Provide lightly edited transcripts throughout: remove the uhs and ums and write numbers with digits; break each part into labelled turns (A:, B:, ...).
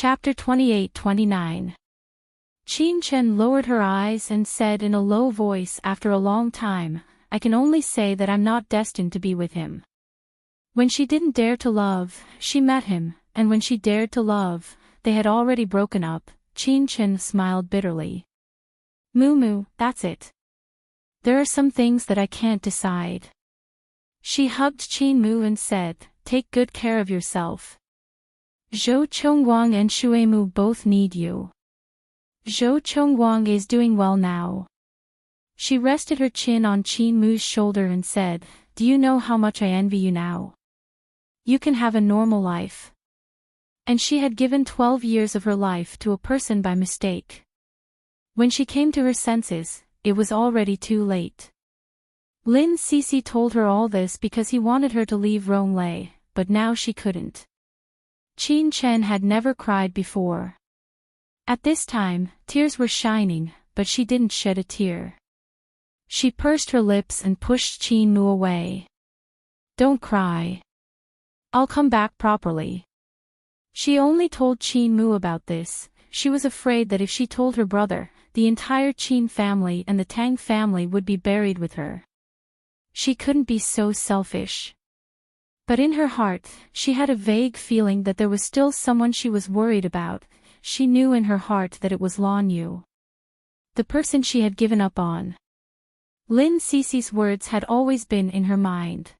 A: Chapter 28-29. Qin Chen lowered her eyes and said in a low voice after a long time, I can only say that I'm not destined to be with him. When she didn't dare to love, she met him, and when she dared to love, they had already broken up. Qin Chen smiled bitterly. Moo, that's it. There are some things that I can't decide. She hugged Qin Mu and said, take good care of yourself. Zhou Chongguang and Shuemu both need you. Zhou Chongguang is doing well now. She rested her chin on Qin Mu's shoulder and said, do you know how much I envy you now? You can have a normal life. And she had given 12 years of her life to a person by mistake. When she came to her senses, it was already too late. Lin Cixi told her all this because he wanted her to leave Ronglei, but now she couldn't. Qin Chen had never cried before. At this time, tears were shining, but she didn't shed a tear. She pursed her lips and pushed Qin Mu away. Don't cry. I'll come back properly. She only told Qin Mu about this. She was afraid that if she told her brother, the entire Qin family and the Tang family would be buried with her. She couldn't be so selfish. But in her heart, she had a vague feeling that there was still someone she was worried about. She knew in her heart that it was Lan Yu, the person she had given up on. Lin Cixi's words had always been in her mind.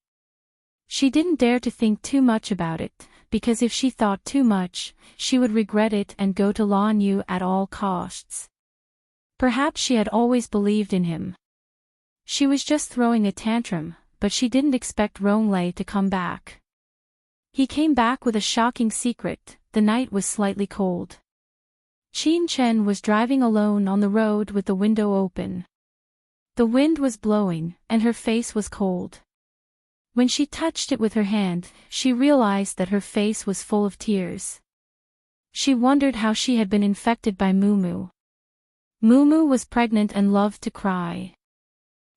A: She didn't dare to think too much about it, because if she thought too much, she would regret it and go to Lan Yu at all costs. Perhaps she had always believed in him. She was just throwing a tantrum, but she didn't expect Ronglei to come back. He came back with a shocking secret. The night was slightly cold. Qin Chen was driving alone on the road with the window open. The wind was blowing, and her face was cold. When she touched it with her hand, she realized that her face was full of tears. She wondered how she had been infected by Mumu. Mumu was pregnant and loved to cry.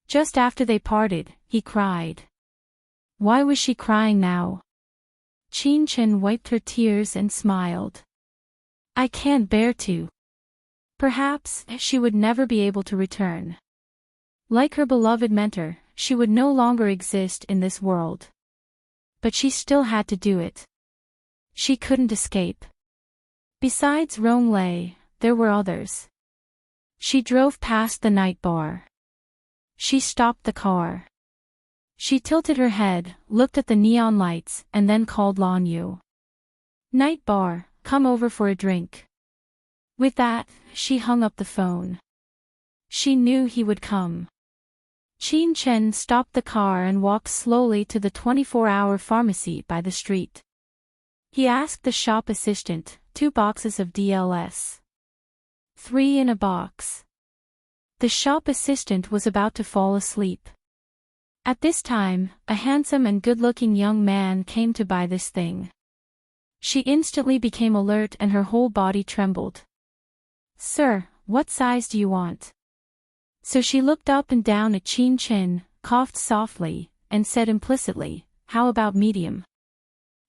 A: Just after they parted, he cried. Why was she crying now? Qin Chen wiped her tears and smiled. I can't bear to. Perhaps she would never be able to return. Like her beloved mentor, she would no longer exist in this world. But she still had to do it. She couldn't escape. Besides Ronglei, there were others. She drove past the night bar. She stopped the car. She tilted her head, looked at the neon lights, and then called Lan Yu. Night bar, come over for a drink. With that, she hung up the phone. She knew he would come. Qin Chen stopped the car and walked slowly to the 24-hour pharmacy by the street. He asked the shop assistant, 2 boxes of DLS. 3 in a box. The shop assistant was about to fall asleep. At this time, a handsome and good-looking young man came to buy this thing. She instantly became alert and her whole body trembled. Sir, what size do you want? So she looked up and down at Qin Chen, coughed softly, and said implicitly, how about medium?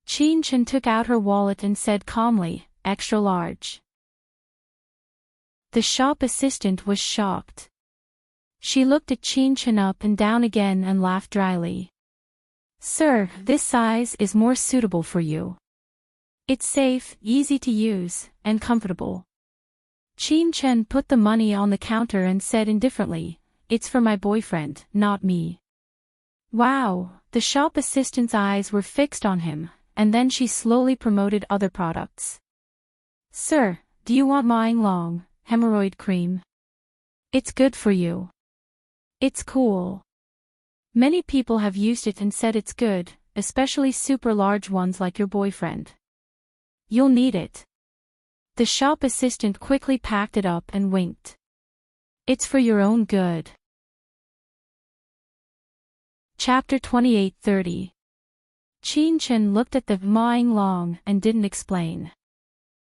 A: Qin Chen took out her wallet and said calmly, extra large. The shop assistant was shocked. She looked at Qin Chen up and down again and laughed dryly. Sir, this size is more suitable for you. It's safe, easy to use, and comfortable. Qin Chen put the money on the counter and said indifferently, it's for my boyfriend, not me. Wow, the shop assistant's eyes were fixed on him, and then she slowly promoted other products. Sir, do you want Mine Long, hemorrhoid cream? It's good for you. It's cool. Many people have used it and said it's good, especially super large ones like your boyfriend. You'll need it. The shop assistant quickly packed it up and winked. It's for your own good. Chapter 28-30. Qin Chen looked at the Mine Long and didn't explain.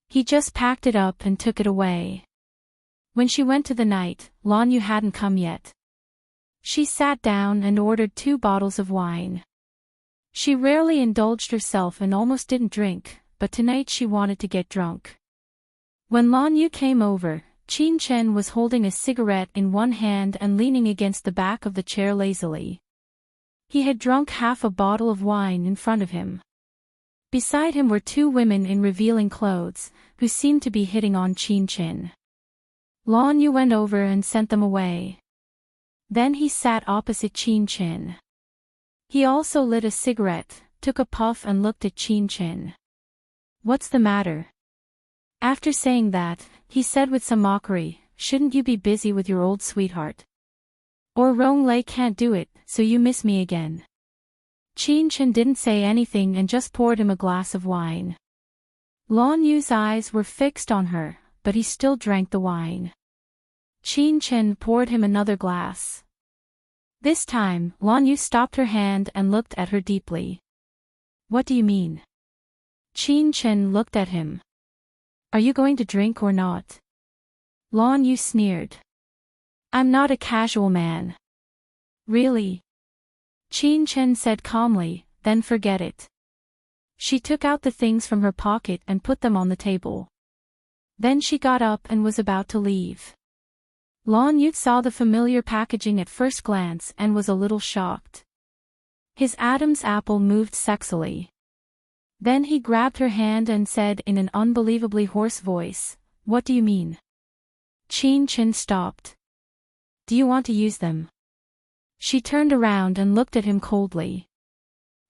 A: He just packed it up and took it away. When she went to the night, Lan Yu hadn't come yet. She sat down and ordered 2 bottles of wine. She rarely indulged herself and almost didn't drink, but tonight she wanted to get drunk. When Lan Yu came over, Qin Chen was holding a cigarette in one hand and leaning against the back of the chair lazily. He had drunk half a bottle of wine in front of him. Beside him were two women in revealing clothes, who seemed to be hitting on Qin Chen. Lan Yu went over and sent them away. Then he sat opposite Qin Chen. He also lit a cigarette, took a puff and looked at Qin Chen. "What's the matter?" After saying that, he said with some mockery, "Shouldn't you be busy with your old sweetheart? Or Ronglei can't do it, so you miss me again?" Qin Chen didn't say anything and just poured him a glass of wine. Lan Yu's eyes were fixed on her, but he still drank the wine. Qin Chen poured him another glass. This time, Lan Yu stopped her hand and looked at her deeply. "What do you mean?" Qin Chen looked at him. "Are you going to drink or not?" Lan Yu sneered. "I'm not a casual man." "Really?" Qin Chen said calmly, "Then forget it." She took out the things from her pocket and put them on the table. Then she got up and was about to leave. Lan Yu saw the familiar packaging at first glance and was a little shocked. His Adam's apple moved sexily. Then he grabbed her hand and said in an unbelievably hoarse voice, "What do you mean?" Qin Chen stopped. "Do you want to use them?" She turned around and looked at him coldly.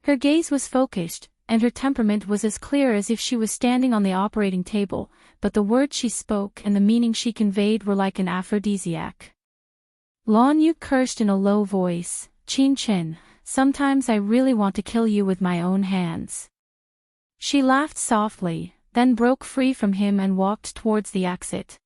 A: Her gaze was focused, and her temperament was as clear as if she was standing on the operating table, but the words she spoke and the meaning she conveyed were like an aphrodisiac. Lan Yu cursed in a low voice, "Qin Chen, sometimes I really want to kill you with my own hands." She laughed softly, then broke free from him and walked towards the exit.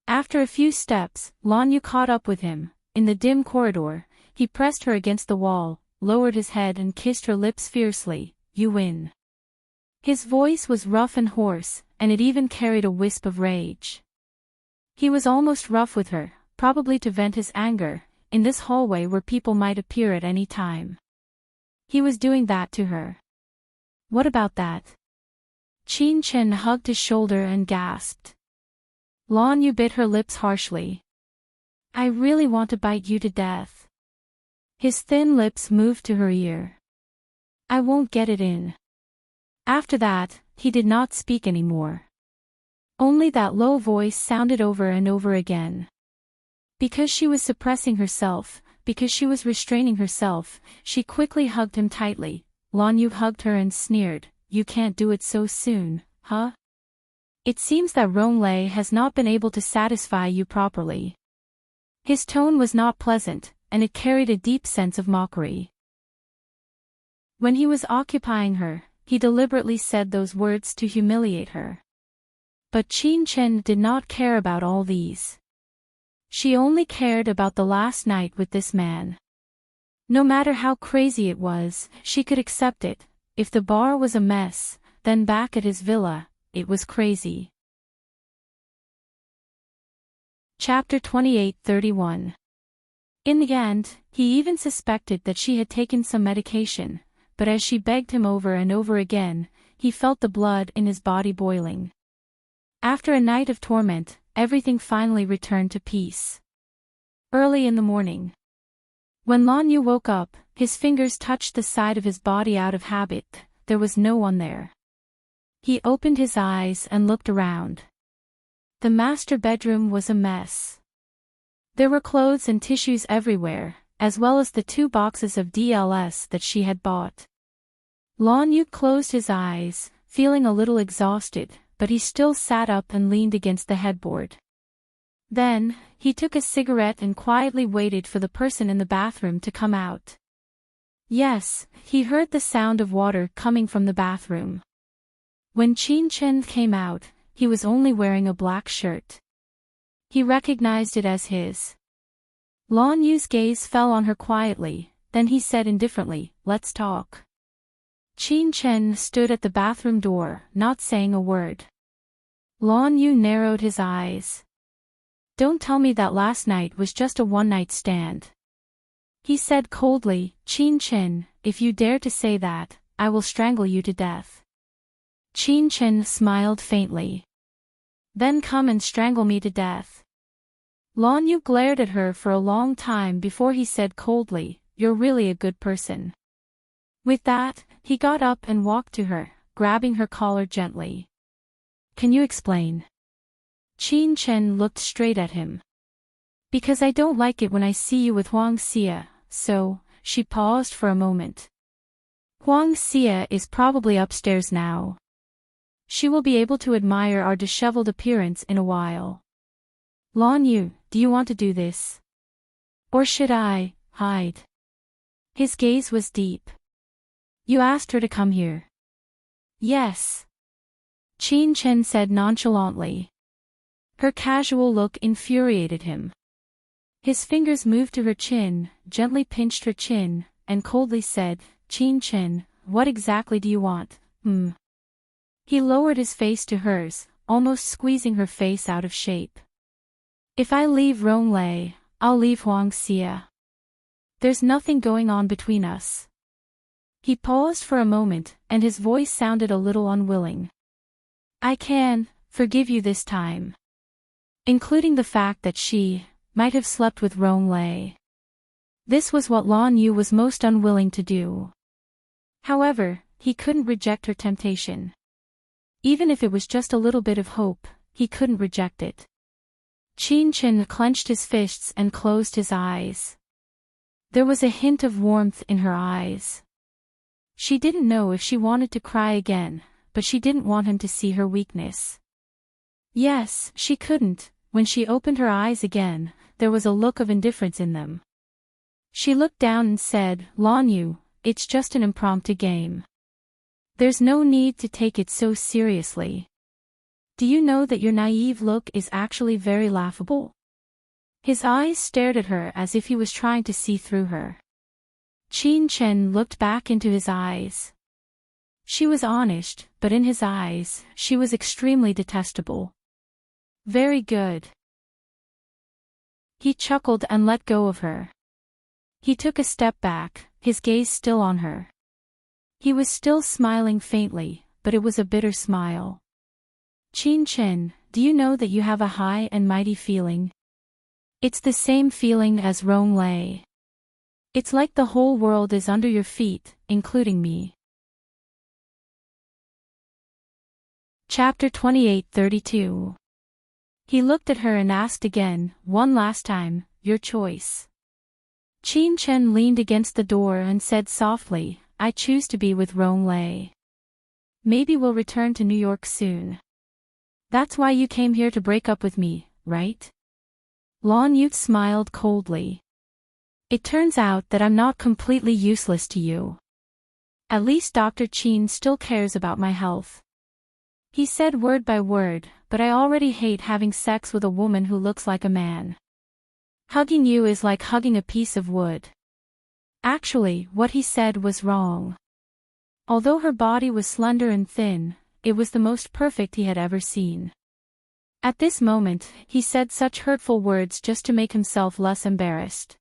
A: After a few steps, Lan Yu caught up with him. In the dim corridor, he pressed her against the wall, lowered his head and kissed her lips fiercely. "You win." His voice was rough and hoarse, and it even carried a wisp of rage. He was almost rough with her, probably to vent his anger, in this hallway where people might appear at any time. He was doing that to her. "What about that?" Qin Chen hugged his shoulder and gasped. Lan Yu bit her lips harshly. "I really want to bite you to death." His thin lips moved to her ear. "I won't get it in." After that, he did not speak anymore. Only that low voice sounded over and over again. Because she was suppressing herself, because she was restraining herself, she quickly hugged him tightly. Lan Yu hugged her and sneered, "You can't do it so soon, huh? It seems that Ronglei has not been able to satisfy you properly." His tone was not pleasant, and it carried a deep sense of mockery. When he was occupying her, he deliberately said those words to humiliate her. But Qin Chen did not care about all these. She only cared about the last night with this man. No matter how crazy it was, she could accept it. If the bar was a mess, then back at his villa, it was crazy. Chapter 28:31. In the end, he even suspected that she had taken some medication, but as she begged him over and over again, he felt the blood in his body boiling. After a night of torment, everything finally returned to peace. Early in the morning, when Lan Yu woke up, his fingers touched the side of his body out of habit. There was no one there. He opened his eyes and looked around. The master bedroom was a mess. There were clothes and tissues everywhere, as well as the 2 boxes of DLS that she had bought. Lan Yu closed his eyes, feeling a little exhausted, but he still sat up and leaned against the headboard. Then, he took a cigarette and quietly waited for the person in the bathroom to come out. Yes, he heard the sound of water coming from the bathroom. When Qin Chen came out, he was only wearing a black shirt. He recognized it as his. Lan Yu's gaze fell on her quietly, then he said indifferently, "Let's talk." Qin Chen stood at the bathroom door, not saying a word. Lan Yu narrowed his eyes. "Don't tell me that last night was just a one-night stand." He said coldly, "Qin Chen, if you dare to say that, I will strangle you to death." Qin Chen smiled faintly. Then come and strangle me to death. Lan Yu glared at her for a long time before he said coldly, "You're really a good person." With that, he got up and walked to her, grabbing her collar gently. "Can you explain?" Qin Chen looked straight at him. "Because I don't like it when I see you with Huang Xia, so," she paused for a moment. "Huang Xia is probably upstairs now. She will be able to admire our disheveled appearance in a while. Lan Yu, do you want to do this? Or should I hide?" His gaze was deep. "You asked her to come here." "Yes," Qin Chen said nonchalantly. Her casual look infuriated him. His fingers moved to her chin, gently pinched her chin, and coldly said, "Qin Chen, what exactly do you want, He lowered his face to hers, almost squeezing her face out of shape. "If I leave Ronglei, I'll leave Huang Xia. There's nothing going on between us." He paused for a moment, and his voice sounded a little unwilling. "I can forgive you this time. Including the fact that she might have slept with Ronglei." This was what Lan Yu was most unwilling to do. However, he couldn't reject her temptation. Even if it was just a little bit of hope, he couldn't reject it. Qin Chen clenched his fists and closed his eyes. There was a hint of warmth in her eyes. She didn't know if she wanted to cry again, but she didn't want him to see her weakness. Yes, she couldn't. When she opened her eyes again, there was a look of indifference in them. She looked down and said, "Lan Yu, it's just an impromptu game. There's no need to take it so seriously. Do you know that your naive look is actually very laughable?" His eyes stared at her as if he was trying to see through her. Qin Chen looked back into his eyes. She was honest, but in his eyes, she was extremely detestable. "Very good." He chuckled and let go of her. He took a step back, his gaze still on her. He was still smiling faintly, but it was a bitter smile. "Qin Chen, do you know that you have a high and mighty feeling? It's the same feeling as Ronglei. It's like the whole world is under your feet, including me." Chapter 28-32. He looked at her and asked again, one last time, "Your choice." Qin Chen leaned against the door and said softly, "I choose to be with Ronglei. Maybe we'll return to New York soon. That's why you came here to break up with me, right?" Lan Yu smiled coldly. "It turns out that I'm not completely useless to you. At least Dr. Qin still cares about my health." He said word by word, "But I already hate having sex with a woman who looks like a man. Hugging you is like hugging a piece of wood." Actually, what he said was wrong. Although her body was slender and thin, it was the most perfect he had ever seen. At this moment, he said such hurtful words just to make himself less embarrassed.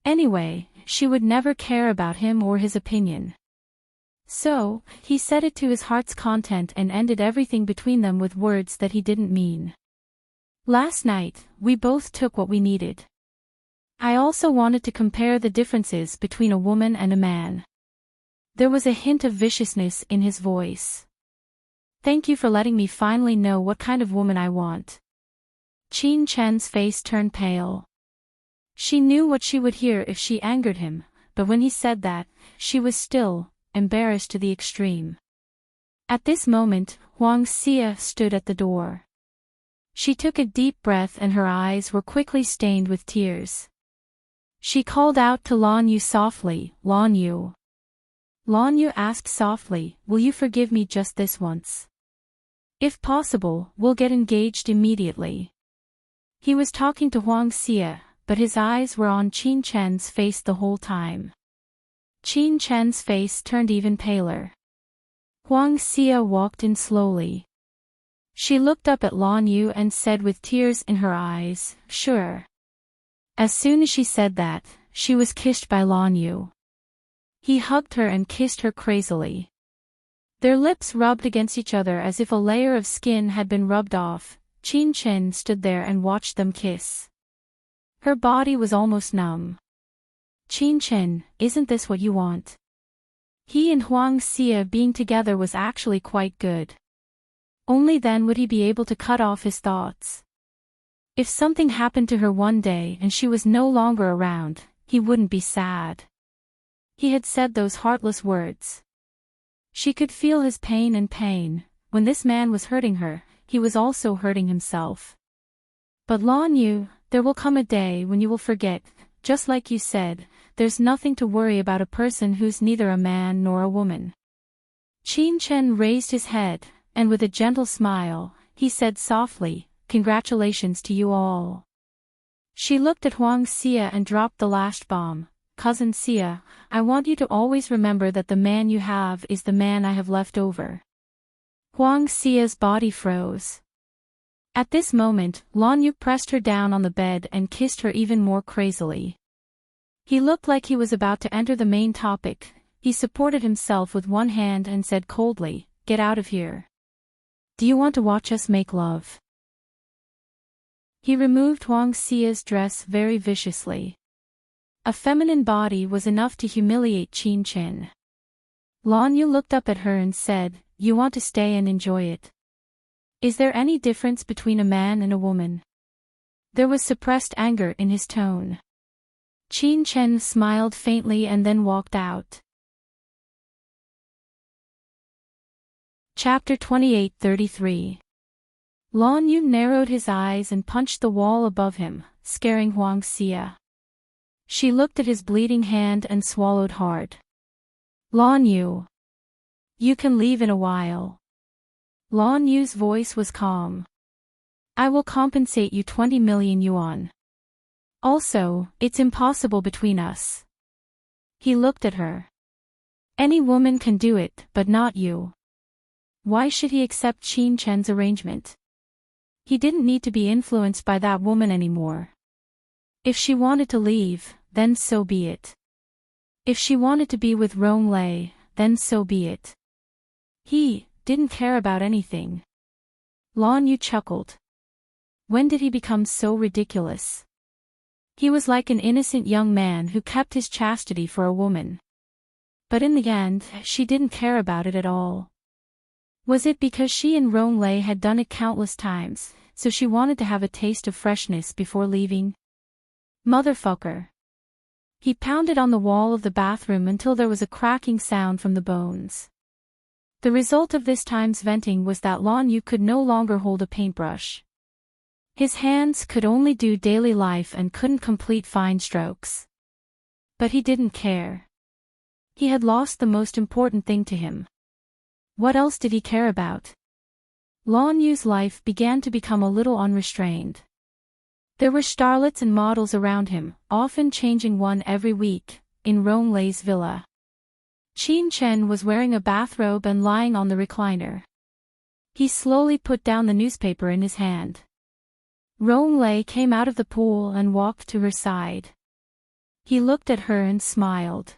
A: Anyway, she would never care about him or his opinion. So, he said it to his heart's content and ended everything between them with words that he didn't mean. "Last night, we both took what we needed. I also wanted to compare the differences between a woman and a man." There was a hint of viciousness in his voice. "Thank you for letting me finally know what kind of woman I want." Qin Chen's face turned pale. She knew what she would hear if she angered him, but when he said that, she was still embarrassed to the extreme. At this moment, Huang Xia stood at the door. She took a deep breath and her eyes were quickly stained with tears. She called out to Lan Yu softly, "Lan Yu." Lan Yu asked softly, "Will you forgive me just this once? If possible, we'll get engaged immediately." He was talking to Huang Xia, but his eyes were on Qin Chen's face the whole time. Qin Chen's face turned even paler. Huang Xia walked in slowly. She looked up at Lan Yu and said with tears in her eyes, "Sure." As soon as she said that, she was kissed by Lan Yu. He hugged her and kissed her crazily. Their lips rubbed against each other as if a layer of skin had been rubbed off. Qin Chen stood there and watched them kiss. Her body was almost numb. Qin Chen, isn't this what you want? He and Huang Xia being together was actually quite good. Only then would he be able to cut off his thoughts. If something happened to her one day and she was no longer around, he wouldn't be sad. He had said those heartless words. She could feel his pain. When this man was hurting her, he was also hurting himself. But Lan Yu, there will come a day when you will forget. Just like you said, there's nothing to worry about a person who's neither a man nor a woman. Qin Chen raised his head, and with a gentle smile, he said softly, "Congratulations to you all." She looked at Huang Xia and dropped the last bomb. "Cousin Xia, I want you to always remember that the man you have is the man I have left over." Huang Xia's body froze. At this moment, Lan Yu pressed her down on the bed and kissed her even more crazily. He looked like he was about to enter the main topic. He supported himself with one hand and said coldly, "Get out of here. Do you want to watch us make love?" He removed Huang Xia's dress very viciously. A feminine body was enough to humiliate Qin Chen. Lan Yu looked up at her and said, "You want to stay and enjoy it? Is there any difference between a man and a woman?" There was suppressed anger in his tone. Qin Chen smiled faintly and then walked out. Chapter 28:33. Lan Yu narrowed his eyes and punched the wall above him, scaring Huang Xia. She looked at his bleeding hand and swallowed hard. "Lan Yu. You can leave in a while." Lan Yu's voice was calm. "I will compensate you 20 million yuan. Also, it's impossible between us." He looked at her. "Any woman can do it, but not you." Why should he accept Qin Chen's arrangement? He didn't need to be influenced by that woman anymore. If she wanted to leave, then so be it. If she wanted to be with Rollercoasters, then so be it. He didn't care about anything. Lan Yu chuckled. When did he become so ridiculous? He was like an innocent young man who kept his chastity for a woman. But in the end, she didn't care about it at all. Was it because she and Rollercoasters had done it countless times, so she wanted to have a taste of freshness before leaving? Motherfucker. He pounded on the wall of the bathroom until there was a cracking sound from the bones. The result of this time's venting was that Lan Yu could no longer hold a paintbrush. His hands could only do daily life and couldn't complete fine strokes. But he didn't care. He had lost the most important thing to him. What else did he care about? Lan Yu's life began to become a little unrestrained. There were starlets and models around him, often changing one every week, in Rollercoasters' villa. Qin Chen was wearing a bathrobe and lying on the recliner. He slowly put down the newspaper in his hand. Rollercoasters came out of the pool and walked to her side. He looked at her and smiled.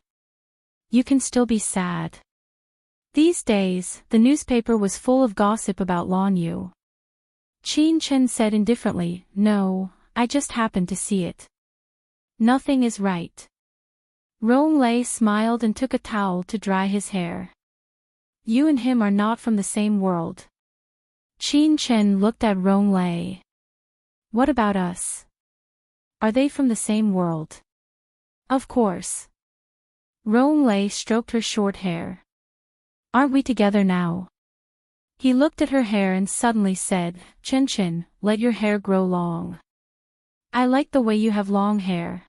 A: "You can still be sad." These days, the newspaper was full of gossip about Lan Yu. Qin Chen said indifferently, "No, I just happened to see it. Nothing is right." Rollercoasters smiled and took a towel to dry his hair. "You and him are not from the same world." Qin Chen looked at Rollercoasters. "What about us? Are they from the same world?" "Of course." Rollercoasters stroked her short hair. "Aren't we together now?" He looked at her hair and suddenly said, Chen, let your hair grow long. I like the way you have long hair."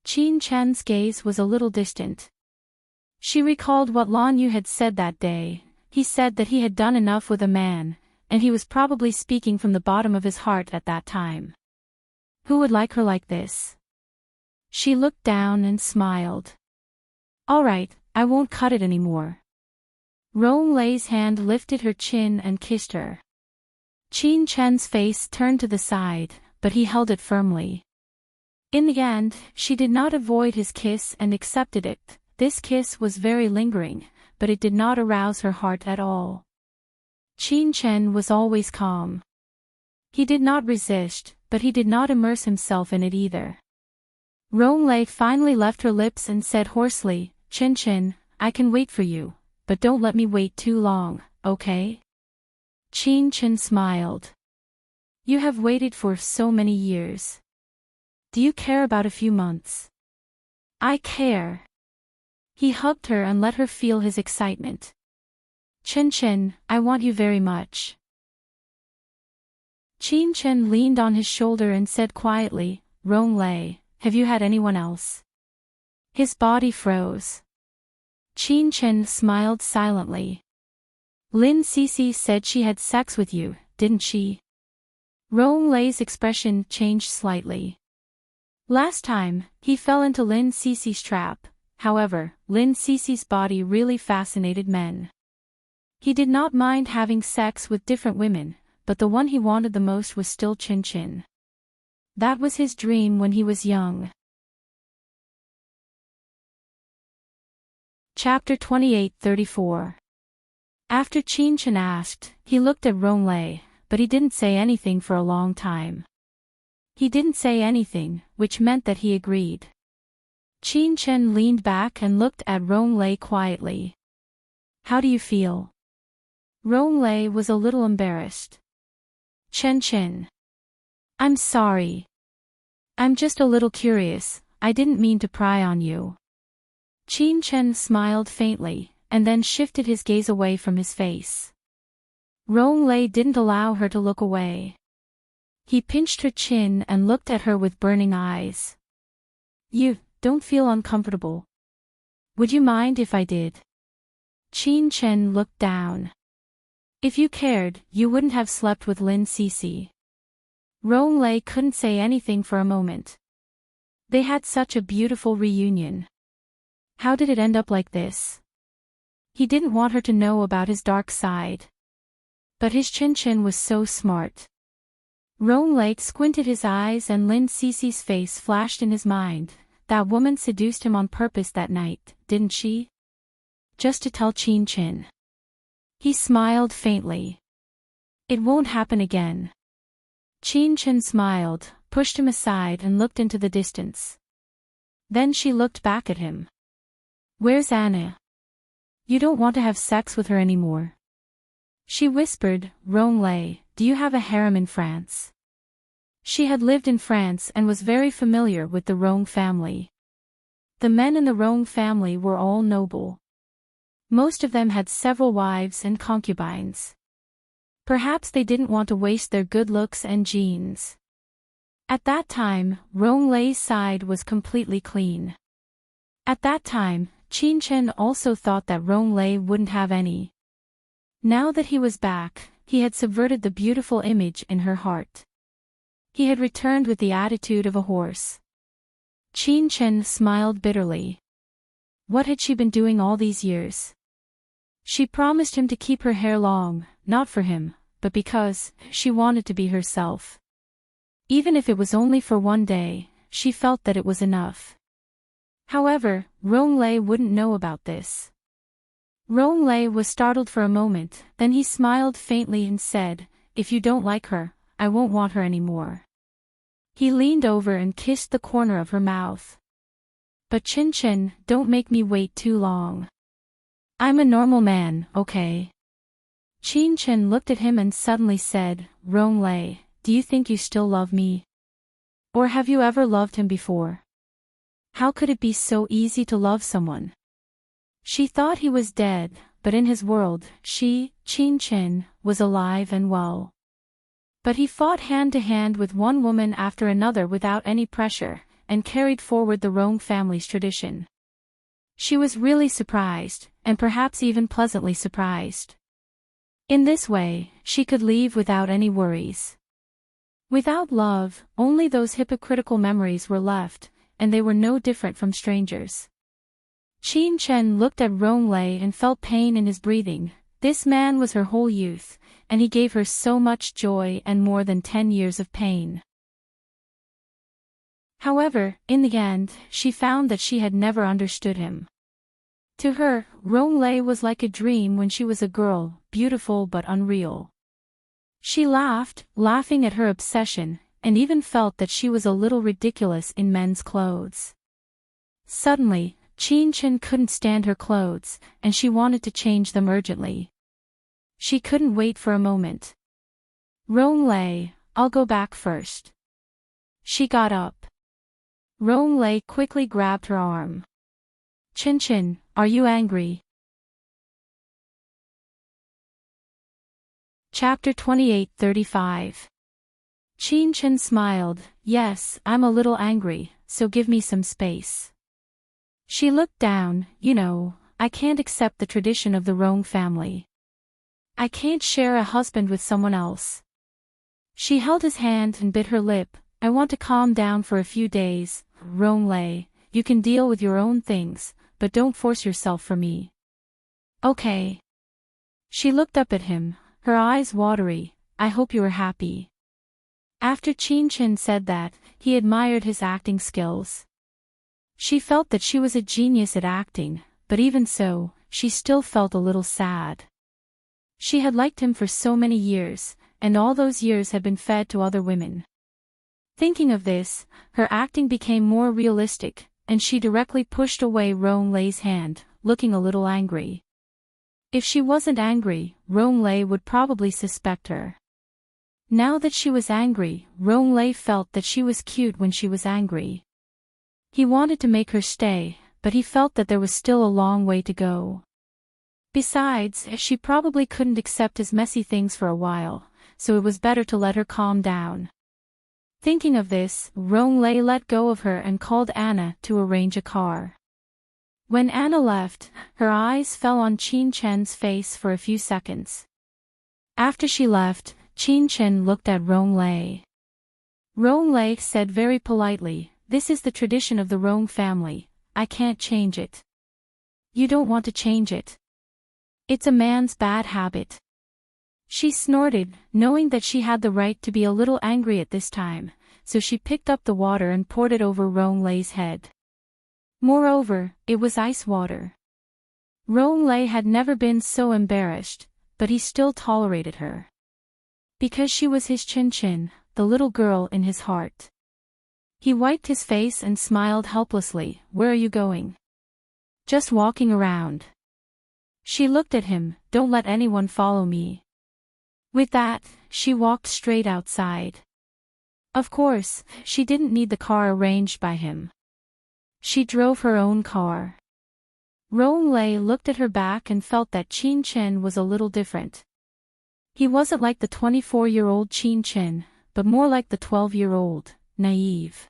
A: Qin Chen's gaze was a little distant. She recalled what Lan Yu had said that day. He said that he had done enough with a man, and he was probably speaking from the bottom of his heart at that time. Who would like her like this? She looked down and smiled. "All right, I won't cut it anymore." Rollercoasters' hand lifted her chin and kissed her. Qin Chen's face turned to the side, but he held it firmly. In the end, she did not avoid his kiss and accepted it. This kiss was very lingering, but it did not arouse her heart at all. Qin Chen was always calm. He did not resist, but he did not immerse himself in it either. Ronglei finally left her lips and said hoarsely, "Chen Chen, I can wait for you, but don't let me wait too long, okay?" Qin Chen smiled. "You have waited for so many years. Do you care about a few months?" "I care." He hugged her and let her feel his excitement. "Chen Chen, I want you very much." Qin Chen leaned on his shoulder and said quietly, "Ronglei, have you had anyone else?" His body froze. Qin Chen smiled silently. "Lin Cece said she had sex with you, didn't she?" Ronglai's expression changed slightly. Last time, he fell into Lin Cece's trap. However, Lin Cece's body really fascinated men. He did not mind having sex with different women, but the one he wanted the most was still Qin Chen. That was his dream when he was young. Chapter 28-34. After Qin Chen asked, he looked at Ronglei, but he didn't say anything for a long time. He didn't say anything, which meant that he agreed. Qin Chen leaned back and looked at Ronglei quietly. "How do you feel?" Ronglei was a little embarrassed. "Chen Chen. I'm sorry. I'm just a little curious, I didn't mean to pry on you." Qin Chen smiled faintly, and then shifted his gaze away from his face. Ronglei didn't allow her to look away. He pinched her chin and looked at her with burning eyes. "You don't feel uncomfortable? Would you mind if I did?" Qin Chen looked down. "If you cared, you wouldn't have slept with Lin Cece." Ronglei couldn't say anything for a moment. They had such a beautiful reunion. How did it end up like this? He didn't want her to know about his dark side. But his Qin Chen was so smart. Ronglei squinted his eyes and Lin Cece's face flashed in his mind. That woman seduced him on purpose that night, didn't she? Just to tell Qin Chen. He smiled faintly. "It won't happen again." Qin Chen smiled, pushed him aside and looked into the distance. Then she looked back at him. "Where's Anna? You don't want to have sex with her anymore?" She whispered, "Ronglei, do you have a harem in France?" She had lived in France and was very familiar with the Rong family. The men in the Rong family were all noble. Most of them had several wives and concubines. Perhaps they didn't want to waste their good looks and genes. At that time, Ronglei's side was completely clean. At that time, Qin Chen also thought that Ronglei wouldn't have any. Now that he was back, he had subverted the beautiful image in her heart. He had returned with the attitude of a horse. Qin Chen smiled bitterly. What had she been doing all these years? She promised him to keep her hair long, not for him, but because she wanted to be herself. Even if it was only for one day, she felt that it was enough. However, Ronglei wouldn't know about this. Ronglei was startled for a moment, then he smiled faintly and said, "If you don't like her, I won't want her anymore." He leaned over and kissed the corner of her mouth. "But Qin Chen, don't make me wait too long. I'm a normal man, okay?" Qin Chen looked at him and suddenly said, "Ronglei, do you think you still love me? Or have you ever loved him before? How could it be so easy to love someone?" She thought he was dead, but in his world, she, Qin Chen, was alive and well. But he fought hand to hand with one woman after another without any pressure, and carried forward the Rong family's tradition. She was really surprised, and perhaps even pleasantly surprised. In this way, she could leave without any worries. Without love, only those hypocritical memories were left, and they were no different from strangers. Qin Chen looked at Ronglei and felt pain in his breathing. This man was her whole youth, and he gave her so much joy and more than 10 years of pain. However, in the end, she found that she had never understood him. To her, Ronglei was like a dream when she was a girl, beautiful but unreal. She laughed, laughing at her obsession, and even felt that she was a little ridiculous in men's clothes. Suddenly, Chen couldn't stand her clothes, and she wanted to change them urgently. She couldn't wait for a moment. Ronglei, I'll go back first. She got up. Ronglei quickly grabbed her arm. Chen, are you angry? Chapter 28:35. Chen smiled. Yes, I'm a little angry, so give me some space. She looked down. I can't accept the tradition of the Rong family. I can't share a husband with someone else. She held his hand and bit her lip. I want to calm down for a few days, Ronglei. You can deal with your own things, but don't force yourself for me. Okay. She looked up at him, her eyes watery. I hope you are happy. After Chen said that, he admired his acting skills. She felt that she was a genius at acting, but even so, she still felt a little sad. She had liked him for so many years, and all those years had been fed to other women. Thinking of this, her acting became more realistic, and she directly pushed away Ronglei's hand, looking a little angry. If she wasn't angry, Ronglei would probably suspect her. Now that she was angry, Ronglei felt that she was cute when she was angry. He wanted to make her stay, but he felt that there was still a long way to go. Besides, she probably couldn't accept his messy things for a while, so it was better to let her calm down. Thinking of this, Ronglei let go of her and called Anna to arrange a car. When Anna left, her eyes fell on Chen's face for a few seconds. After she left, Chen looked at Ronglei. Ronglei said very politely, "This is the tradition of the Rong family, I can't change it." "You don't want to change it. It's a man's bad habit." She snorted, knowing that she had the right to be a little angry at this time, so she picked up the water and poured it over Ronglei's head. Moreover, it was ice water. Ronglei had never been so embarrassed, but he still tolerated her. Because she was his Chen, the little girl in his heart. He wiped his face and smiled helplessly. "Where are you going?" "Just walking around." She looked at him. "Don't let anyone follow me." With that, she walked straight outside. Of course, she didn't need the car arranged by him. She drove her own car. Ronglei looked at her back and felt that Chen was a little different. He wasn't like the 24-year-old Chen, but more like the 12-year-old, naive.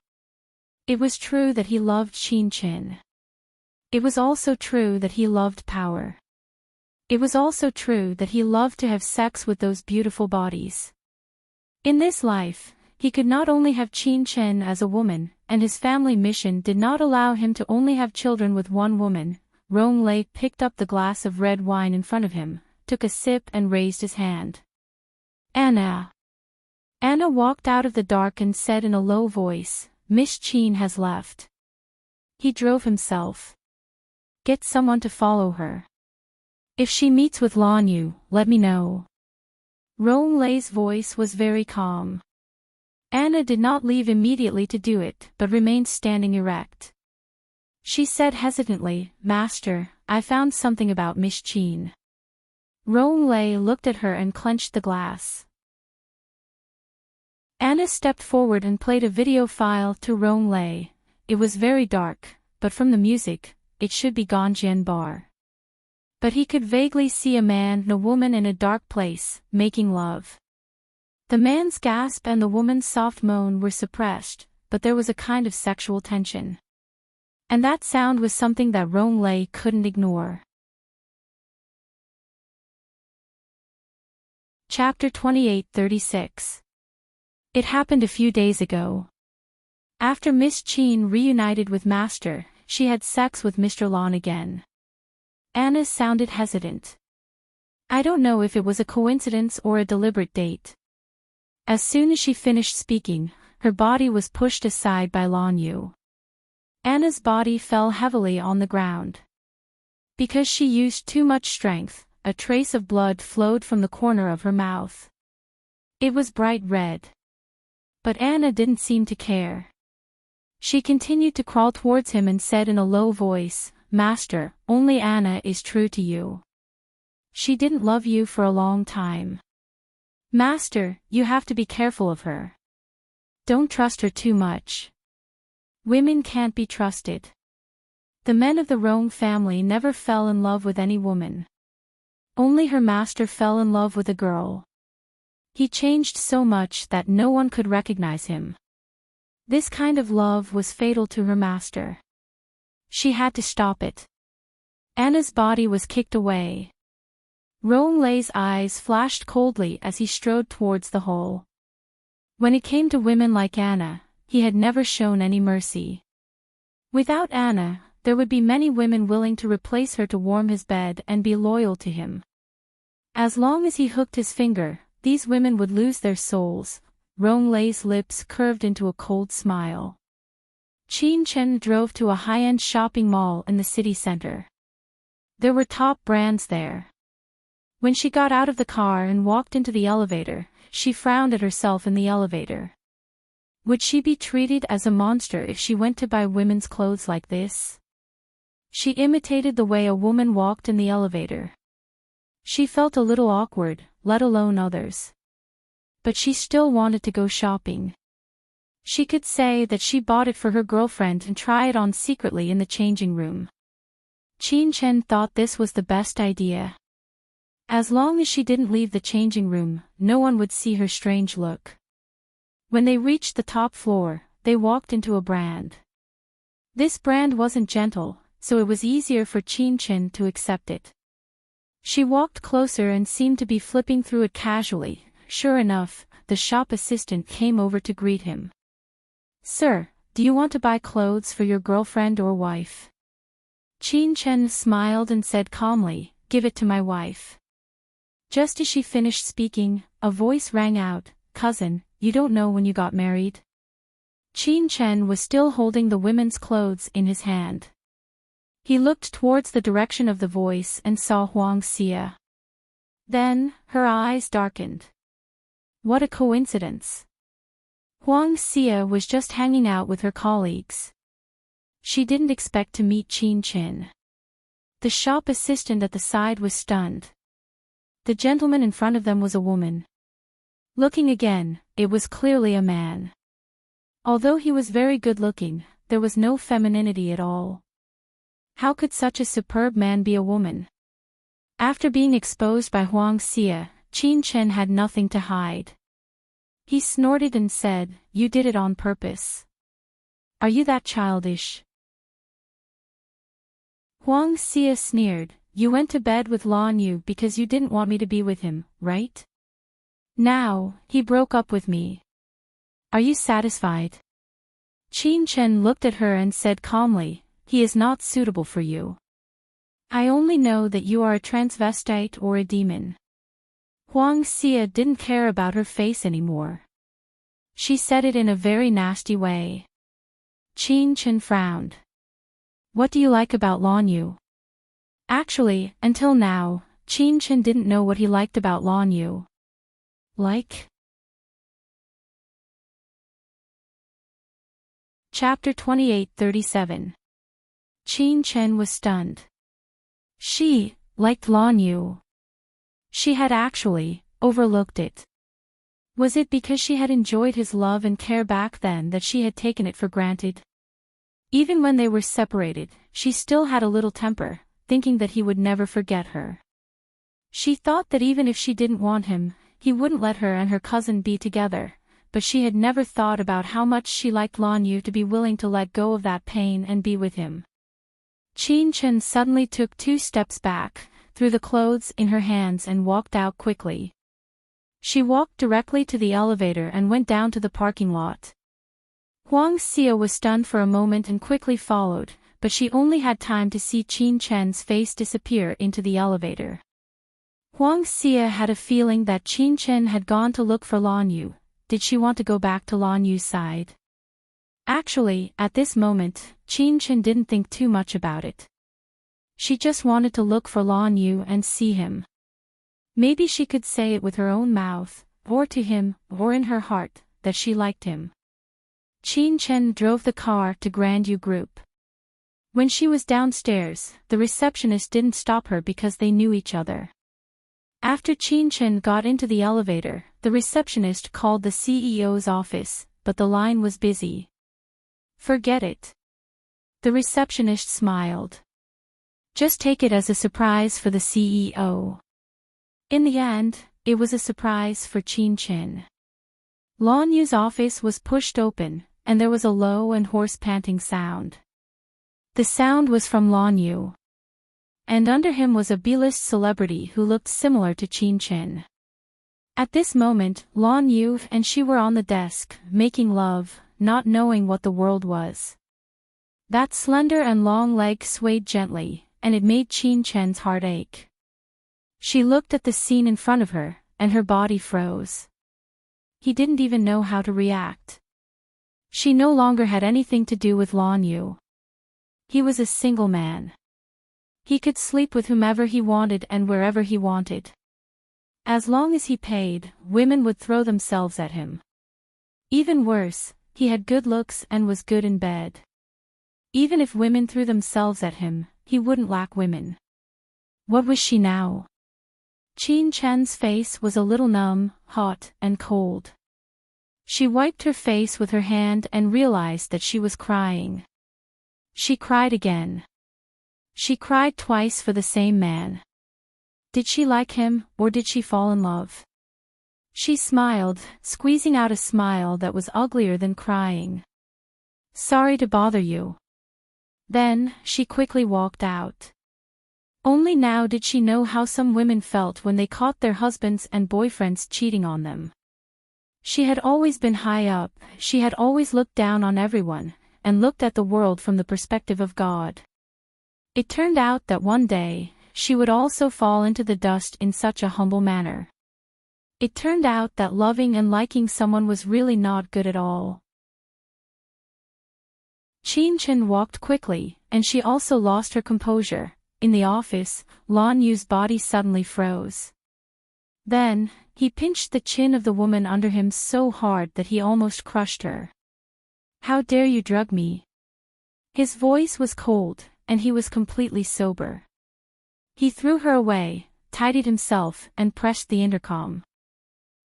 A: It was true that he loved Chen. It was also true that he loved power. It was also true that he loved to have sex with those beautiful bodies. In this life, he could not only have Chen as a woman, and his family mission did not allow him to only have children with one woman. Ronglei picked up the glass of red wine in front of him, took a sip and raised his hand. "Anna." Anna walked out of the dark and said in a low voice, "Miss Chen has left." He drove himself. "Get someone to follow her. If she meets with Lanyu, let me know." Ronglei's voice was very calm. Anna did not leave immediately to do it, but remained standing erect. She said hesitantly, "Master, I found something about Miss Chen." Ronglei looked at her and clenched the glass. Anna stepped forward and played a video file to Ronglei. It was very dark, but from the music, it should be Ganjian Bar. But he could vaguely see a man and a woman in a dark place, making love. The man's gasp and the woman's soft moan were suppressed, but there was a kind of sexual tension. And that sound was something that Ronglei couldn't ignore. Chapter 28:36. It happened a few days ago. After Miss Chen reunited with Master, she had sex with Mr. Lan again. Anna sounded hesitant. I don't know if it was a coincidence or a deliberate date. As soon as she finished speaking, her body was pushed aside by Lanyu. Anna's body fell heavily on the ground. Because she used too much strength, a trace of blood flowed from the corner of her mouth. It was bright red. But Anna didn't seem to care. She continued to crawl towards him and said in a low voice, "Master, only Anna is true to you. She didn't love you for a long time. Master, you have to be careful of her. Don't trust her too much. Women can't be trusted." The men of the Rome family never fell in love with any woman. Only her master fell in love with a girl. He changed so much that no one could recognize him. This kind of love was fatal to her master. She had to stop it. Anna's body was kicked away. Romelay's eyes flashed coldly as he strode towards the hole. When it came to women like Anna, he had never shown any mercy. Without Anna, there would be many women willing to replace her to warm his bed and be loyal to him. As long as he hooked his finger, these women would lose their souls. Romelay's lips curved into a cold smile. Qin Chen drove to a high-end shopping mall in the city center. There were top brands there. When she got out of the car and walked into the elevator, she frowned at herself in the elevator. Would she be treated as a monster if she went to buy women's clothes like this? She imitated the way a woman walked in the elevator. She felt a little awkward, let alone others. But she still wanted to go shopping. She could say that she bought it for her girlfriend and try it on secretly in the changing room. Qin Chen thought this was the best idea. As long as she didn't leave the changing room, no one would see her strange look. When they reached the top floor, they walked into a brand. This brand wasn't gentle, so it was easier for Qin Chen to accept it. She walked closer and seemed to be flipping through it casually. Sure enough, the shop assistant came over to greet him. "Sir, do you want to buy clothes for your girlfriend or wife?" Qin Chen smiled and said calmly, "Give it to my wife." Just as she finished speaking, a voice rang out, "Cousin, you don't know when you got married?" Qin Chen was still holding the women's clothes in his hand. He looked towards the direction of the voice and saw Huang Xia. Then, her eyes darkened. What a coincidence. Huang Xia was just hanging out with her colleagues. She didn't expect to meet Qin Chen. The shop assistant at the side was stunned. The gentleman in front of them was a woman. Looking again, it was clearly a man. Although he was very good-looking, there was no femininity at all. How could such a superb man be a woman? After being exposed by Huang Xia, Qin Chen had nothing to hide. He snorted and said, "You did it on purpose. Are you that childish?" Huang Xia sneered, "You went to bed with Lan Yu because you didn't want me to be with him, right? Now, he broke up with me. Are you satisfied?" Qin Chen looked at her and said calmly, "He is not suitable for you. I only know that you are a transvestite or a demon." Huang Xia didn't care about her face anymore. She said it in a very nasty way. Qin Chen frowned. "What do you like about Lan Yu?" Actually, until now, Qin Chen didn't know what he liked about Lan Yu. Like? Chapter 28:37. Qin Chen was stunned. She liked Lan Yu. She had actually overlooked it. Was it because she had enjoyed his love and care back then that she had taken it for granted? Even when they were separated, she still had a little temper, thinking that he would never forget her. She thought that even if she didn't want him, he wouldn't let her and her cousin be together, but she had never thought about how much she liked Lan Yu to be willing to let go of that pain and be with him. Qin Chen suddenly took 2 steps back, threw the clothes in her hands and walked out quickly. She walked directly to the elevator and went down to the parking lot. Huang Xia was stunned for a moment and quickly followed, but she only had time to see Qin Chen's face disappear into the elevator. Huang Xia had a feeling that Qin Chen had gone to look for Lan Yu. Did she want to go back to Lan Yu's side? Actually, at this moment, Qin Chen didn't think too much about it. She just wanted to look for Lan Yu and see him. Maybe she could say it with her own mouth, or to him, or in her heart, that she liked him. Qin Chen drove the car to Grandview Group. When she was downstairs, the receptionist didn't stop her because they knew each other. After Qin Chen got into the elevator, the receptionist called the CEO's office, but the line was busy. Forget it. The receptionist smiled. Just take it as a surprise for the CEO. In the end, it was a surprise for Qin Chen. Lan Yu's office was pushed open, and there was a low and hoarse panting sound. The sound was from Lan Yu. And under him was a B-list celebrity who looked similar to Qin Chen. At this moment, Lan Yu and she were on the desk, making love, not knowing what the world was. That slender and long leg swayed gently, and it made Qin Chen's heart ache. She looked at the scene in front of her, and her body froze. He didn't even know how to react. She no longer had anything to do with Lan Yu. He was a single man. He could sleep with whomever he wanted and wherever he wanted. As long as he paid, women would throw themselves at him. Even worse, he had good looks and was good in bed. Even if women threw themselves at him, he wouldn't lack women. What was she now? Qin Chen's face was a little numb, hot, and cold. She wiped her face with her hand and realized that she was crying. She cried again. She cried twice for the same man. Did she like him, or did she fall in love? She smiled, squeezing out a smile that was uglier than crying. Sorry to bother you. Then, she quickly walked out. Only now did she know how some women felt when they caught their husbands and boyfriends cheating on them. She had always been high up, she had always looked down on everyone, and looked at the world from the perspective of God. It turned out that one day, she would also fall into the dust in such a humble manner. It turned out that loving and liking someone was really not good at all. Qin Chen walked quickly, and she also lost her composure. In the office, Lan Yu's body suddenly froze. Then, he pinched the chin of the woman under him so hard that he almost crushed her. How dare you drug me? His voice was cold, and he was completely sober. He threw her away, tidied himself, and pressed the intercom.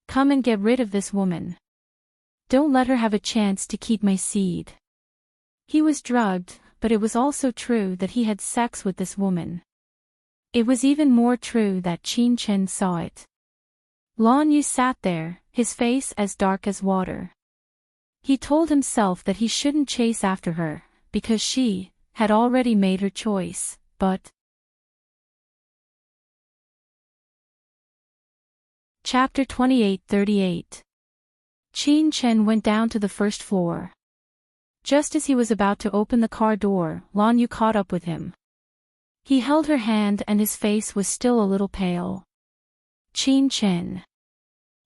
A: Come and get rid of this woman. Don't let her have a chance to keep my seed. He was drugged, but it was also true that he had sex with this woman. It was even more true that Qin Chen saw it. Lan Yu sat there, his face as dark as water. He told himself that he shouldn't chase after her, because she had already made her choice, but... Chapter 28:38. Qin Chen went down to the first floor. Just as he was about to open the car door, Lan Yu caught up with him. He held her hand and his face was still a little pale. Qin Chen.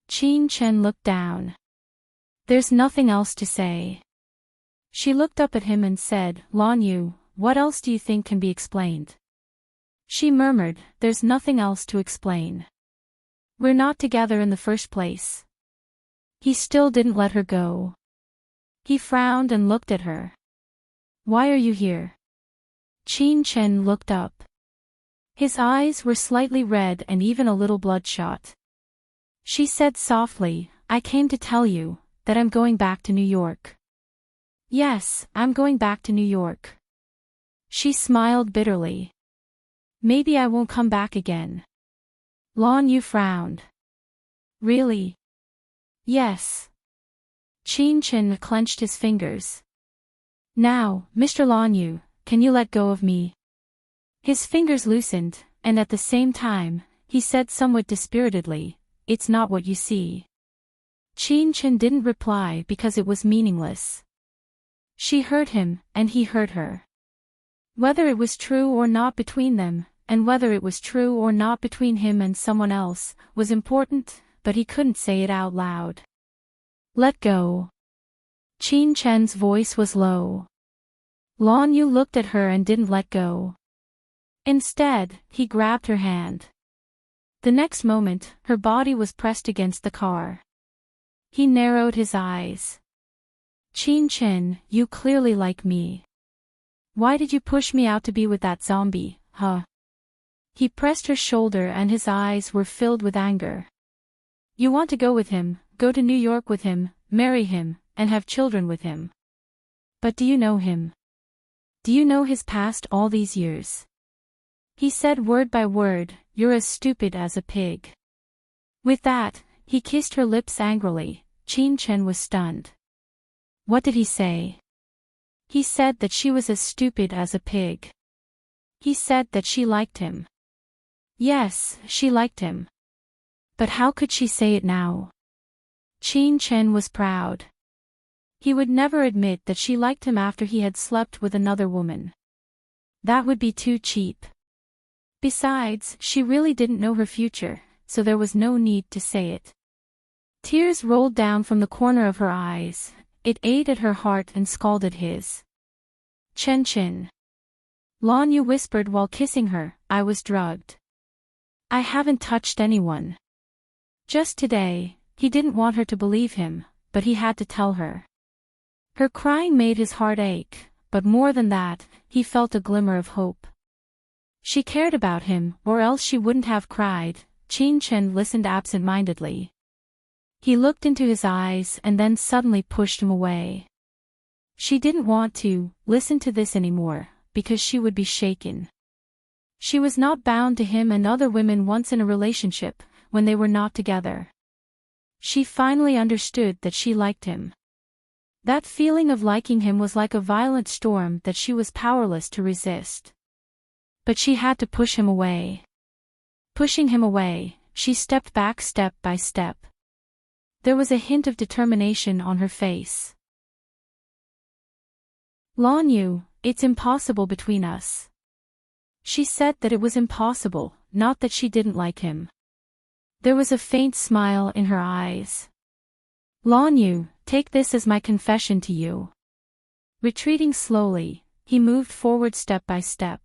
A: Qin Chen looked down. There's nothing else to say. She looked up at him and said, Lan Yu, what else do you think can be explained? She murmured, there's nothing else to explain. We're not together in the first place. He still didn't let her go. He frowned and looked at her. Why are you here? Qin Chen looked up. His eyes were slightly red and even a little bloodshot. She said softly, I came to tell you that I'm going back to New York. Yes, I'm going back to New York. She smiled bitterly. Maybe I won't come back again. Lan Yu frowned. Really? Yes. Qin Chen clenched his fingers. Now, Mr. Lan Yu, can you let go of me? His fingers loosened, and at the same time, he said somewhat dispiritedly, it's not what you see. Qin Chen didn't reply because it was meaningless. She heard him, and he heard her. Whether it was true or not between them, and whether it was true or not between him and someone else, was important, but he couldn't say it out loud. Let go. Qin Chen's voice was low. Lan Yu looked at her and didn't let go. Instead, he grabbed her hand. The next moment, her body was pressed against the car. He narrowed his eyes. Chin, you clearly like me. Why did you push me out to be with that zombie, huh? He pressed her shoulder and his eyes were filled with anger. You want to go with him, go to New York with him, marry him, and have children with him. But do you know him? Do you know his past all these years? He said word by word, you're as stupid as a pig. With that, he kissed her lips angrily. Chin was stunned. What did he say? He said that she was as stupid as a pig. He said that she liked him. Yes, she liked him. But how could she say it now? Chin was proud. He would never admit that she liked him after he had slept with another woman. That would be too cheap. Besides, she really didn't know her future, so there was no need to say it. Tears rolled down from the corner of her eyes. It ate at her heart and scalded his. Chin. Lon Yu whispered while kissing her, I was drugged. I haven't touched anyone. Just today, he didn't want her to believe him, but he had to tell her. Her crying made his heart ache, but more than that, he felt a glimmer of hope. She cared about him, or else she wouldn't have cried. Chin listened absent-mindedly. He looked into his eyes and then suddenly pushed him away. She didn't want to listen to this anymore, because she would be shaken. She was not bound to him and other women once in a relationship, when they were not together. She finally understood that she liked him. That feeling of liking him was like a violent storm that she was powerless to resist. But she had to push him away. Pushing him away, she stepped back step by step. There was a hint of determination on her face. Lon Yu, it's impossible between us. She said that it was impossible, not that she didn't like him. There was a faint smile in her eyes. Lon Yu, take this as my confession to you. Retreating slowly, he moved forward step by step.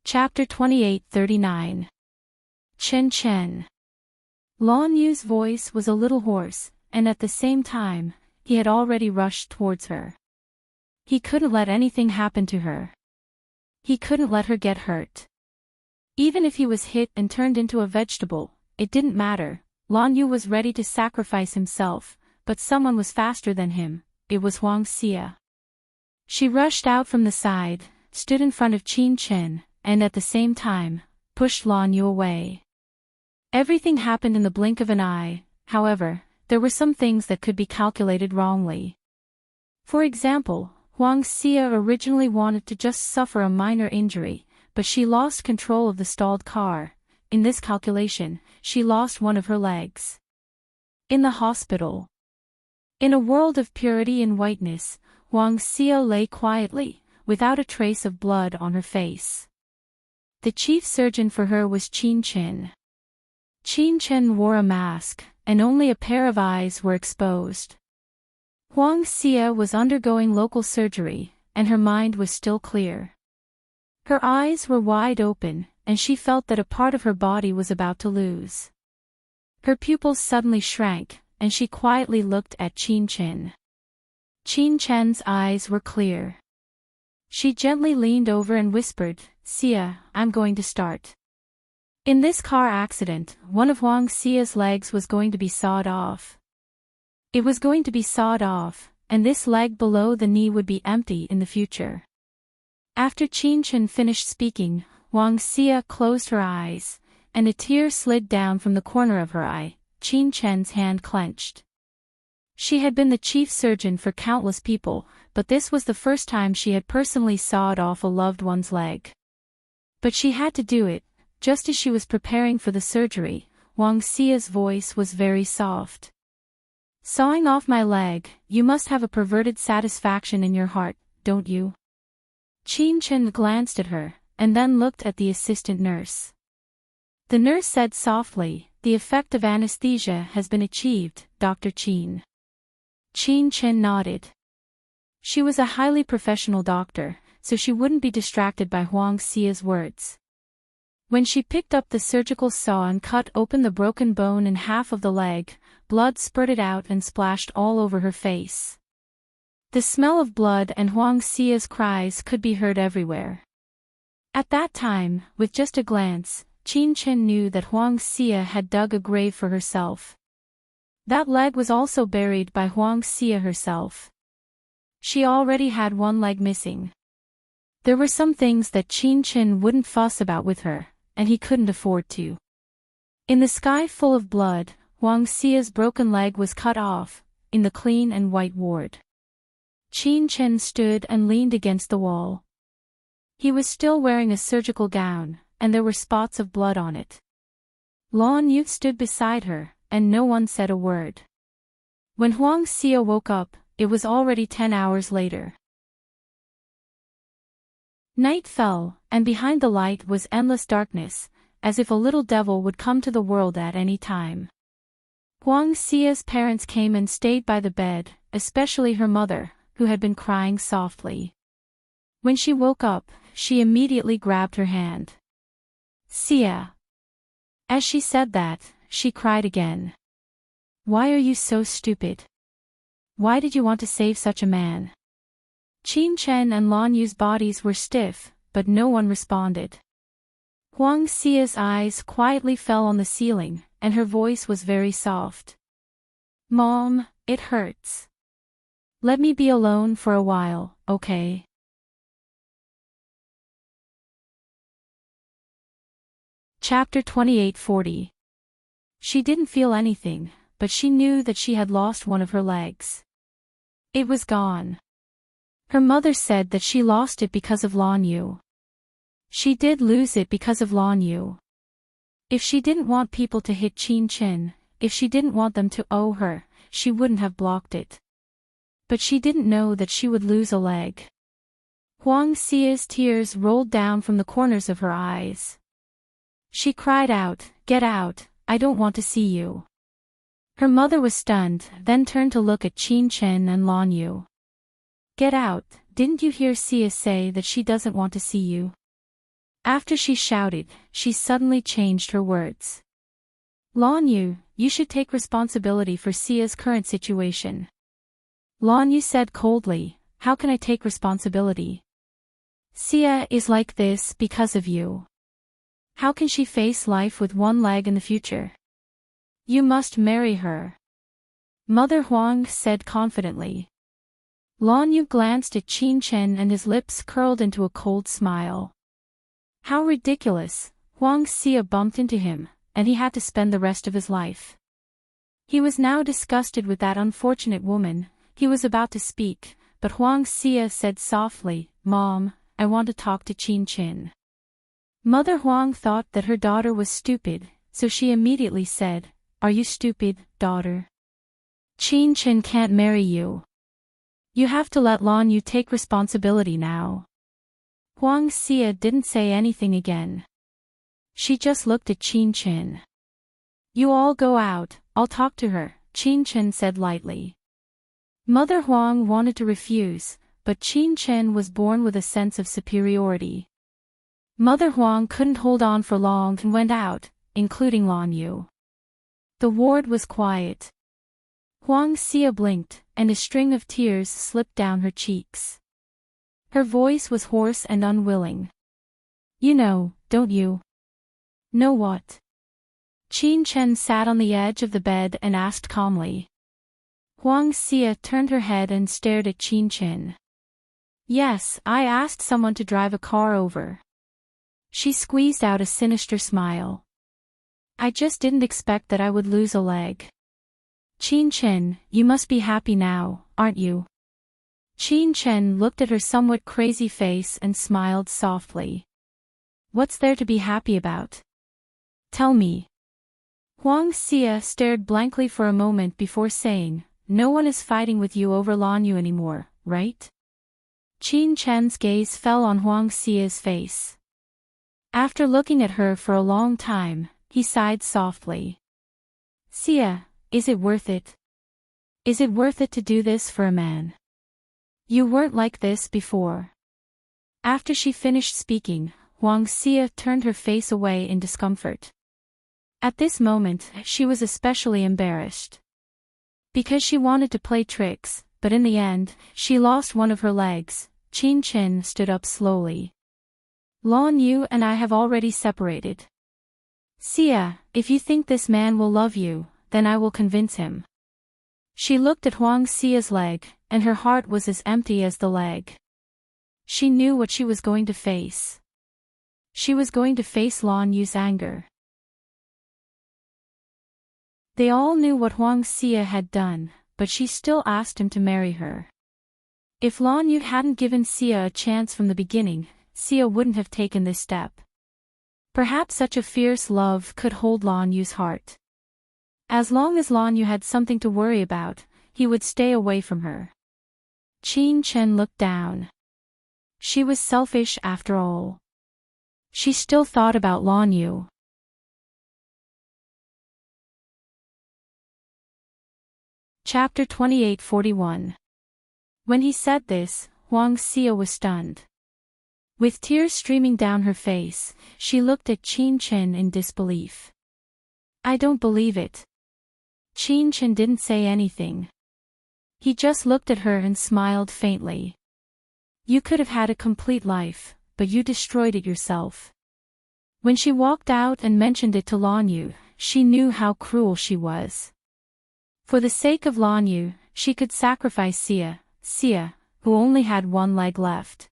A: Chapter 28:39. Chen. Lon Yu's voice was a little hoarse, and at the same time, he had already rushed towards her. He couldn't let anything happen to her. He couldn't let her get hurt. Even if he was hit and turned into a vegetable, it didn't matter. Lon Yu was ready to sacrifice himself, but someone was faster than him. It was Huang Xia. She rushed out from the side, stood in front of Chin, and at the same time, pushed Lon Yu away. Everything happened in the blink of an eye. However, there were some things that could be calculated wrongly. For example, Huang Xia originally wanted to just suffer a minor injury, but she lost control of the stalled car. In this calculation, she lost one of her legs. In the hospital. In a world of purity and whiteness, Huang Xia lay quietly, without a trace of blood on her face. The chief surgeon for her was Chin. Chin wore a mask, and only a pair of eyes were exposed. Huang Xia was undergoing local surgery, and her mind was still clear. Her eyes were wide open, and she felt that a part of her body was about to lose. Her pupils suddenly shrank, and she quietly looked at Chin. Chin's eyes were clear. She gently leaned over and whispered, Xia, I'm going to start. In this car accident, one of Huang Xia's legs was going to be sawed off. It was going to be sawed off, and this leg below the knee would be empty in the future. After Chin finished speaking, Huang Xia closed her eyes, and a tear slid down from the corner of her eye. Chin's hand clenched. She had been the chief surgeon for countless people, but this was the first time she had personally sawed off a loved one's leg. But she had to do it. Just as she was preparing for the surgery, Huang Xia's voice was very soft. Sawing off my leg, you must have a perverted satisfaction in your heart, don't you? Chin glanced at her, and then looked at the assistant nurse. The nurse said softly, the effect of anesthesia has been achieved, Dr. Chin. Chin nodded. She was a highly professional doctor, so she wouldn't be distracted by Huang Xia's words. When she picked up the surgical saw and cut open the broken bone in half of the leg, blood spurted out and splashed all over her face. The smell of blood and Huang Xia's cries could be heard everywhere. At that time, with just a glance, Qin Chen knew that Huang Xia had dug a grave for herself. That leg was also buried by Huang Xia herself. She already had one leg missing. There were some things that Qin Chen wouldn't fuss about with her, and he couldn't afford to. In the sky full of blood, Huang Xia's broken leg was cut off, in the clean and white ward. Qin Chen stood and leaned against the wall. He was still wearing a surgical gown, and there were spots of blood on it. Lan Yu stood beside her, and no one said a word. When Huang Xia woke up, it was already 10 hours later. Night fell, and behind the light was endless darkness, as if a little devil would come to the world at any time. Huang Xia's parents came and stayed by the bed, especially her mother, who had been crying softly. When she woke up, she immediately grabbed her hand. Xia. As she said that, she cried again. Why are you so stupid? Why did you want to save such a man? Qin Chen and Lan Yu's bodies were stiff, but no one responded. Huang Xia's eyes quietly fell on the ceiling, and her voice was very soft. Mom, it hurts. Let me be alone for a while, okay? Chapter 2840. She didn't feel anything, but she knew that she had lost one of her legs. It was gone. Her mother said that she lost it because of Lan Yu. She did lose it because of Lan Yu. If she didn't want people to hit Qin Chen, if she didn't want them to owe her, she wouldn't have blocked it. But she didn't know that she would lose a leg. Huang Xia's tears rolled down from the corners of her eyes. She cried out, "Get out, I don't want to see you." Her mother was stunned, then turned to look at Qin Chen and Lan Yu. "Get out, didn't you hear Xia say that she doesn't want to see you?" After she shouted, she suddenly changed her words. "Lan Yu, you should take responsibility for Xia's current situation." Lan Yu said coldly, "How can I take responsibility? Xia is like this because of you. How can she face life with one leg in the future? You must marry her." Mother Huang said confidently. Lan Yu glanced at Qin Chen and his lips curled into a cold smile. How ridiculous! Huang Xia bumped into him, and he had to spend the rest of his life. He was now disgusted with that unfortunate woman. He was about to speak, but Huang Xia said softly, "Mom, I want to talk to Qin Chen." Mother Huang thought that her daughter was stupid, so she immediately said, "Are you stupid, daughter? Qin Chen can't marry you. You have to let Lan Yu take responsibility now." Huang Xia didn't say anything again. She just looked at Qin Chen. "You all go out, I'll talk to her," Qin Chen said lightly. Mother Huang wanted to refuse, but Qin Chen was born with a sense of superiority. Mother Huang couldn't hold on for long and went out, including Lan Yu. The ward was quiet. Huang Xia blinked, and a string of tears slipped down her cheeks. Her voice was hoarse and unwilling. "You know, don't you?" "Know what?" Qin Chen sat on the edge of the bed and asked calmly. Huang Xia turned her head and stared at Qin Chen. "Yes, I asked someone to drive a car over." She squeezed out a sinister smile. "I just didn't expect that I would lose a leg." "Qin Chen, you must be happy now, aren't you?" Qin Chen looked at her somewhat crazy face and smiled softly. "What's there to be happy about? Tell me." Huang Xia stared blankly for a moment before saying, "No one is fighting with you over Lan Yu anymore, right?" Qin Chen's gaze fell on Huang Xia's face. After looking at her for a long time, he sighed softly. "Xia, is it worth it? Is it worth it to do this for a man?" You weren't like this before. After she finished speaking, Huang Xia turned her face away in discomfort. At this moment, she was especially embarrassed. Because she wanted to play tricks, but in the end, she lost one of her legs. Qin Chen stood up slowly. Lan Yu and I have already separated. Xia, if you think this man will love you, then I will convince him. She looked at Huang Xia's leg, and her heart was as empty as the leg. She knew what she was going to face. She was going to face Lan Yu's anger. They all knew what Huang Xia had done, but she still asked him to marry her. If Lan Yu hadn't given Xia a chance from the beginning, Xia wouldn't have taken this step. Perhaps such a fierce love could hold Lan Yu's heart. As long as Lan Yu had something to worry about, he would stay away from her. Qin Chen looked down. She was selfish after all. She still thought about Lan Yu. Chapter 28:41. When he said this, Huang Xia was stunned. With tears streaming down her face, she looked at Qin Chen in disbelief. I don't believe it. Qin Chen didn't say anything. He just looked at her and smiled faintly. You could have had a complete life, but you destroyed it yourself. When she walked out and mentioned it to Lan Yu, she knew how cruel she was. For the sake of Lan Yu, she could sacrifice Xia, who only had one leg left.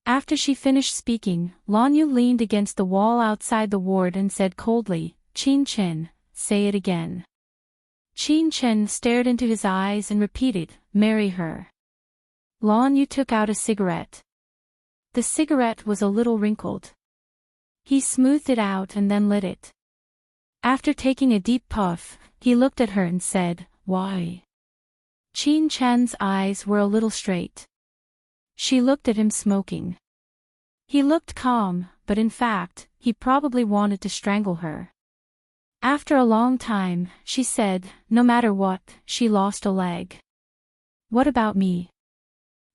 A: After she finished speaking, Lan Yu leaned against the wall outside the ward and said coldly, Qin Chen, say it again. Qin Chen stared into his eyes and repeated, marry her. Lan Yu took out a cigarette. The cigarette was a little wrinkled. He smoothed it out and then lit it. After taking a deep puff, he looked at her and said, why? Qin Chen's eyes were a little straight. She looked at him smoking. He looked calm, but in fact, he probably wanted to strangle her. After a long time, she said, no matter what, she lost a leg. What about me?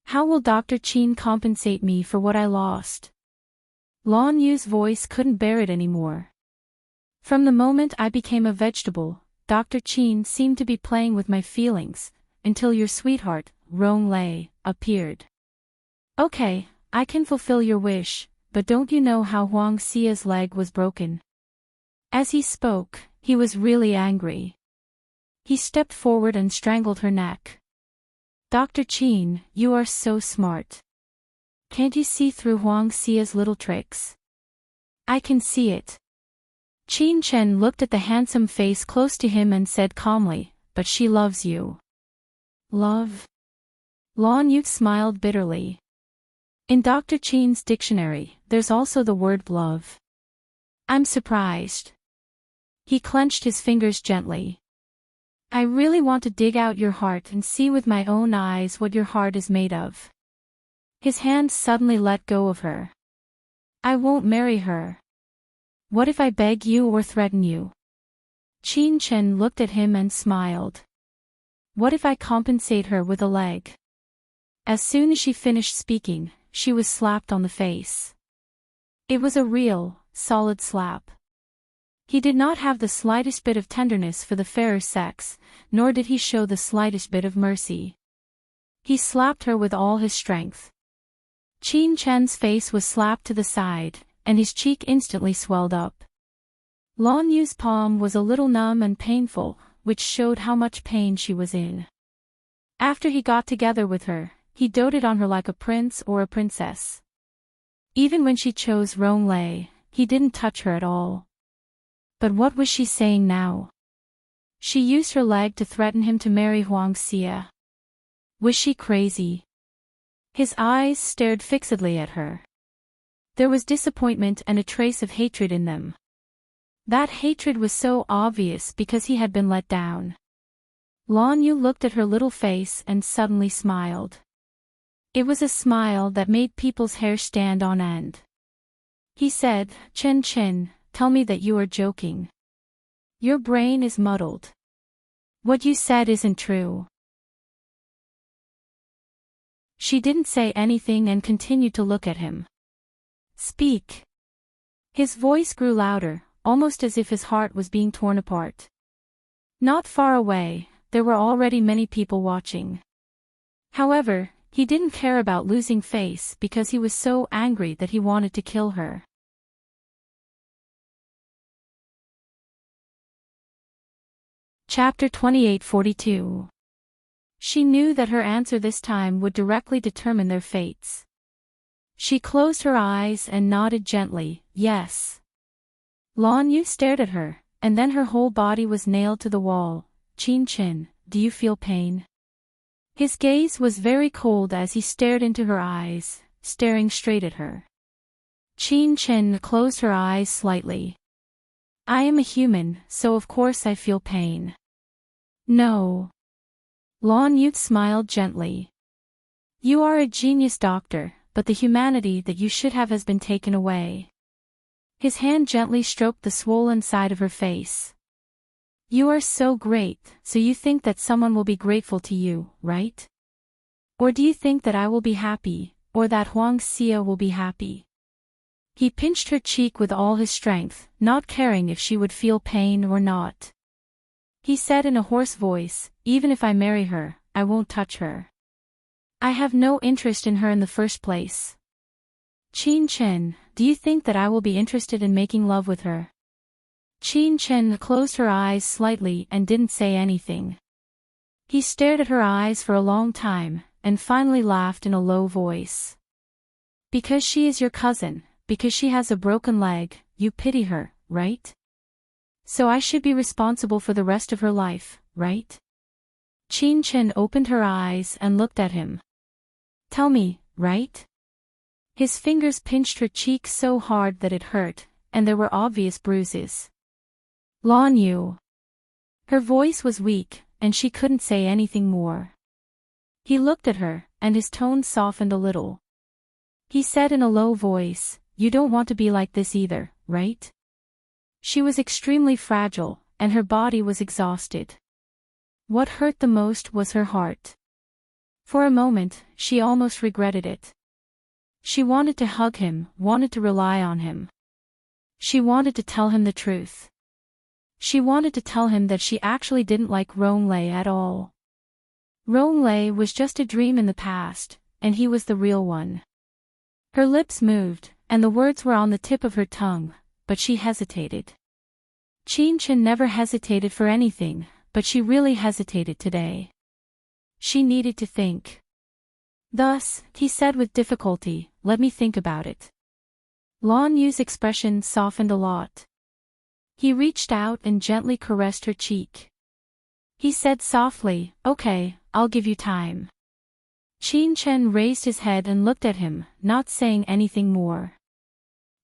A: How will Dr. Qin compensate me for what I lost? Lan Yu's voice couldn't bear it anymore. From the moment I became a vegetable, Dr. Qin seemed to be playing with my feelings, until your sweetheart, Rong Lei, appeared. Okay, I can fulfill your wish, but don't you know how Huang Xia's leg was broken? As he spoke, he was really angry. He stepped forward and strangled her neck. Dr. Qin, you are so smart. Can't you see through Huang Xia's little tricks? I can see it. Qin Chen looked at the handsome face close to him and said calmly, but she loves you. Love? Lan Yu smiled bitterly. In Dr. Qin's dictionary, there's also the word love. I'm surprised. He clenched his fingers gently. I really want to dig out your heart and see with my own eyes what your heart is made of. His hand suddenly let go of her. I won't marry her. What if I beg you or threaten you? Qin Chen looked at him and smiled. What if I compensate her with a leg? As soon as she finished speaking, she was slapped on the face. It was a real, solid slap. He did not have the slightest bit of tenderness for the fairer sex, nor did he show the slightest bit of mercy. He slapped her with all his strength. Qin Chen's face was slapped to the side, and his cheek instantly swelled up. Lan Yu's palm was a little numb and painful, which showed how much pain she was in. After he got together with her, he doted on her like a prince or a princess. Even when she chose Rong Lei, he didn't touch her at all. But what was she saying now? She used her leg to threaten him to marry Huang Xia. Was she crazy? His eyes stared fixedly at her. There was disappointment and a trace of hatred in them. That hatred was so obvious because he had been let down. Lan Yu looked at her little face and suddenly smiled. It was a smile that made people's hair stand on end. He said, Chen Chen, tell me that you are joking. Your brain is muddled. What you said isn't true. She didn't say anything and continued to look at him. Speak. His voice grew louder, almost as if his heart was being torn apart. Not far away, there were already many people watching. However, he didn't care about losing face because he was so angry that he wanted to kill her. Chapter 28:42. She knew that her answer this time would directly determine their fates. She closed her eyes and nodded gently, yes. Lan Yu stared at her, and then her whole body was nailed to the wall. Chin, do you feel pain? His gaze was very cold as he stared into her eyes, staring straight at her. Chin closed her eyes slightly. I am a human, so of course I feel pain. No. Lan Yu smiled gently. You are a genius doctor, but the humanity that you should have has been taken away. His hand gently stroked the swollen side of her face. You are so great, so you think that someone will be grateful to you, right? Or do you think that I will be happy, or that Huang Xia will be happy? He pinched her cheek with all his strength, not caring if she would feel pain or not. He said in a hoarse voice, even if I marry her, I won't touch her. I have no interest in her in the first place. Chin, do you think that I will be interested in making love with her? Chin closed her eyes slightly and didn't say anything. He stared at her eyes for a long time, and finally laughed in a low voice. Because she is your cousin, because she has a broken leg, you pity her, right? So I should be responsible for the rest of her life, right? Chin opened her eyes and looked at him. Tell me, right? His fingers pinched her cheek so hard that it hurt, and there were obvious bruises. Lan Yu. Her voice was weak, and she couldn't say anything more. He looked at her, and his tone softened a little. He said in a low voice, you don't want to be like this either, right? She was extremely fragile, and her body was exhausted. What hurt the most was her heart. For a moment, she almost regretted it. She wanted to hug him, wanted to rely on him. She wanted to tell him the truth. She wanted to tell him that she actually didn't like Ronglei at all. Ronglei was just a dream in the past, and he was the real one. Her lips moved, and the words were on the tip of her tongue, but she hesitated. Chin never hesitated for anything, but she really hesitated today. She needed to think. Thus, he said with difficulty, let me think about it. Lan Yu's expression softened a lot. He reached out and gently caressed her cheek. He said softly, okay, I'll give you time. Chin raised his head and looked at him, not saying anything more.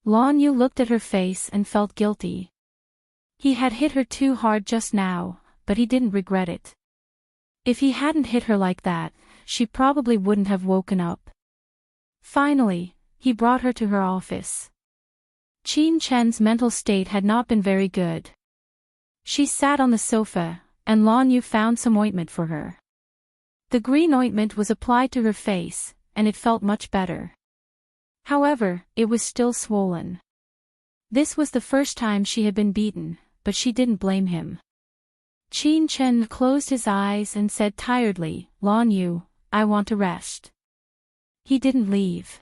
A: Lan Yu looked at her face and felt guilty. He had hit her too hard just now, but he didn't regret it. If he hadn't hit her like that, she probably wouldn't have woken up. Finally, he brought her to her office. Chin's mental state had not been very good. She sat on the sofa, and Lan Yu found some ointment for her. The green ointment was applied to her face, and it felt much better. However, it was still swollen. This was the first time she had been beaten, but she didn't blame him. Chin closed his eyes and said tiredly, Lan Yu, I want to rest. He didn't leave.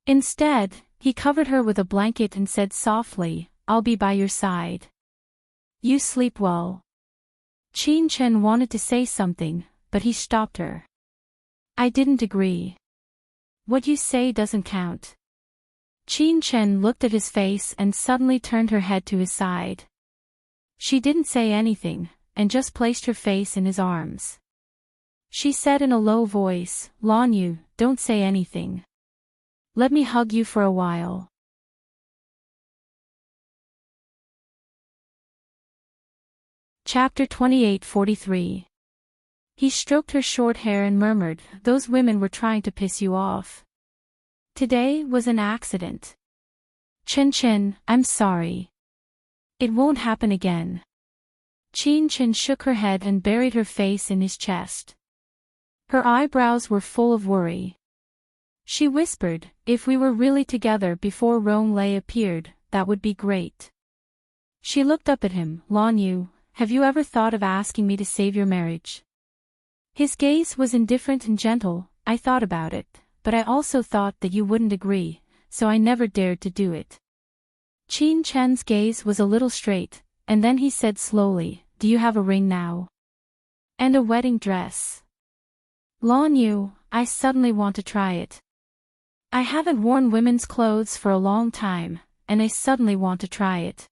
A: Instead, he covered her with a blanket and said softly, I'll be by your side. You sleep well. Chin wanted to say something, but he stopped her. I didn't agree. What you say doesn't count. Chin looked at his face and suddenly turned her head to his side. She didn't say anything, and just placed her face in his arms. She said in a low voice, Lan Yu, don't say anything. Let me hug you for a while. Chapter 28:43. He stroked her short hair and murmured, those women were trying to piss you off. Today was an accident. Chin, I'm sorry. It won't happen again. Chin shook her head and buried her face in his chest. Her eyebrows were full of worry. She whispered, "If we were really together before Rollercoasters appeared, that would be great." She looked up at him. "Lonyu, have you ever thought of asking me to save your marriage?" His gaze was indifferent and gentle. "I thought about it, but I also thought that you wouldn't agree, so I never dared to do it." Qin Chen's gaze was a little straight, and then he said slowly, "Do you have a ring now? And a wedding dress?" "Lonyu, I suddenly want to try it. I haven't worn women's clothes for a long time, and I suddenly want to try it."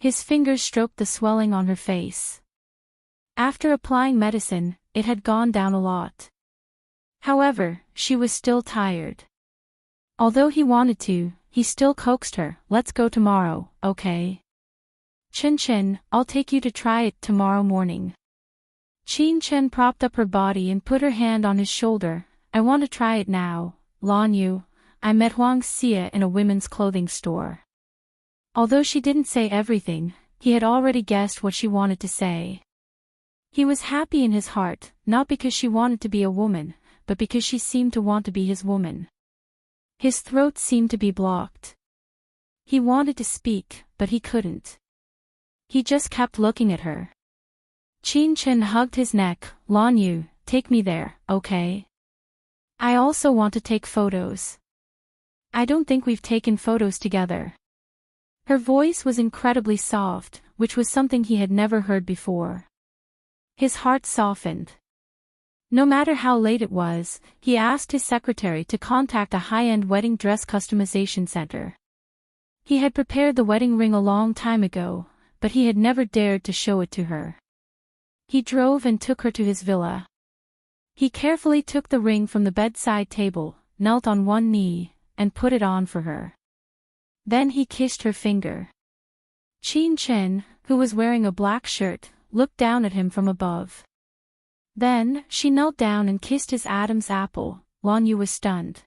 A: His fingers stroked the swelling on her face. After applying medicine, it had gone down a lot. However, she was still tired. Although he wanted to, he still coaxed her. "Let's go tomorrow, okay? Chen, I'll take you to try it tomorrow morning." Qin Chen propped up her body and put her hand on his shoulder. "I want to try it now, Lonyu. I met Huang Xia in a women's clothing store." Although she didn't say everything, he had already guessed what she wanted to say. He was happy in his heart, not because she wanted to be a woman, but because she seemed to want to be his woman. His throat seemed to be blocked. He wanted to speak, but he couldn't. He just kept looking at her. Qin Chen hugged his neck. "Lonyu, take me there, okay? I also want to take photos. I don't think we've taken photos together." Her voice was incredibly soft, which was something he had never heard before. His heart softened. No matter how late it was, he asked his secretary to contact a high-end wedding dress customization center. He had prepared the wedding ring a long time ago, but he had never dared to show it to her. He drove and took her to his villa. He carefully took the ring from the bedside table, knelt on one knee, and put it on for her. Then he kissed her finger. Qin Chen, who was wearing a black shirt, looked down at him from above. Then, she knelt down and kissed his Adam's apple. Lonyu was stunned.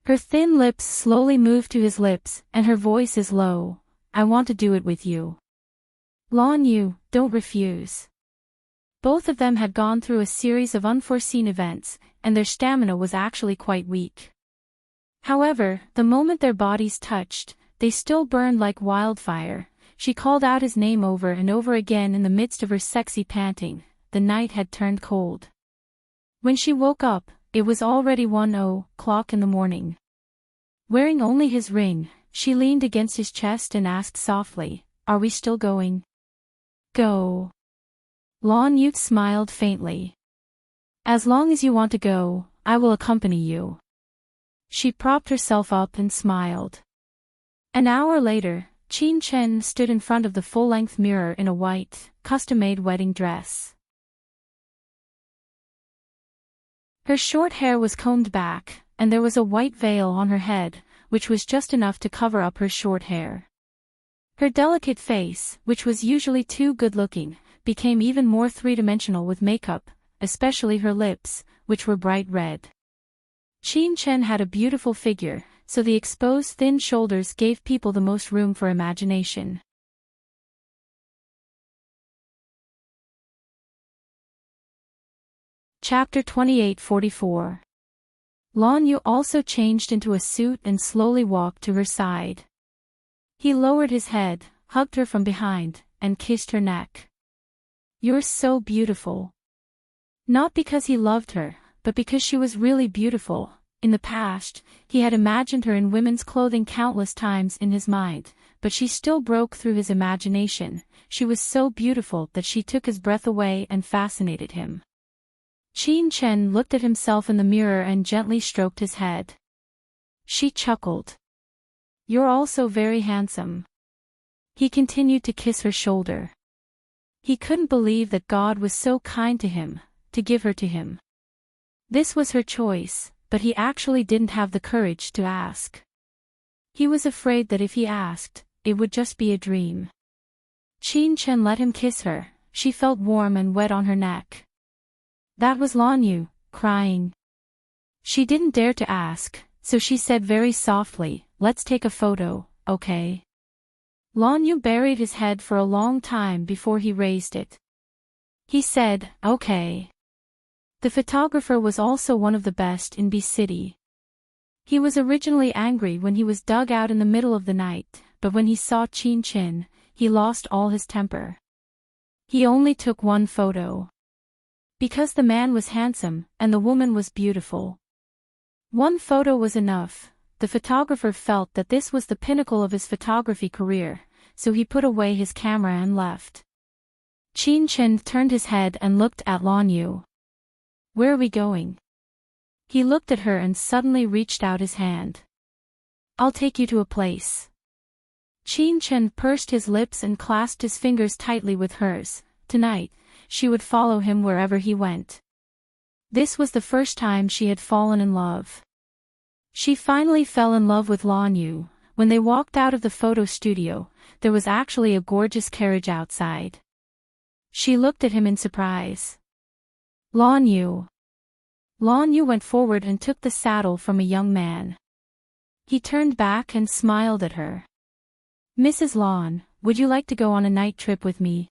A: Her thin lips slowly moved to his lips, and her voice is low. "I want to do it with you. Lonyu, don't refuse." Both of them had gone through a series of unforeseen events, and their stamina was actually quite weak. However, the moment their bodies touched, they still burned like wildfire. She called out his name over and over again in the midst of her sexy panting. The night had turned cold. When she woke up, it was already 1:00 in the morning. Wearing only his ring, she leaned against his chest and asked softly, "Are we still going?" "Go." Lonyu smiled faintly. "As long as you want to go, I will accompany you." She propped herself up and smiled. An hour later, Qin Chen stood in front of the full-length mirror in a white, custom-made wedding dress. Her short hair was combed back, and there was a white veil on her head, which was just enough to cover up her short hair. Her delicate face, which was usually too good-looking, became even more three-dimensional with makeup, especially her lips, which were bright red. Qin Chen had a beautiful figure, so the exposed thin shoulders gave people the most room for imagination. Chapter 28:44. Lonyu also changed into a suit and slowly walked to her side. He lowered his head, hugged her from behind, and kissed her neck. "You're so beautiful." Not because he loved her, but because she was really beautiful. In the past, he had imagined her in women's clothing countless times in his mind, but she still broke through his imagination. She was so beautiful that she took his breath away and fascinated him. Qin Chen looked at himself in the mirror and gently stroked his head. She chuckled. "You're also very handsome." He continued to kiss her shoulder. He couldn't believe that God was so kind to him, to give her to him. This was her choice, but he actually didn't have the courage to ask. He was afraid that if he asked, it would just be a dream. Qin Chen let him kiss her. She felt warm and wet on her neck. That was Lonyu, crying. She didn't dare to ask, so she said very softly, "Let's take a photo, okay?" Lonyu buried his head for a long time before he raised it. He said, "Okay." The photographer was also one of the best in B City. He was originally angry when he was dug out in the middle of the night, but when he saw Chin Chin, he lost all his temper. He only took one photo. Because the man was handsome, and the woman was beautiful. One photo was enough. The photographer felt that this was the pinnacle of his photography career, so he put away his camera and left. Chin Chin turned his head and looked at Lan Yu. "Where are we going?" He looked at her and suddenly reached out his hand. "I'll take you to a place." Chin Chin pursed his lips and clasped his fingers tightly with hers. Tonight, she would follow him wherever he went. This was the first time she had fallen in love. She finally fell in love with Lan Yu. When they walked out of the photo studio, there was actually a gorgeous carriage outside. She looked at him in surprise. "Lan Yu." Lan Yu went forward and took the saddle from a young man. He turned back and smiled at her. "Mrs. Lan, would you like to go on a night trip with me?"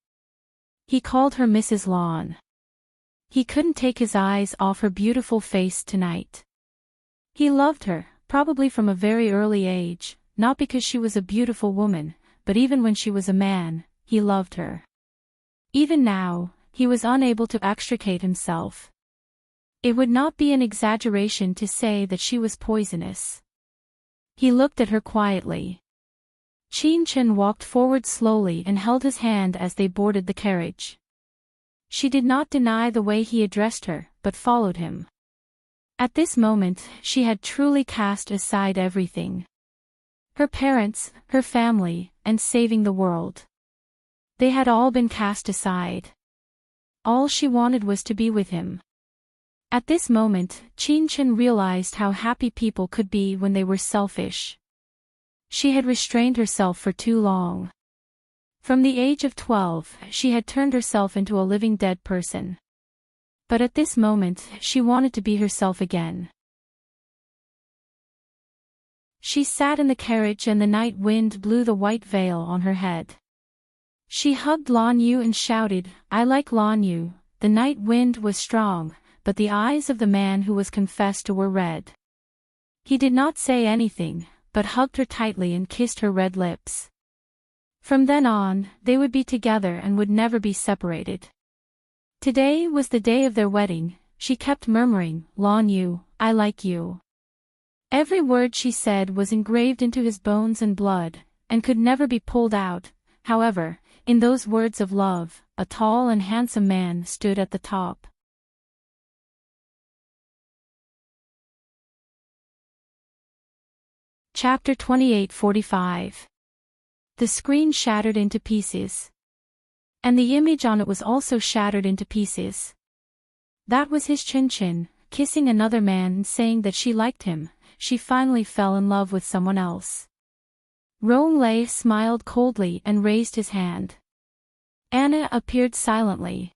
A: He called her Mrs. Lan. He couldn't take his eyes off her beautiful face tonight. He loved her, probably from a very early age, not because she was a beautiful woman, but even when she was a man, he loved her. Even now, he was unable to extricate himself. It would not be an exaggeration to say that she was poisonous. He looked at her quietly. Chin Chin walked forward slowly and held his hand as they boarded the carriage. She did not deny the way he addressed her, but followed him. At this moment, she had truly cast aside everything. Her parents, her family, and saving the world. They had all been cast aside. All she wanted was to be with him. At this moment, Chin Chin realized how happy people could be when they were selfish. She had restrained herself for too long. From the age of 12, she had turned herself into a living dead person. But at this moment, she wanted to be herself again. She sat in the carriage and the night wind blew the white veil on her head. She hugged Lan Yu and shouted, "I like Lan Yu." The night wind was strong, but the eyes of the man who was confessed to were red. He did not say anything, but hugged her tightly and kissed her red lips. From then on, they would be together and would never be separated. Today was the day of their wedding. She kept murmuring, "Lan Yu, I like you." Every word she said was engraved into his bones and blood, and could never be pulled out. However, in those words of love, a tall and handsome man stood at the top. Chapter 28:45. The screen shattered into pieces. And the image on it was also shattered into pieces. That was his Chin Chin, kissing another man and saying that she liked him. She finally fell in love with someone else. Rong Lei smiled coldly and raised his hand. Anna appeared silently.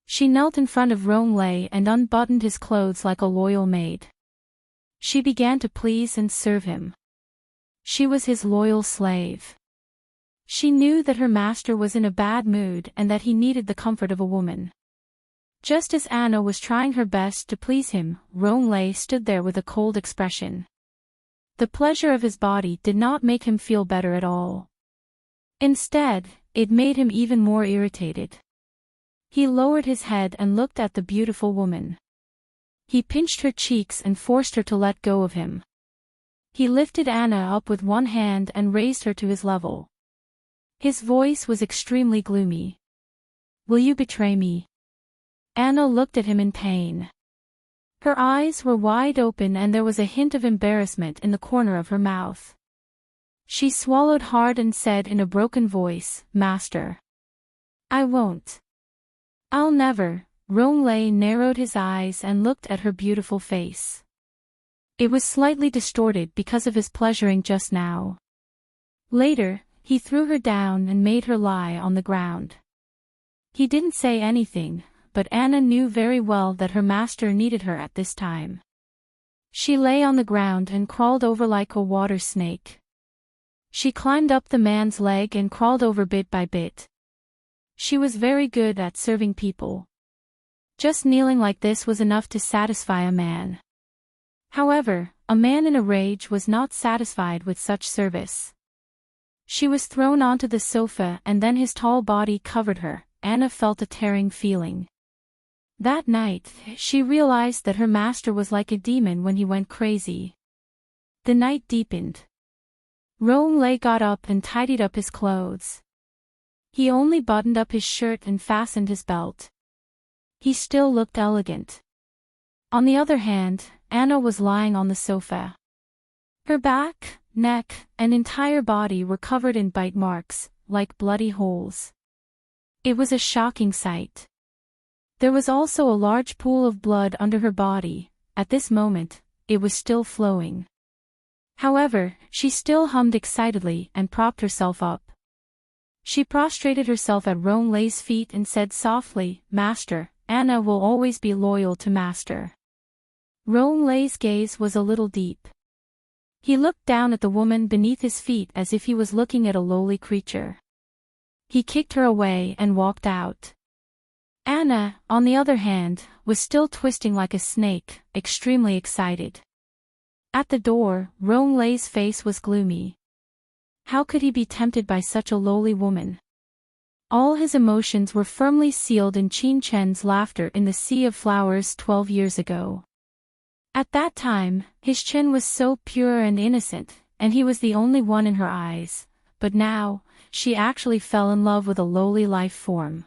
A: She knelt in front of Rong Lei and unbuttoned his clothes like a loyal maid. She began to please and serve him. She was his loyal slave. She knew that her master was in a bad mood and that he needed the comfort of a woman. Just as Anna was trying her best to please him, Rong Lei stood there with a cold expression. The pleasure of his body did not make him feel better at all. Instead, it made him even more irritated. He lowered his head and looked at the beautiful woman. He pinched her cheeks and forced her to let go of him. He lifted Anna up with one hand and raised her to his level. His voice was extremely gloomy. "Will you betray me?" Anna looked at him in pain. Her eyes were wide open and there was a hint of embarrassment in the corner of her mouth. She swallowed hard and said in a broken voice, "Master. I won't. I'll never." Rong Lei narrowed his eyes and looked at her beautiful face. It was slightly distorted because of his pleasuring just now. Later, he threw her down and made her lie on the ground. He didn't say anything, but Anna knew very well that her master needed her at this time. She lay on the ground and crawled over like a water snake. She climbed up the man's leg and crawled over bit by bit. She was very good at serving people. Just kneeling like this was enough to satisfy a man. However, a man in a rage was not satisfied with such service. She was thrown onto the sofa and then his tall body covered her. Anna felt a tearing feeling. That night, she realized that her master was like a demon when he went crazy. The night deepened. Rollercoasters got up and tidied up his clothes. He only buttoned up his shirt and fastened his belt. He still looked elegant. On the other hand, Anna was lying on the sofa. Her back, neck, and entire body were covered in bite marks, like bloody holes. It was a shocking sight. There was also a large pool of blood under her body. At this moment, it was still flowing. However, she still hummed excitedly and propped herself up. She prostrated herself at Rollercoasters' feet and said softly, "Master, Anna will always be loyal to Master." Rollercoasters' gaze was a little deep. He looked down at the woman beneath his feet as if he was looking at a lowly creature. He kicked her away and walked out. Anna, on the other hand, was still twisting like a snake, extremely excited. At the door, Rollercoasters' face was gloomy. How could he be tempted by such a lowly woman? All his emotions were firmly sealed in Qin Chen's laughter in the Sea of Flowers 12 years ago. At that time, his Chen was so pure and innocent, and he was the only one in her eyes, but now, she actually fell in love with a lowly life form.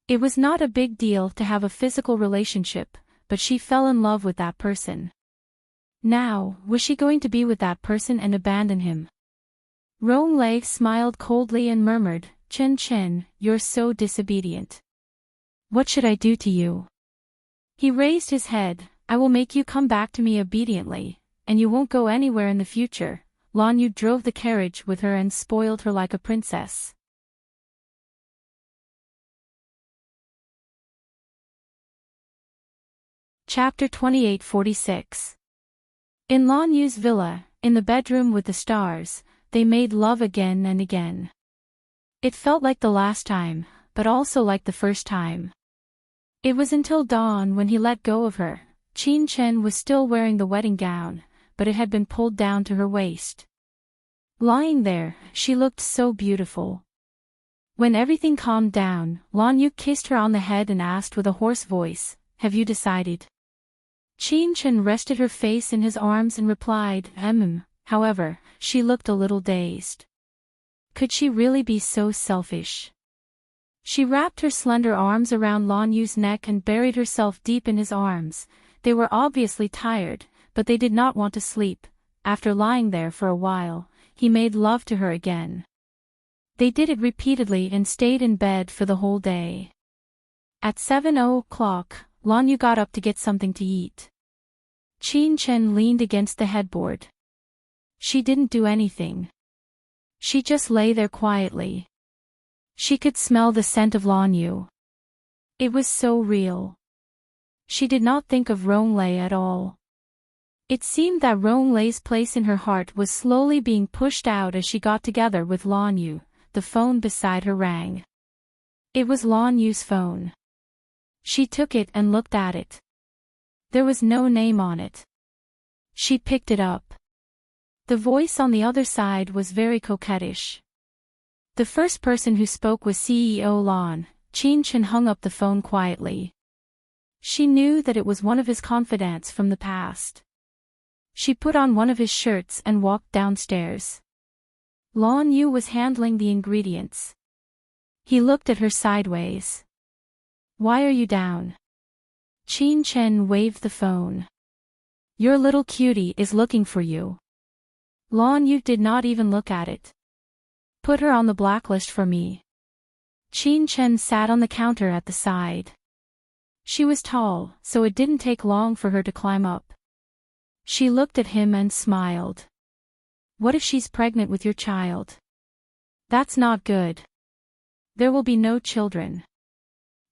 A: It was not a big deal to have a physical relationship, but she fell in love with that person. Now, was she going to be with that person and abandon him? Rollercoasters smiled coldly and murmured, "Chen Chen, you're so disobedient. What should I do to you?" He raised his head, "I will make you come back to me obediently, and you won't go anywhere in the future." Lan Yu drove the carriage with her and spoiled her like a princess. Chapter 2846. In Lan Yu's villa, in the bedroom with the stars, they made love again and again. It felt like the last time, but also like the first time. It was until dawn when he let go of her. Qin Chen was still wearing the wedding gown, but it had been pulled down to her waist. Lying there, she looked so beautiful. When everything calmed down, Lan Yu kissed her on the head and asked with a hoarse voice, "Have you decided?" Qin Chen rested her face in his arms and replied, However, she looked a little dazed. Could she really be so selfish? She wrapped her slender arms around Lan Yu's neck and buried herself deep in his arms. They were obviously tired, but they did not want to sleep. After lying there for a while, he made love to her again. They did it repeatedly and stayed in bed for the whole day. At 7:00, Lan Yu got up to get something to eat. Qin Chen leaned against the headboard. She didn't do anything. She just lay there quietly. She could smell the scent of Lan Yu. It was so real. She did not think of Rollercoasters at all. It seemed that Rollercoasters' place in her heart was slowly being pushed out as she got together with Lan Yu. The phone beside her rang. It was Lan Yu's phone. She took it and looked at it. There was no name on it. She picked it up. The voice on the other side was very coquettish. The first person who spoke was CEO Lan. Qin Chen hung up the phone quietly. She knew that it was one of his confidants from the past. She put on one of his shirts and walked downstairs. Lan Yu was handling the ingredients. He looked at her sideways. "Why are you down?" Qin Chen waved the phone. "Your little cutie is looking for you." Lan Yu did not even look at it. "Put her on the blacklist for me." Qin Chen sat on the counter at the side. She was tall, so it didn't take long for her to climb up. She looked at him and smiled. "What if she's pregnant with your child?" "That's not good. There will be no children."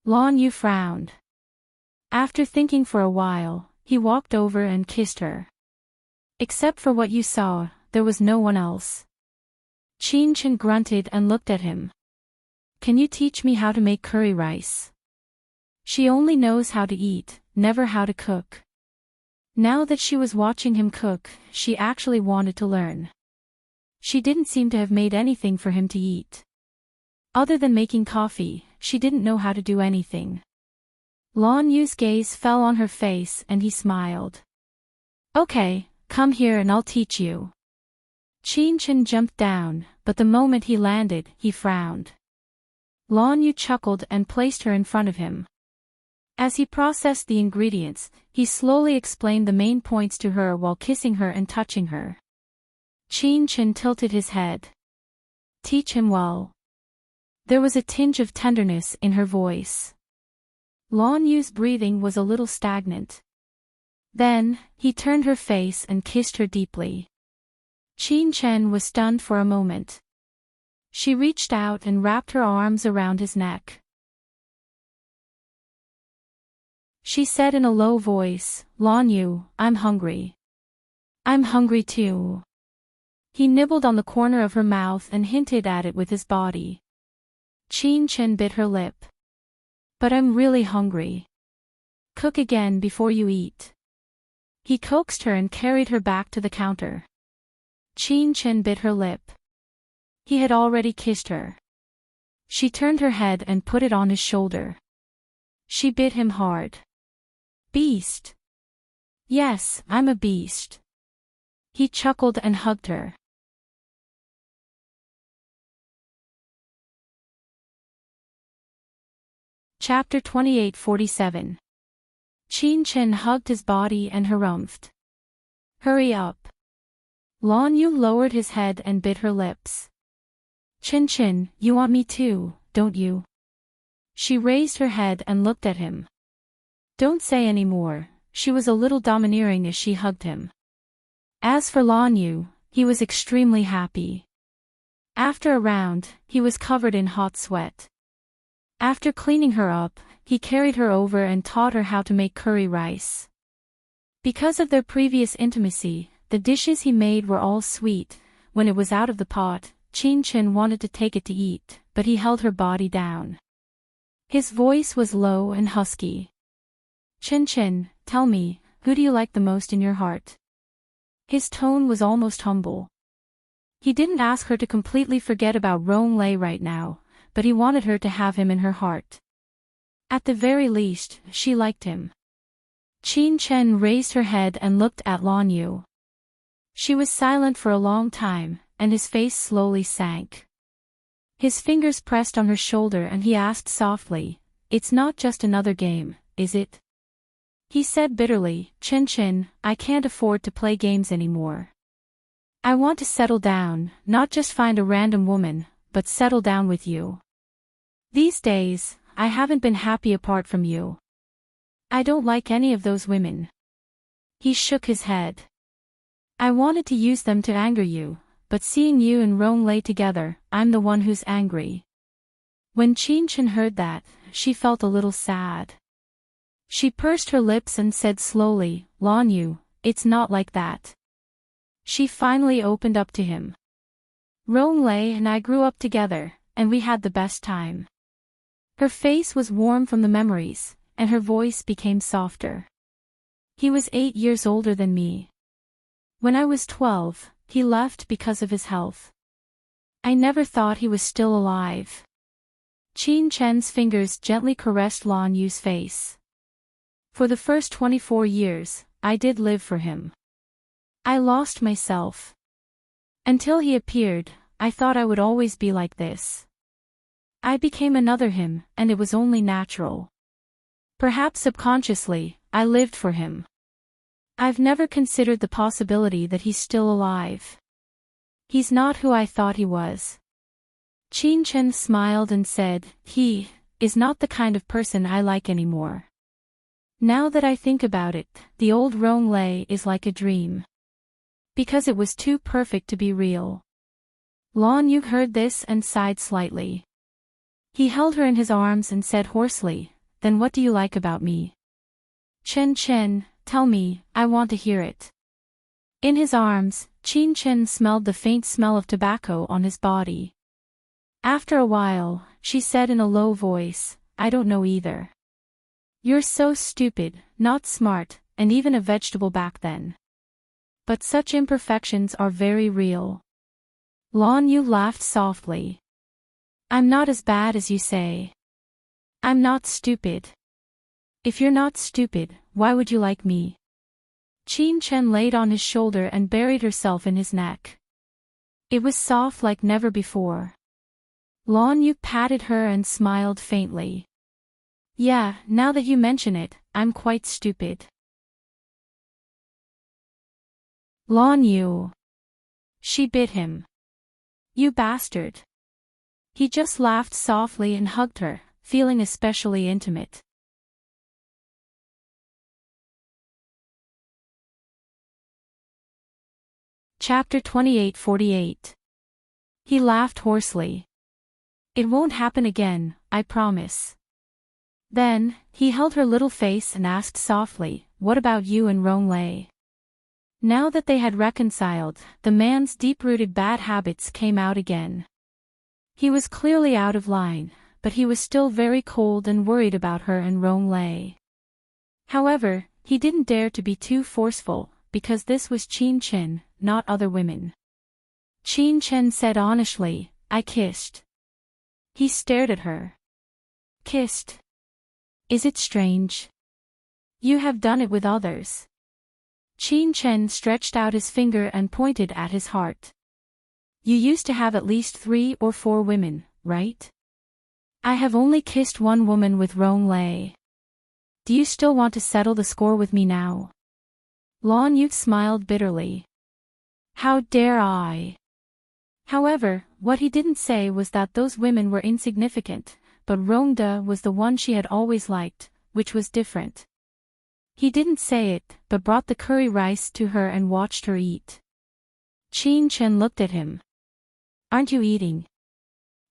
A: Lan Yu frowned. After thinking for a while, he walked over and kissed her. "Except for what you saw, there was no one else." Qin Chen grunted and looked at him. can you teach me how to make curry rice? She only knows how to eat, never how to cook. Now that she was watching him cook, she actually wanted to learn. She didn't seem to have made anything for him to eat. Other than making coffee, she didn't know how to do anything. Lan Yu's gaze fell on her face and he smiled. Okay, come here and I'll teach you. Qin Chen jumped down, but the moment he landed, he frowned. Lan Yu chuckled and placed her in front of him. As he processed the ingredients, he slowly explained the main points to her while kissing her and touching her. Qin Chen tilted his head. Teach him well. There was a tinge of tenderness in her voice. Lan Yu's breathing was a little stagnant. Then, he turned her face and kissed her deeply. Qin Chen was stunned for a moment. She reached out and wrapped her arms around his neck. She said in a low voice, Lan Yu, I'm hungry. I'm hungry too. He nibbled on the corner of her mouth and hinted at it with his body. Qin Chen bit her lip. But I'm really hungry. Cook again before you eat. He coaxed her and carried her back to the counter. Qin Chen bit her lip. He had already kissed her. She turned her head and put it on his shoulder. She bit him hard. Beast. Yes, I'm a beast. He chuckled and hugged her. Chapter 28:47. Qin Chen hugged his body and harumphed. Hurry up. Lan Yu lowered his head and bit her lips. Qin Chen, you want me too, don't you? She raised her head and looked at him. Don't say any more. She was a little domineering as she hugged him. As for Lan Yu, he was extremely happy. After a round, he was covered in hot sweat. After cleaning her up, he carried her over and taught her how to make curry rice. Because of their previous intimacy, the dishes he made were all sweet. When it was out of the pot, Qin Chen wanted to take it to eat, but he held her body down. His voice was low and husky. Qin Chen, tell me, who do you like the most in your heart? His tone was almost humble. He didn't ask her to completely forget about Rong Lei right now, but he wanted her to have him in her heart. At the very least, she liked him. Qin Chen raised her head and looked at Lan Yu. She was silent for a long time, and his face slowly sank. His fingers pressed on her shoulder and he asked softly, It's not just another game, is it? He said bitterly, Qin Chen, I can't afford to play games anymore. I want to settle down, not just find a random woman, but settle down with you. These days, I haven't been happy apart from you. I don't like any of those women. He shook his head. I wanted to use them to anger you, but seeing you and Rong Lei together, I'm the one who's angry. When Qin Chen heard that, she felt a little sad. She pursed her lips and said slowly, Lan Yu, it's not like that. She finally opened up to him. Rong Lei and I grew up together, and we had the best time. Her face was warm from the memories, and her voice became softer. He was 8 years older than me. When I was 12, he left because of his health. I never thought he was still alive. Qin Chen's fingers gently caressed Lan Yu's face. For the first 24 years, I did live for him. I lost myself. Until he appeared, I thought I would always be like this. I became another him, and it was only natural. Perhaps subconsciously, I lived for him. I've never considered the possibility that he's still alive. He's not who I thought he was. Qin Chen smiled and said, He is not the kind of person I like anymore. Now that I think about it, the old Rong Lei is like a dream. Because it was too perfect to be real. Lan Yu heard this and sighed slightly. He held her in his arms and said hoarsely, Then what do you like about me? Qin Chen, tell me, I want to hear it. In his arms, Qin Chen smelled the faint smell of tobacco on his body. After a while, she said in a low voice, I don't know either. You're so stupid, not smart, and even a vegetable back then. But such imperfections are very real. Yu laughed softly. I'm not as bad as you say. I'm not stupid. If you're not stupid, why would you like me? Qin Chen laid on his shoulder and buried herself in his neck. It was soft like never before. Yu patted her and smiled faintly. Yeah, now that you mention it, I'm quite stupid. Yu. She bit him. You bastard. He just laughed softly and hugged her, feeling especially intimate. Chapter 28:48. He laughed hoarsely. It won't happen again, I promise. Then, he held her little face and asked softly, what about you and Ronglei? Now that they had reconciled, the man's deep-rooted bad habits came out again. He was clearly out of line, but he was still very cold and worried about her and Ronglei. However, he didn't dare to be too forceful, because this was Qin Chen, not other women. Qin Chen said honestly, I kissed. He stared at her. Kissed? Is it strange? You have done it with others. Qin Chen stretched out his finger and pointed at his heart. You used to have at least 3 or 4 women, right? I have only kissed one woman with Ronglei. Do you still want to settle the score with me now? Yu smiled bitterly. How dare I? However, what he didn't say was that those women were insignificant, but Rongda was the one she had always liked, which was different. He didn't say it, but brought the curry rice to her and watched her eat. Qin Chen looked at him. Aren't you eating?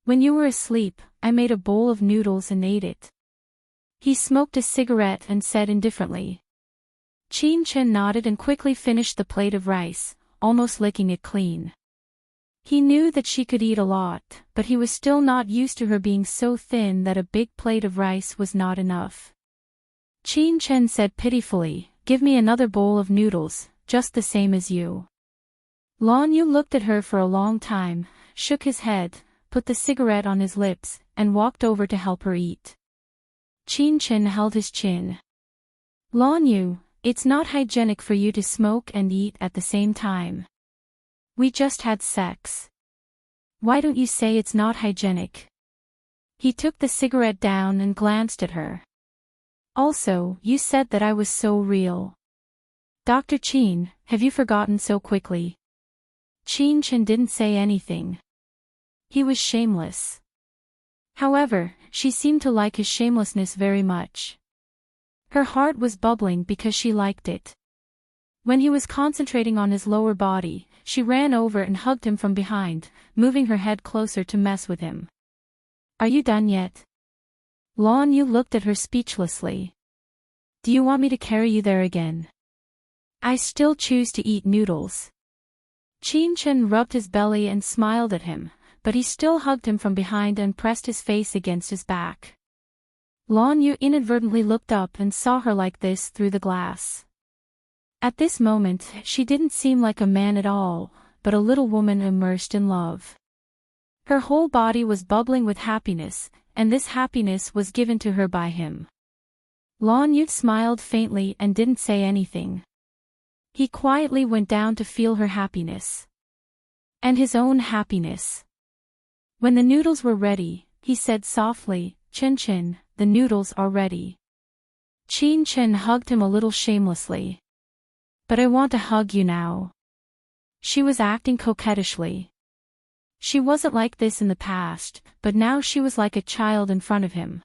A: When you were asleep, I made a bowl of noodles and ate it. He smoked a cigarette and said indifferently. Qin Chen nodded and quickly finished the plate of rice, almost licking it clean. He knew that she could eat a lot, but he was still not used to her being so thin that a big plate of rice was not enough. Qin Chen said pitifully, give me another bowl of noodles, just the same as you. Yu looked at her for a long time, shook his head, put the cigarette on his lips, and walked over to help her eat. Qin Chen held his chin. Yu, it's not hygienic for you to smoke and eat at the same time. We just had sex. Why don't you say it's not hygienic? He took the cigarette down and glanced at her. Also, you said that I was so real. Dr. Qin, have you forgotten so quickly? Qin Chen didn't say anything. He was shameless. However, she seemed to like his shamelessness very much. Her heart was bubbling because she liked it. When he was concentrating on his lower body, she ran over and hugged him from behind, moving her head closer to mess with him. Are you done yet? Yu looked at her speechlessly. Do you want me to carry you there again? I still choose to eat noodles. Qin Chen rubbed his belly and smiled at him, but he still hugged him from behind and pressed his face against his back. Yu inadvertently looked up and saw her like this through the glass. At this moment, she didn't seem like a man at all, but a little woman immersed in love. Her whole body was bubbling with happiness, and this happiness was given to her by him. Yu smiled faintly and didn't say anything. He quietly went down to feel her happiness. And his own happiness. When the noodles were ready, he said softly, Chen Chen, the noodles are ready. Qin Chen hugged him a little shamelessly. But I want to hug you now. She was acting coquettishly. She wasn't like this in the past, but now she was like a child in front of him.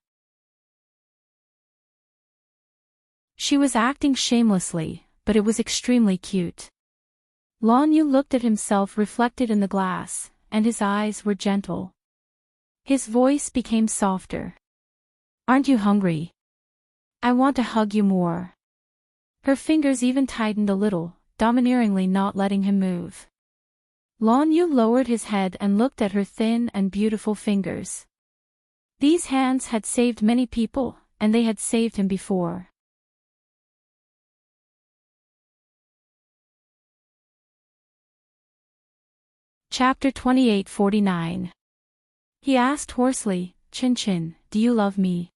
A: She was acting shamelessly, but it was extremely cute. Yu looked at himself reflected in the glass, and his eyes were gentle. His voice became softer. Aren't you hungry? I want to hug you more. Her fingers even tightened a little, domineeringly not letting him move. Yu lowered his head and looked at her thin and beautiful fingers. These hands had saved many people, and they had saved him before. Chapter 28:49. He asked hoarsely, "Chin Chin, do you love me?"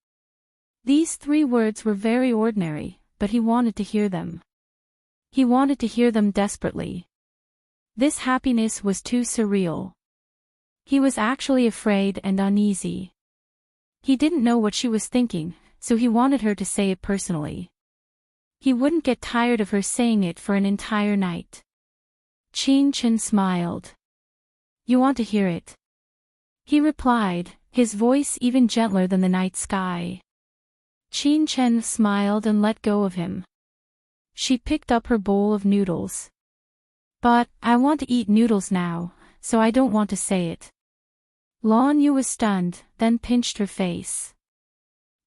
A: These 3 words were very ordinary, but he wanted to hear them. He wanted to hear them desperately. This happiness was too surreal. He was actually afraid and uneasy. He didn't know what she was thinking, so he wanted her to say it personally. He wouldn't get tired of her saying it for an entire night. Chin Chin smiled. "You want to hear it?" he replied, his voice even gentler than the night sky. Chin Chin smiled and let go of him. She picked up her bowl of noodles. "But, I want to eat noodles now, so I don't want to say it." Lan Yu was stunned, then pinched her face.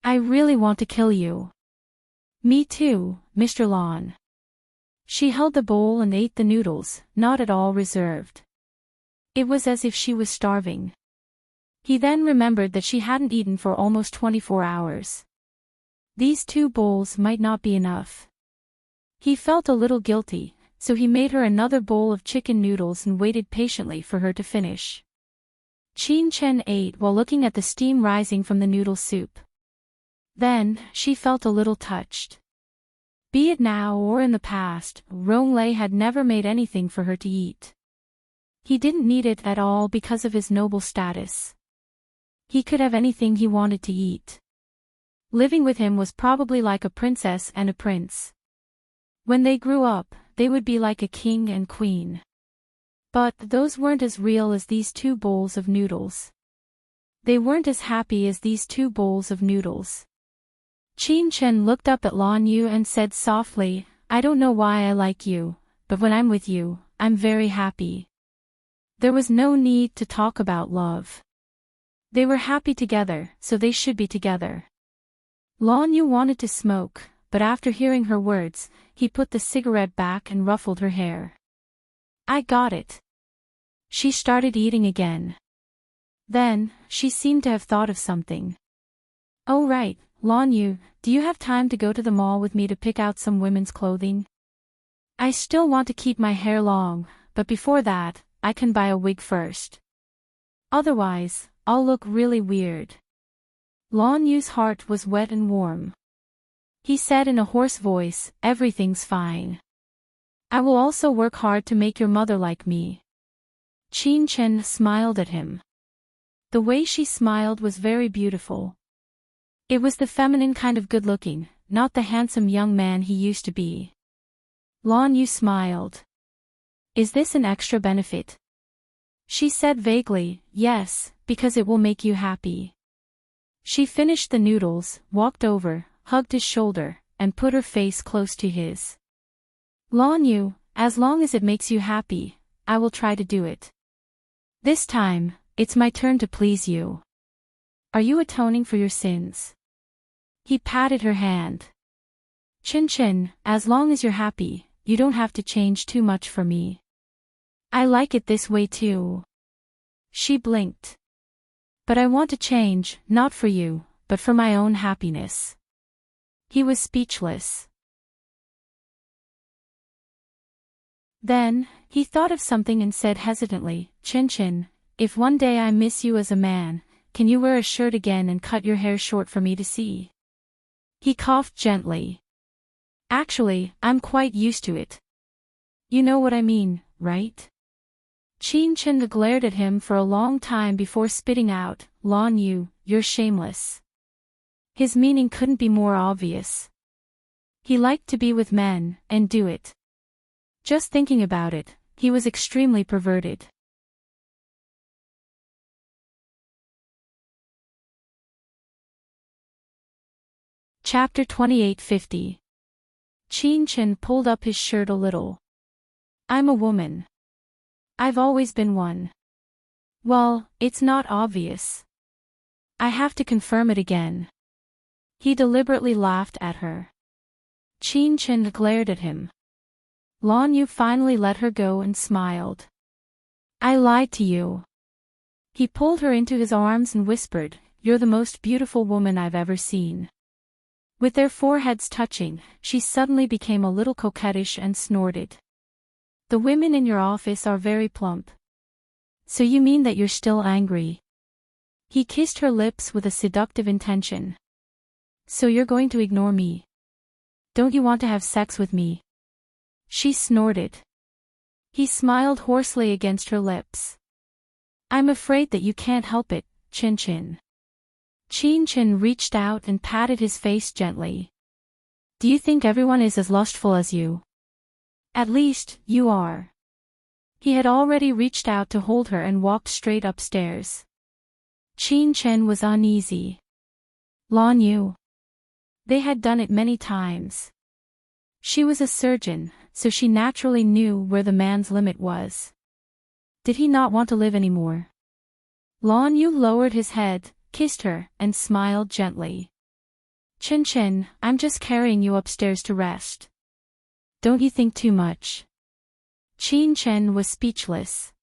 A: "I really want to kill you." "Me too, Mr. Lan." She held the bowl and ate the noodles, not at all reserved. It was as if she was starving. He then remembered that she hadn't eaten for almost 24 hours. These 2 bowls might not be enough. He felt a little guilty, so he made her another bowl of chicken noodles and waited patiently for her to finish. Chin Chen ate while looking at the steam rising from the noodle soup. Then, she felt a little touched. Be it now or in the past, Ronglei had never made anything for her to eat. He didn't need it at all because of his noble status. He could have anything he wanted to eat. Living with him was probably like a princess and a prince. When they grew up, they would be like a king and queen. But those weren't as real as these 2 bowls of noodles. They weren't as happy as these 2 bowls of noodles. Chin Chen looked up at Lan Yu and said softly, "I don't know why I like you, but when I'm with you, I'm very happy." There was no need to talk about love. They were happy together, so they should be together. Lan Yu wanted to smoke, but after hearing her words, he put the cigarette back and ruffled her hair. "I got it." She started eating again. Then, she seemed to have thought of something. "Oh right, Lan Yu, do you have time to go to the mall with me to pick out some women's clothing? I still want to keep my hair long, but before that, I can buy a wig first. Otherwise, I'll look really weird." Lan Yu's heart was wet and warm. He said in a hoarse voice, "Everything's fine. I will also work hard to make your mother like me." Chin Chen smiled at him. The way she smiled was very beautiful. It was the feminine kind of good-looking, not the handsome young man he used to be. Lan Yu smiled. "Is this an extra benefit?" She said vaguely, "Yes, because it will make you happy." She finished the noodles, walked over, hugged his shoulder, and put her face close to his. "Lan Yu, as long as it makes you happy, I will try to do it. This time, it's my turn to please you. Are you atoning for your sins?" He patted her hand. "Chin Chin, as long as you're happy, you don't have to change too much for me. I like it this way too." She blinked. "But I want to change, not for you, but for my own happiness." He was speechless. Then, he thought of something and said hesitantly, "Chin Chin, if one day I miss you as a man, can you wear a shirt again and cut your hair short for me to see?" He coughed gently. "Actually, I'm quite used to it. You know what I mean, right?" Chin Chin glared at him for a long time before spitting out, "Lan Yu, you're shameless." His meaning couldn't be more obvious. He liked to be with men, and do it. Just thinking about it, he was extremely perverted. Chapter 28:50. Chin Chin pulled up his shirt a little. "I'm a woman. I've always been one. Well, it's not obvious. I have to confirm it again." He deliberately laughed at her. Chin Chin glared at him. Lan Yu finally let her go and smiled. "I lied to you." He pulled her into his arms and whispered, you're the most beautiful woman I've ever seen." With their foreheads touching, she suddenly became a little coquettish and snorted. "The women in your office are very plump." "So you mean that you're still angry?" He kissed her lips with a seductive intention. "So you're going to ignore me? Don't you want to have sex with me?" She snorted. He smiled hoarsely against her lips. "I'm afraid that you can't help it, Chin Chin." Chin Chin reached out and patted his face gently. "Do you think everyone is as lustful as you? At least, you are." He had already reached out to hold her and walked straight upstairs. Chin Chen was uneasy. Lan Yu. They had done it many times. She was a surgeon, so she naturally knew where the man's limit was. Did he not want to live anymore? Lan Yu lowered his head, kissed her, and smiled gently. "Chen Chen, I'm just carrying you upstairs to rest. Don't you think too much?" Chin Chen was speechless.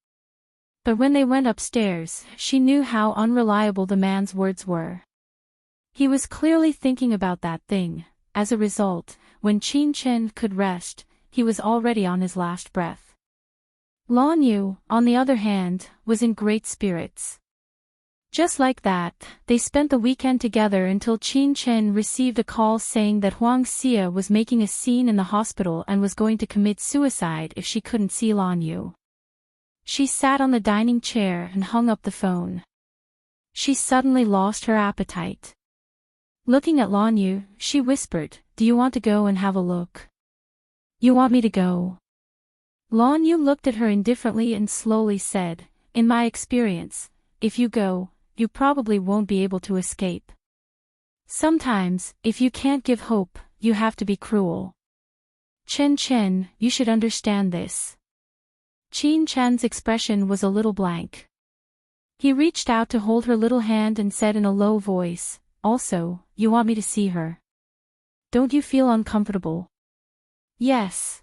A: But when they went upstairs, she knew how unreliable the man's words were. He was clearly thinking about that thing. As a result, when Chin Chen could rest, he was already on his last breath. Lan Yu, on the other hand, was in great spirits. Just like that, they spent the weekend together until Chin Chen received a call saying that Huang Xia was making a scene in the hospital and was going to commit suicide if she couldn't see Lan Yu. She sat on the dining chair and hung up the phone. She suddenly lost her appetite. Looking at Lan Yu, she whispered, "Do you want to go and have a look?" "You want me to go?" Lan Yu looked at her indifferently and slowly said, "In my experience, if you go, you probably won't be able to escape. Sometimes, if you can't give hope, you have to be cruel. Chen Chen, you should understand this." Chin Chen's expression was a little blank. He reached out to hold her little hand and said in a low voice, "Also, you want me to see her? Don't you feel uncomfortable?" "Yes."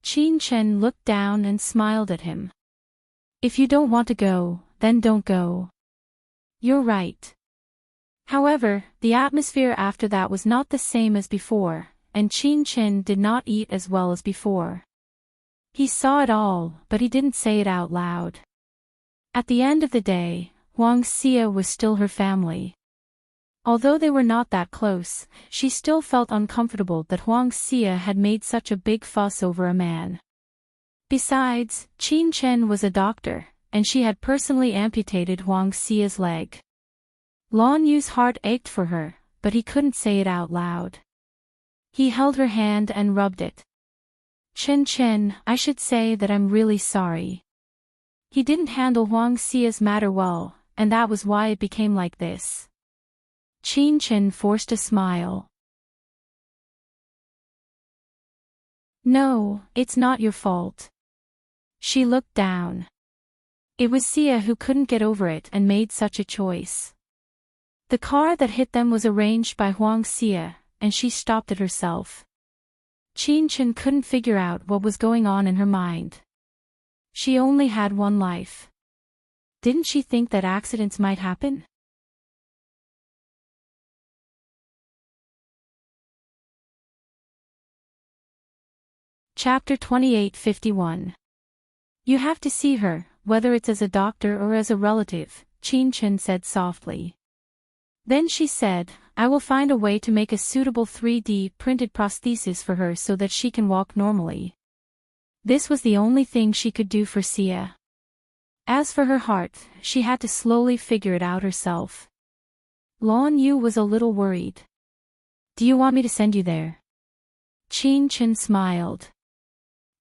A: Chin Chen looked down and smiled at him. "If you don't want to go, then don't go. You're right." However, the atmosphere after that was not the same as before, and Chin Chen did not eat as well as before. He saw it all, but he didn't say it out loud. At the end of the day, Huang Xia was still her family. Although they were not that close, she still felt uncomfortable that Huang Xia had made such a big fuss over a man. Besides, Chin Chen was a doctor, and she had personally amputated Huang Xia's leg. Lan Yu's heart ached for her, but he couldn't say it out loud. He held her hand and rubbed it. "Chen Chen, I should say that I'm really sorry. He didn't handle Huang Xia's matter well, and that was why it became like this." Chin Chen forced a smile. "No, it's not your fault." She looked down. It was Xia who couldn't get over it and made such a choice. The car that hit them was arranged by Huang Xia, and she stopped it herself. Chin Chen couldn't figure out what was going on in her mind. She only had one life. Didn't she think that accidents might happen? Chapter 28:51. "You have to see her, whether it's as a doctor or as a relative," Chin Chen said softly. Then she said, "I will find a way to make a suitable 3D printed prosthesis for her so that she can walk normally." This was the only thing she could do for Xia. As for her heart, she had to slowly figure it out herself. Lan Yu was a little worried. "Do you want me to send you there?" Chin Chen smiled.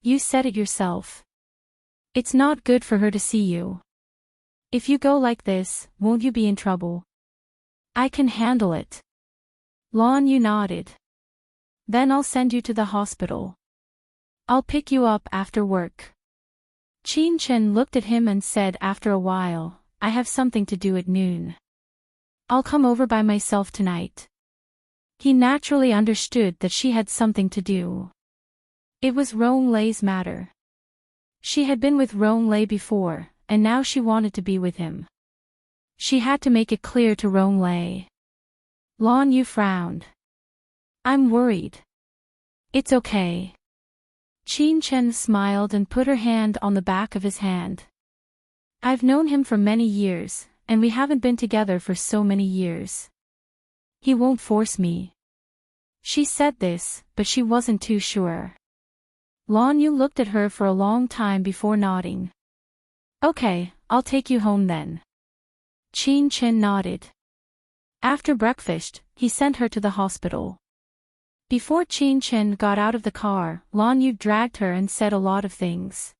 A: "You said it yourself. It's not good for her to see you. If you go like this, won't you be in trouble?" "I can handle it." Lan Yu nodded. "Then I'll send you to the hospital. I'll pick you up after work." Chin Chen looked at him and said after a while, "I have something to do at noon. I'll come over by myself tonight." He naturally understood that she had something to do. It was Rong Lei's matter. She had been with Rong Lei before, and now she wanted to be with him. She had to make it clear to Ronglei. Lan Yu frowned. I'm worried. It's okay. Qin Chen smiled and put her hand on the back of his hand. I've known him for many years, and we haven't been together for so many years. He won't force me. She said this, but she wasn't too sure. Lan Yu looked at her for a long time before nodding. Okay, I'll take you home then. Qin Chen nodded. After breakfast, he sent her to the hospital. Before Qin Chen got out of the car, Lan Yu dragged her and said a lot of things.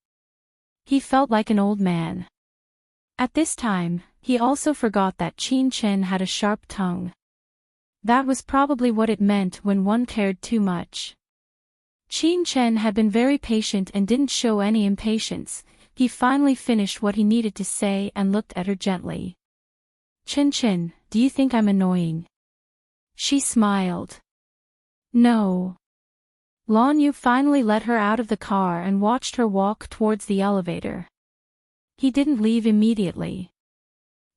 A: He felt like an old man. At this time, he also forgot that Qin Chen had a sharp tongue. That was probably what it meant when one cared too much. Qin Chen had been very patient and didn't show any impatience. He finally finished what he needed to say and looked at her gently. Chen, do you think I'm annoying? She smiled. No. Lan Yu finally let her out of the car and watched her walk towards the elevator. He didn't leave immediately.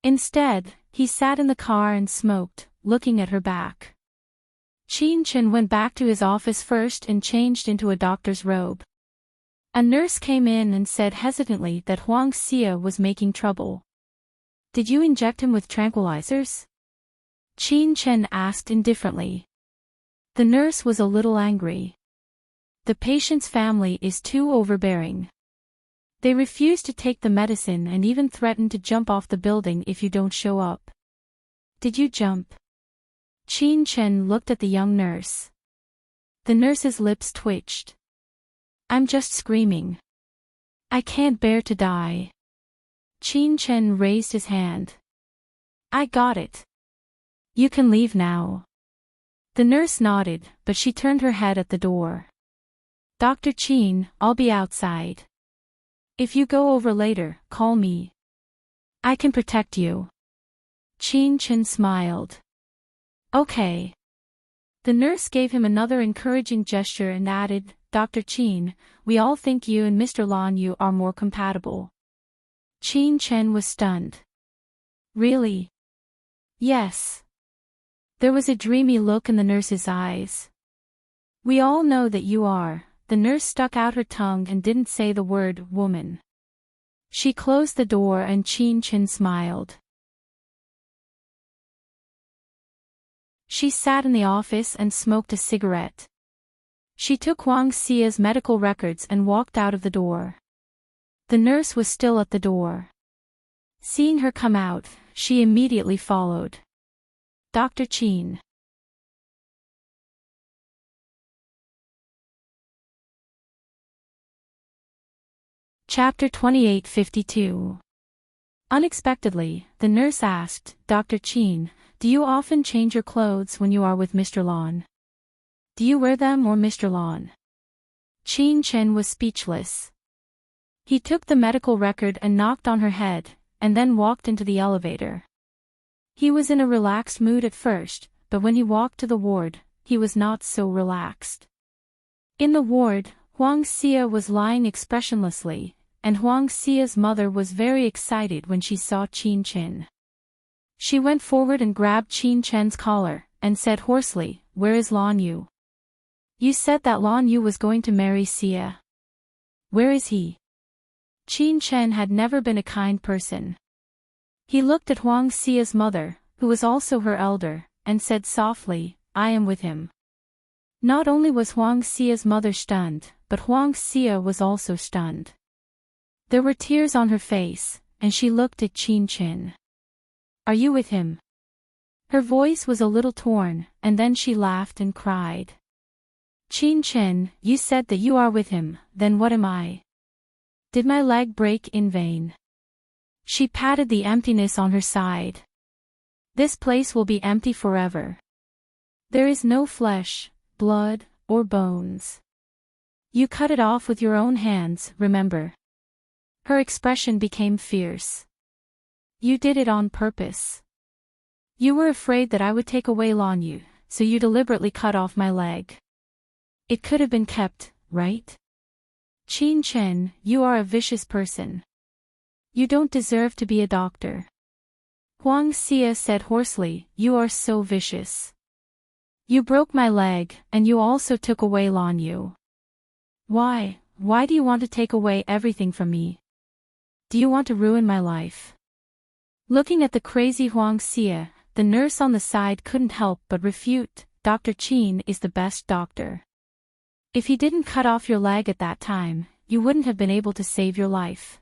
A: Instead, he sat in the car and smoked, looking at her back. Qin Chen went back to his office first and changed into a doctor's robe. A nurse came in and said hesitantly that Huang Xia was making trouble. Did you inject him with tranquilizers? Qin Chen asked indifferently. The nurse was a little angry. The patient's family is too overbearing. They refuse to take the medicine and even threaten to jump off the building if you don't show up. Did you jump? Qin Chen looked at the young nurse. The nurse's lips twitched. I'm just screaming. I can't bear to die. Qin Chen raised his hand. I got it. You can leave now. The nurse nodded, but she turned her head at the door. Dr. Qin, I'll be outside. If you go over later, call me. I can protect you. Qin Chen smiled. Okay. The nurse gave him another encouraging gesture and added, Dr. Qin, we all think you and Mr. Lan Yu are more compatible. Qin Chen was stunned. Really? Yes. There was a dreamy look in the nurse's eyes. We all know that you are. The nurse stuck out her tongue and didn't say the word woman. She closed the door and Qin Chen smiled. She sat in the office and smoked a cigarette. She took Huang Xia's medical records and walked out of the door. The nurse was still at the door. Seeing her come out, she immediately followed. Dr. Qin. Chapter 2852. Unexpectedly, the nurse asked, Dr. Qin, do you often change your clothes when you are with Mr. Lan? Do you wear them or Mr. Lan? Qin Chen was speechless. He took the medical record and knocked on her head, and then walked into the elevator. He was in a relaxed mood at first, but when he walked to the ward, he was not so relaxed. In the ward, Huang Xia was lying expressionlessly, and Huang Xia's mother was very excited when she saw Qin Chen. She went forward and grabbed Qin Chen's collar, and said hoarsely, Where is Lan Yu? You said that Lan Yu was going to marry Xia. Where is he? Qin Chen had never been a kind person. He looked at Huang Xia's mother, who was also her elder, and said softly, I am with him. Not only was Huang Xia's mother stunned, but Huang Xia was also stunned. There were tears on her face, and she looked at Qin Chen. Are you with him? Her voice was a little torn, and then she laughed and cried. Qin Chen, you said that you are with him, then what am I? Did my leg break in vain? She patted the emptiness on her side. This place will be empty forever. There is no flesh, blood, or bones. You cut it off with your own hands, remember? Her expression became fierce. You did it on purpose. You were afraid that I would take away Lan Yu, so you deliberately cut off my leg. It could have been kept, right? Qin Chen, you are a vicious person. You don't deserve to be a doctor. Huang Xia said hoarsely, "You are so vicious. You broke my leg, and you also took away Lan Yu. Why do you want to take away everything from me? Do you want to ruin my life?" Looking at the crazy Huang Xia, the nurse on the side couldn't help but refute, "Dr. Qin is the best doctor. If he didn't cut off your leg at that time, you wouldn't have been able to save your life.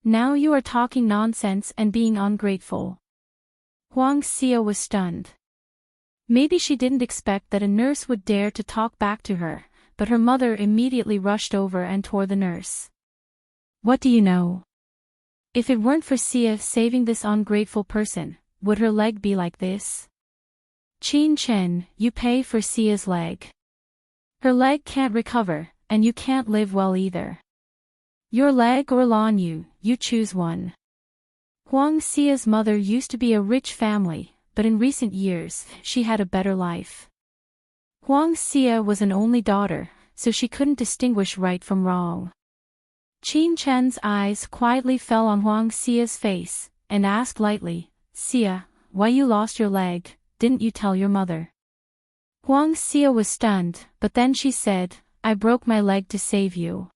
A: Now you are talking nonsense and being ungrateful." Huang Xia was stunned. Maybe she didn't expect that a nurse would dare to talk back to her, but her mother immediately rushed over and tore the nurse. "What do you know? If it weren't for Xia saving this ungrateful person, would her leg be like this? Qin Chen, you pay for Xia's leg. Her leg can't recover, and you can't live well either. Your leg or Lan Yu, you choose one." Huang Xia's mother used to be a rich family, but in recent years, she had a better life. Huang Xia was an only daughter, so she couldn't distinguish right from wrong. Qin Chen's eyes quietly fell on Huang Xia's face, and asked lightly, "Xia, why you lost your leg, didn't you tell your mother?" Huang Xia was stunned, but then she said, "I broke my leg to save you."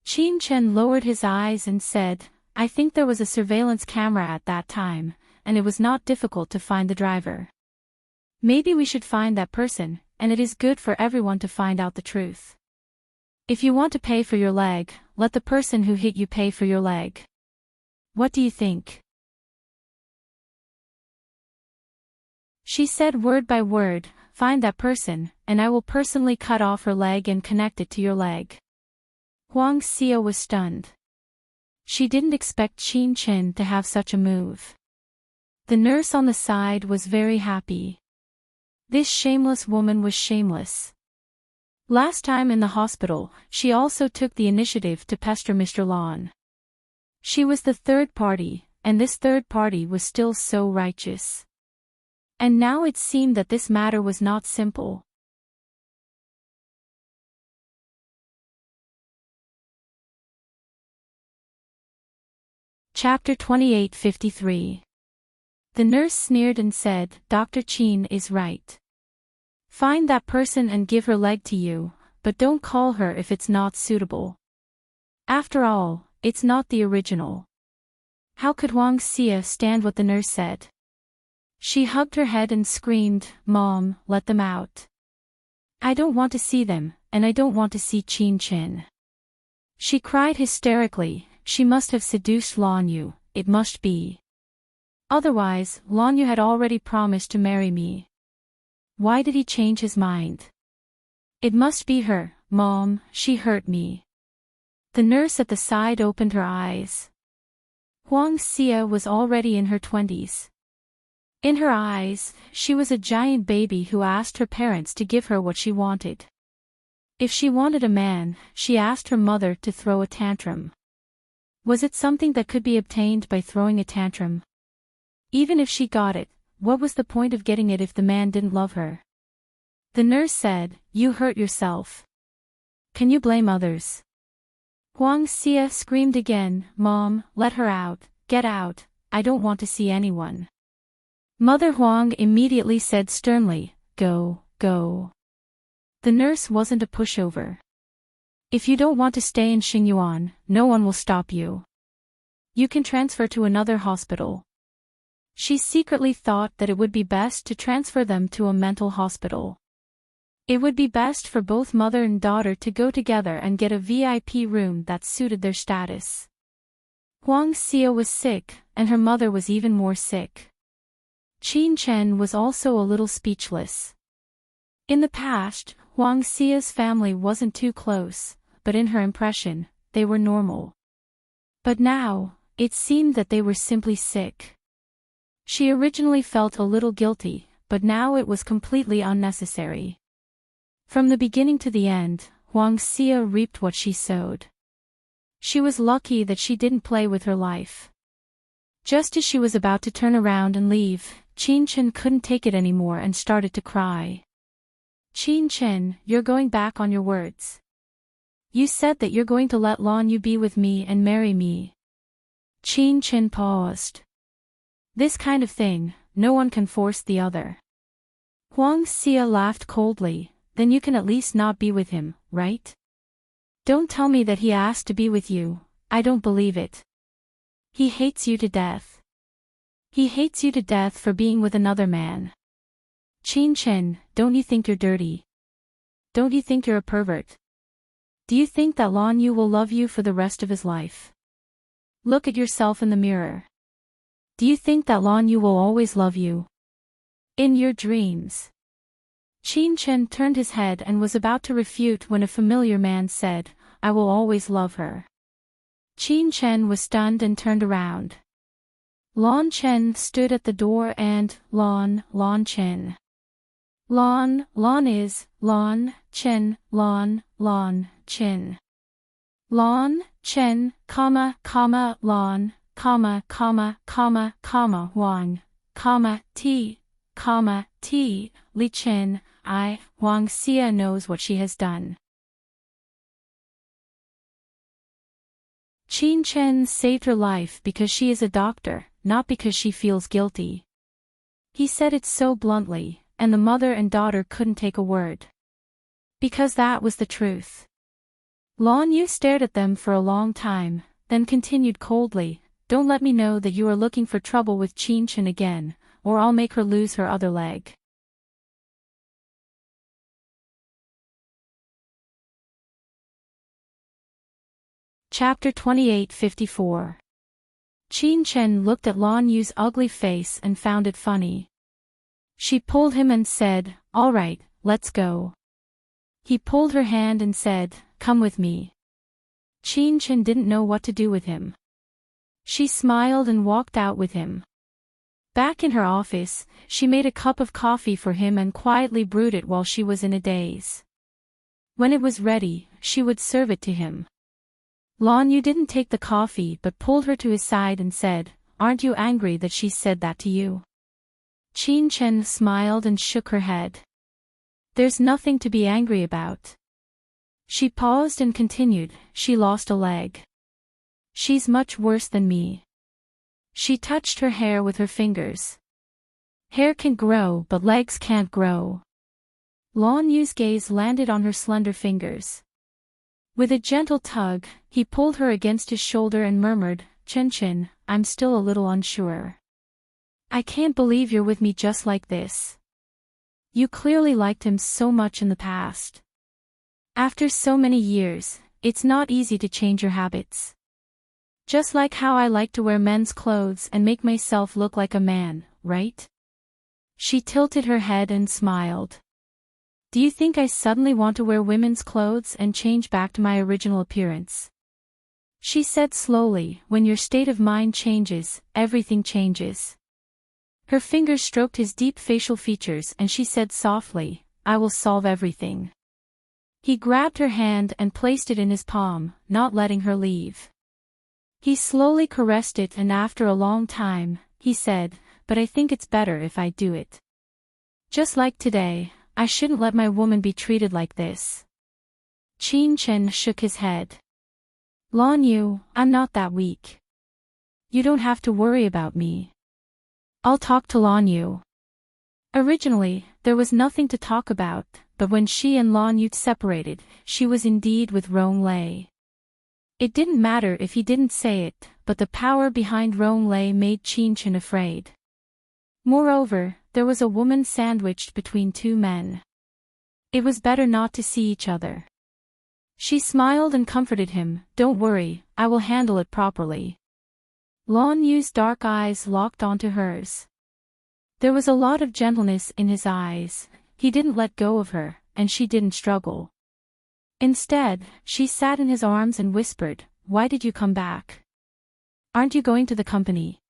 A: Qin Chen lowered his eyes and said, "I think there was a surveillance camera at that time, and it was not difficult to find the driver. Maybe we should find that person, and it is good for everyone to find out the truth. If you want to pay for your leg, let the person who hit you pay for your leg. What do you think?" She said word by word, "Find that person, and I will personally cut off her leg and connect it to your leg." Huang Xia was stunned. She didn't expect Qin Chen to have such a move. The nurse on the side was very happy. This shameless woman was shameless. Last time in the hospital, she also took the initiative to pester Mr. Lan. She was the third party, and this third party was still so righteous. And now it seemed that this matter was not simple. Chapter 28:53. The nurse sneered and said, "Dr. Qin is right. Find that person and give her leg to you, but don't call her if it's not suitable. After all, it's not the original." How could Huang Xia stand what the nurse said? She hugged her head and screamed, "Mom, let them out. I don't want to see them, and I don't want to see Qin Chen." She cried hysterically, "She must have seduced Lan Yu, it must be. Otherwise, Lan Yu had already promised to marry me. Why did he change his mind? It must be her, Mom, she hurt me." The nurse at the side opened her eyes. Huang Xia was already in her 20s. In her eyes, she was a giant baby who asked her parents to give her what she wanted. If she wanted a man, she asked her mother to throw a tantrum. Was it something that could be obtained by throwing a tantrum? Even if she got it, what was the point of getting it if the man didn't love her? The nurse said, "You hurt yourself. Can you blame others?" Huang Xia screamed again, "Mom, let her out, get out, I don't want to see anyone." Mother Huang immediately said sternly, "Go, go." The nurse wasn't a pushover. "If you don't want to stay in Xingyuan, no one will stop you. You can transfer to another hospital." She secretly thought that it would be best to transfer them to a mental hospital. It would be best for both mother and daughter to go together and get a VIP room that suited their status. Huang Xia was sick, and her mother was even more sick. Qin Chen was also a little speechless. In the past, Huang Xia's family wasn't too close, but in her impression, they were normal. But now, it seemed that they were simply sick. She originally felt a little guilty, but now it was completely unnecessary. From the beginning to the end, Huang Xia reaped what she sowed. She was lucky that she didn't play with her life. Just as she was about to turn around and leave, Qin Chen couldn't take it anymore and started to cry. "Qin Chen, you're going back on your words. You said that you're going to let Lan Yu be with me and marry me." Qin Chen paused. This kind of thing, no one can force the other. Huang Xia laughed coldly. Then you can at least not be with him, right? Don't tell me that he asked to be with you. I don't believe it. He hates you to death. He hates you to death for being with another man. Qin Chen, don't you think you're dirty? Don't you think you're a pervert? Do you think that Lan Yu will love you for the rest of his life? Look at yourself in the mirror. Do you think that Lan Yu will always love you? In your dreams. Qin Chen turned his head and was about to refute when a familiar man said, I will always love her. Qin Chen was stunned and turned around. Lan Chen stood at the door and, Lan Chen. Lan is, Lan Chen, Lan Chen. Lan Chen, Lan, Huang, T, Li Chen, Huang Xia knows what she has done. Qin Chen saved her life because she is a doctor, not because she feels guilty. He said it so bluntly, and the mother and daughter couldn't take a word. Because that was the truth. Lan Yu stared at them for a long time, then continued coldly, Don't let me know that you are looking for trouble with Qin Chen again, or I'll make her lose her other leg. Chapter 28:54. Qin Chen looked at Lan Yu's ugly face and found it funny. She pulled him and said, All right, let's go. He pulled her hand and said, Come with me. Qin Chen didn't know what to do with him. She smiled and walked out with him. Back in her office, she made a cup of coffee for him and quietly brewed it while she was in a daze. When it was ready, she would serve it to him. Lan Yu didn't take the coffee but pulled her to his side and said, Aren't you angry that she said that to you? Qin Chen smiled and shook her head. There's nothing to be angry about. She paused and continued, She lost a leg. She's much worse than me. She touched her hair with her fingers. Hair can grow but legs can't grow. Lan Yu's gaze landed on her slender fingers. With a gentle tug, he pulled her against his shoulder and murmured, Chen, I'm still a little unsure. I can't believe you're with me just like this. You clearly liked him so much in the past. After so many years, it's not easy to change your habits. Just like how I like to wear men's clothes and make myself look like a man, right? She tilted her head and smiled. Do you think I suddenly want to wear women's clothes and change back to my original appearance? She said slowly, When your state of mind changes, everything changes. Her fingers stroked his deep facial features and she said softly, I will solve everything. He grabbed her hand and placed it in his palm, not letting her leave. He slowly caressed it and after a long time, he said, But I think it's better if I do it. Just like today, I shouldn't let my woman be treated like this. Qin Chen shook his head. Lan Yu, I'm not that weak. You don't have to worry about me. I'll talk to Lan Yu. Originally, there was nothing to talk about, but when she and Lan Yu separated, she was indeed with Rong Lei. It didn't matter if he didn't say it, but the power behind Rong Lei made Qin Chen afraid. Moreover, there was a woman sandwiched between two men. It was better not to see each other. She smiled and comforted him, Don't worry, I will handle it properly. Lan Yu's dark eyes locked onto hers. There was a lot of gentleness in his eyes. He didn't let go of her, and she didn't struggle. Instead, she sat in his arms and whispered, Why did you come back? Aren't you going to the company?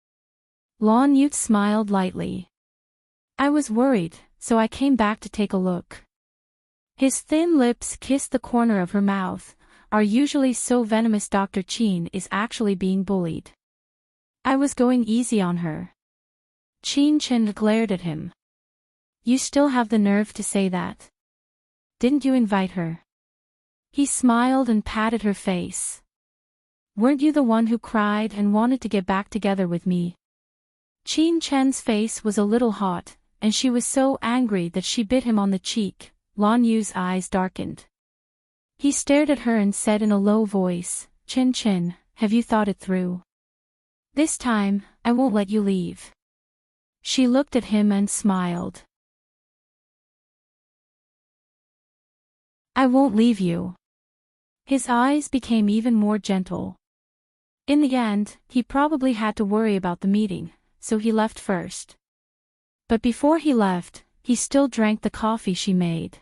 A: Lan Yu smiled lightly. I was worried, so I came back to take a look. His thin lips kissed the corner of her mouth. Our usually so venomous Dr. Qin is actually being bullied. I was going easy on her. Qin Chen glared at him. You still have the nerve to say that? Didn't you invite her? He smiled and patted her face. Weren't you the one who cried and wanted to get back together with me? Qin Chen's face was a little hot, and she was so angry that she bit him on the cheek. Lan Yu's eyes darkened. He stared at her and said in a low voice, "Qin Chen, have you thought it through? This time, I won't let you leave." She looked at him and smiled. "I won't leave you." His eyes became even more gentle. In the end, he probably had to worry about the meeting, so he left first. But before he left, he still drank the coffee she made.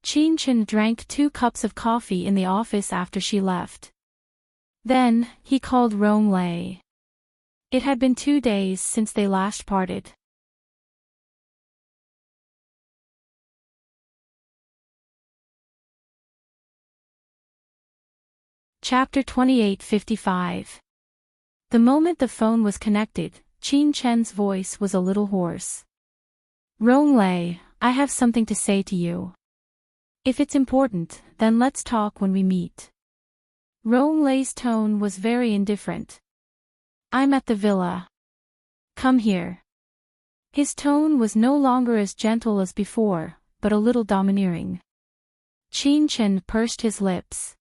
A: Qin Chen drank 2 cups of coffee in the office after she left. Then, he called Rong Lei. It had been 2 days since they last parted. Chapter 28:55. The moment the phone was connected, Qin Chen's voice was a little hoarse. "Rong Lei, I have something to say to you. If it's important, then let's talk when we meet." Rong Lei's tone was very indifferent. "I'm at the villa. Come here." His tone was no longer as gentle as before, but a little domineering. Qin Chen pursed his lips.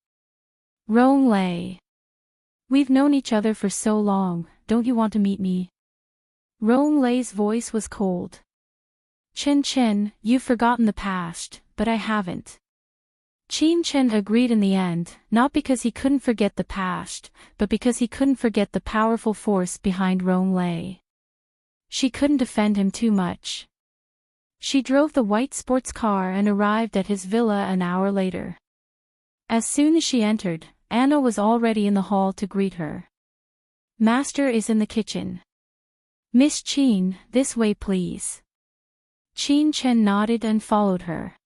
A: "Rong Lei. We've known each other for so long, don't you want to meet me?" Rong Lei's voice was cold. "Qin Chen, you've forgotten the past, but I haven't." Qin Chen agreed in the end, not because he couldn't forget the past, but because he couldn't forget the powerful force behind Rong Lei. She couldn't defend him too much. She drove the white sports car and arrived at his villa an hour later. As soon as she entered, Anna was already in the hall to greet her. "Master is in the kitchen. Miss Qin, this way please." Qin Chen nodded and followed her.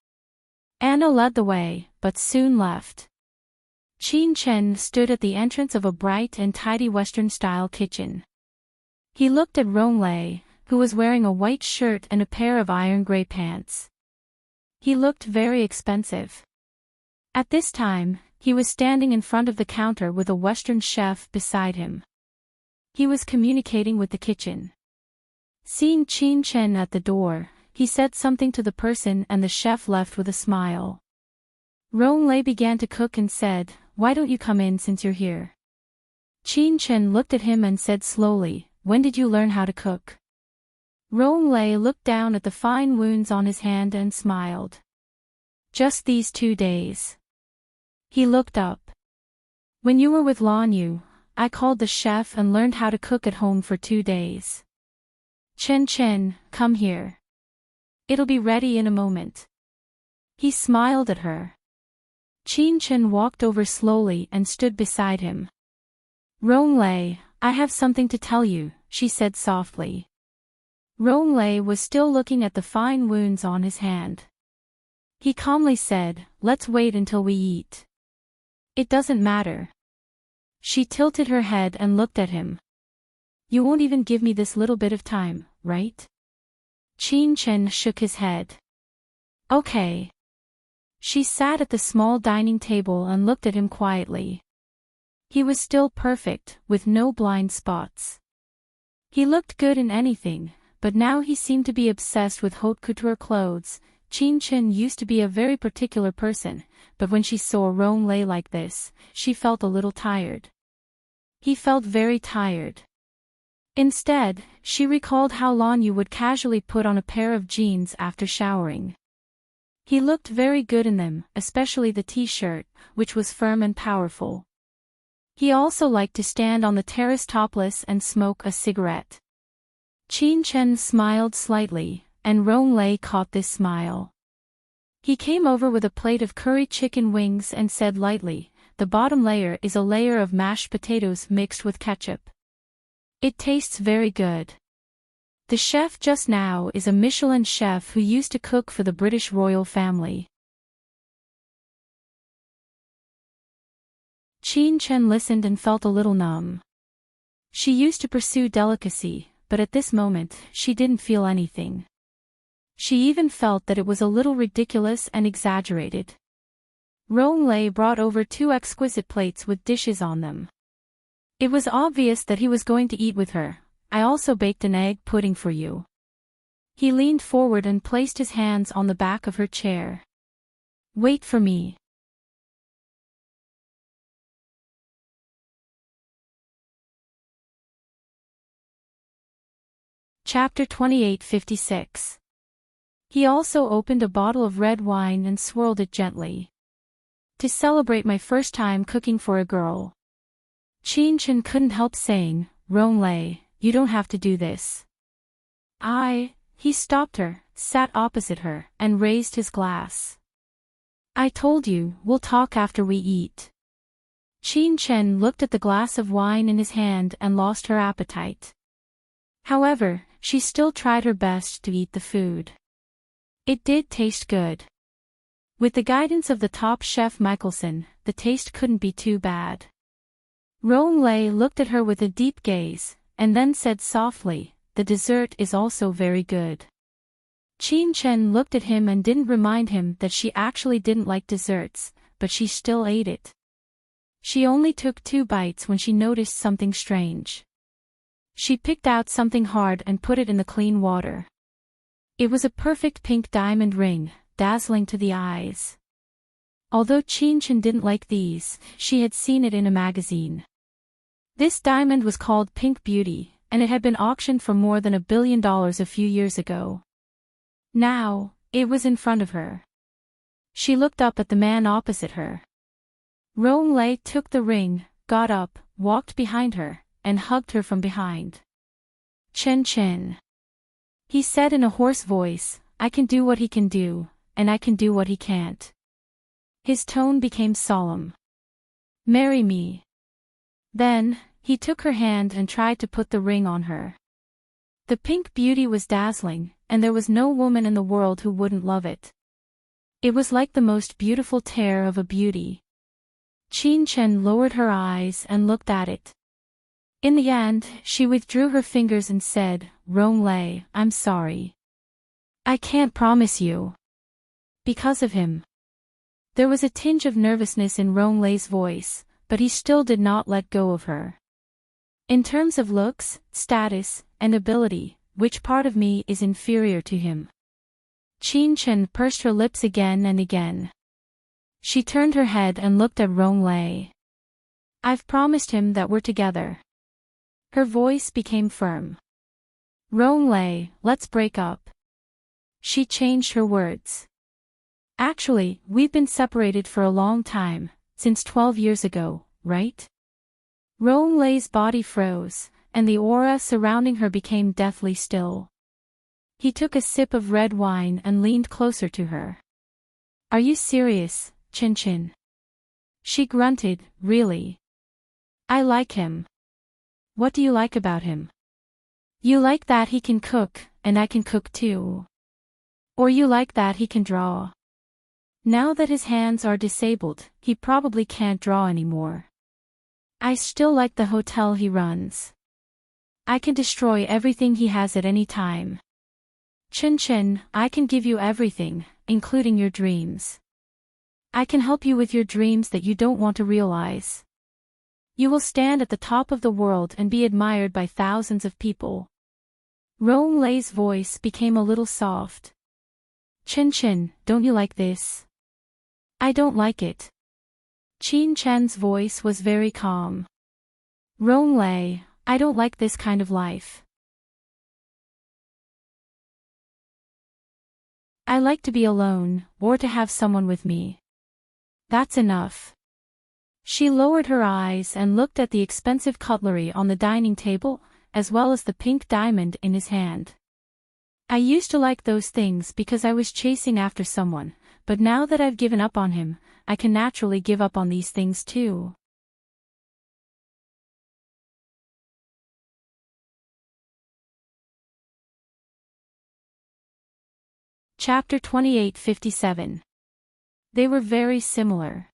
A: Anna led the way, but soon left. Qin Chen stood at the entrance of a bright and tidy Western-style kitchen. He looked at Rong Lei, who was wearing a white shirt and a pair of iron gray pants. He looked very expensive. At this time, he was standing in front of the counter with a Western chef beside him. He was communicating with the kitchen. Seeing Qin Chen at the door, he said something to the person and the chef left with a smile. Rong Lei began to cook and said, "Why don't you come in since you're here?" Qin Chen looked at him and said slowly, "When did you learn how to cook?" Rong Lei looked down at the fine wounds on his hand and smiled. "Just these 2 days." He looked up. "When you were with Lan Yu, I called the chef and learned how to cook at home for 2 days. Qin Chen, come here. It'll be ready in a moment." He smiled at her. Qin Chen walked over slowly and stood beside him. "Rong Lei, I have something to tell you," she said softly. Rong Lei was still looking at the fine wounds on his hand. He calmly said, "Let's wait until we eat." "It doesn't matter." She tilted her head and looked at him. "You won't even give me this little bit of time, right?" Qin Chen shook his head. "Okay." She sat at the small dining table and looked at him quietly. He was still perfect, with no blind spots. He looked good in anything, but now he seemed to be obsessed with haute couture clothes. Qin Chen used to be a very particular person, but when she saw Rong Lei like this, she felt a little tired. He felt very tired. Instead, she recalled how Lan Yu would casually put on a pair of jeans after showering. He looked very good in them, especially the t-shirt, which was firm and powerful. He also liked to stand on the terrace topless and smoke a cigarette. Qin Chen smiled slightly, and Rong Lei caught this smile. He came over with a plate of curry chicken wings and said lightly, "The bottom layer is a layer of mashed potatoes mixed with ketchup. It tastes very good. The chef just now is a Michelin chef who used to cook for the British royal family." Qin Chen listened and felt a little numb. She used to pursue delicacy, but at this moment, she didn't feel anything. She even felt that it was a little ridiculous and exaggerated. Rong Lei brought over 2 exquisite plates with dishes on them. It was obvious that he was going to eat with her, I also baked an egg pudding for you. He leaned forward and placed his hands on the back of her chair. Wait for me. Chapter 28:56. He also opened a bottle of red wine and swirled it gently. To celebrate my first time cooking for a girl. Chen couldn't help saying, Ronglei, you don't have to do this. He stopped her, sat opposite her, and raised his glass. I told you, we'll talk after we eat. Chen looked at the glass of wine in his hand and lost her appetite. However, she still tried her best to eat the food. It did taste good. With the guidance of the top chef Michelson, the taste couldn't be too bad. Ronglei looked at her with a deep gaze, and then said softly, the dessert is also very good. Chen looked at him and didn't remind him that she actually didn't like desserts, but she still ate it. She only took 2 bites when she noticed something strange. She picked out something hard and put it in the clean water. It was a perfect pink diamond ring, dazzling to the eyes. Although Chen didn't like these, she had seen it in a magazine. This diamond was called Pink Beauty, and it had been auctioned for more than $1 billion a few years ago. Now, it was in front of her. She looked up at the man opposite her. Ronglei took the ring, got up, walked behind her, and hugged her from behind. Chen. He said in a hoarse voice, I can do what he can do, and I can do what he can't. His tone became solemn. Marry me. Then, he took her hand and tried to put the ring on her. The pink beauty was dazzling, and there was no woman in the world who wouldn't love it. It was like the most beautiful tear of a beauty. Chen lowered her eyes and looked at it. In the end, she withdrew her fingers and said, Ronglei, I'm sorry. I can't promise you. Because of him. There was a tinge of nervousness in Ronglei's voice, but he still did not let go of her. In terms of looks, status, and ability, which part of me is inferior to him? Chen pursed her lips again and again. She turned her head and looked at Ronglei. I've promised him that we're together. Her voice became firm. Ronglei, let's break up. She changed her words. Actually, we've been separated for a long time, since 12 years ago, right? Ronglei's body froze, and the aura surrounding her became deathly still. He took a sip of red wine and leaned closer to her. Are you serious, Chen? She grunted, really? I like him. What do you like about him? You like that he can cook, and I can cook too. Or you like that he can draw. Now that his hands are disabled, he probably can't draw anymore. I still like the hotel he runs. I can destroy everything he has at any time. Chen, I can give you everything, including your dreams. I can help you with your dreams that you don't want to realize. You will stand at the top of the world and be admired by thousands of people. Ronglei's voice became a little soft. Chen, don't you like this? I don't like it. Chen's voice was very calm. Ronglei, I don't like this kind of life. I like to be alone, or to have someone with me. That's enough. She lowered her eyes and looked at the expensive cutlery on the dining table, as well as the pink diamond in his hand. I used to like those things because I was chasing after someone, but now that I've given up on him, I can naturally give up on these things too. Chapter 28:57. They were very similar.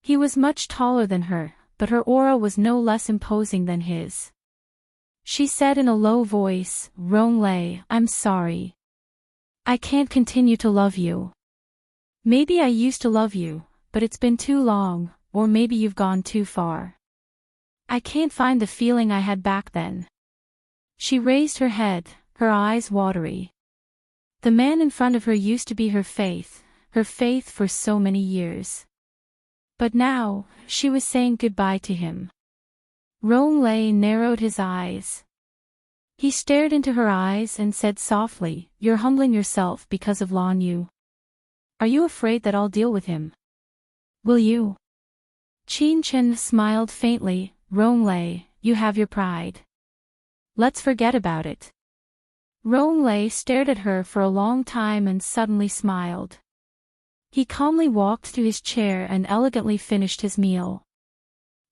A: He was much taller than her, but her aura was no less imposing than his. She said in a low voice, Ronglei, I'm sorry. I can't continue to love you. Maybe I used to love you, but it's been too long, or maybe you've gone too far. I can't find the feeling I had back then. She raised her head, her eyes watery. The man in front of her used to be her faith for so many years. But now, she was saying goodbye to him. Rollercoasters narrowed his eyes. He stared into her eyes and said softly, "You're humbling yourself because of Lanyu. Are you afraid that I'll deal with him? Will you?" Chen smiled faintly. "Rollercoasters, you have your pride. Let's forget about it." Rollercoasters stared at her for a long time and suddenly smiled. He calmly walked to his chair and elegantly finished his meal.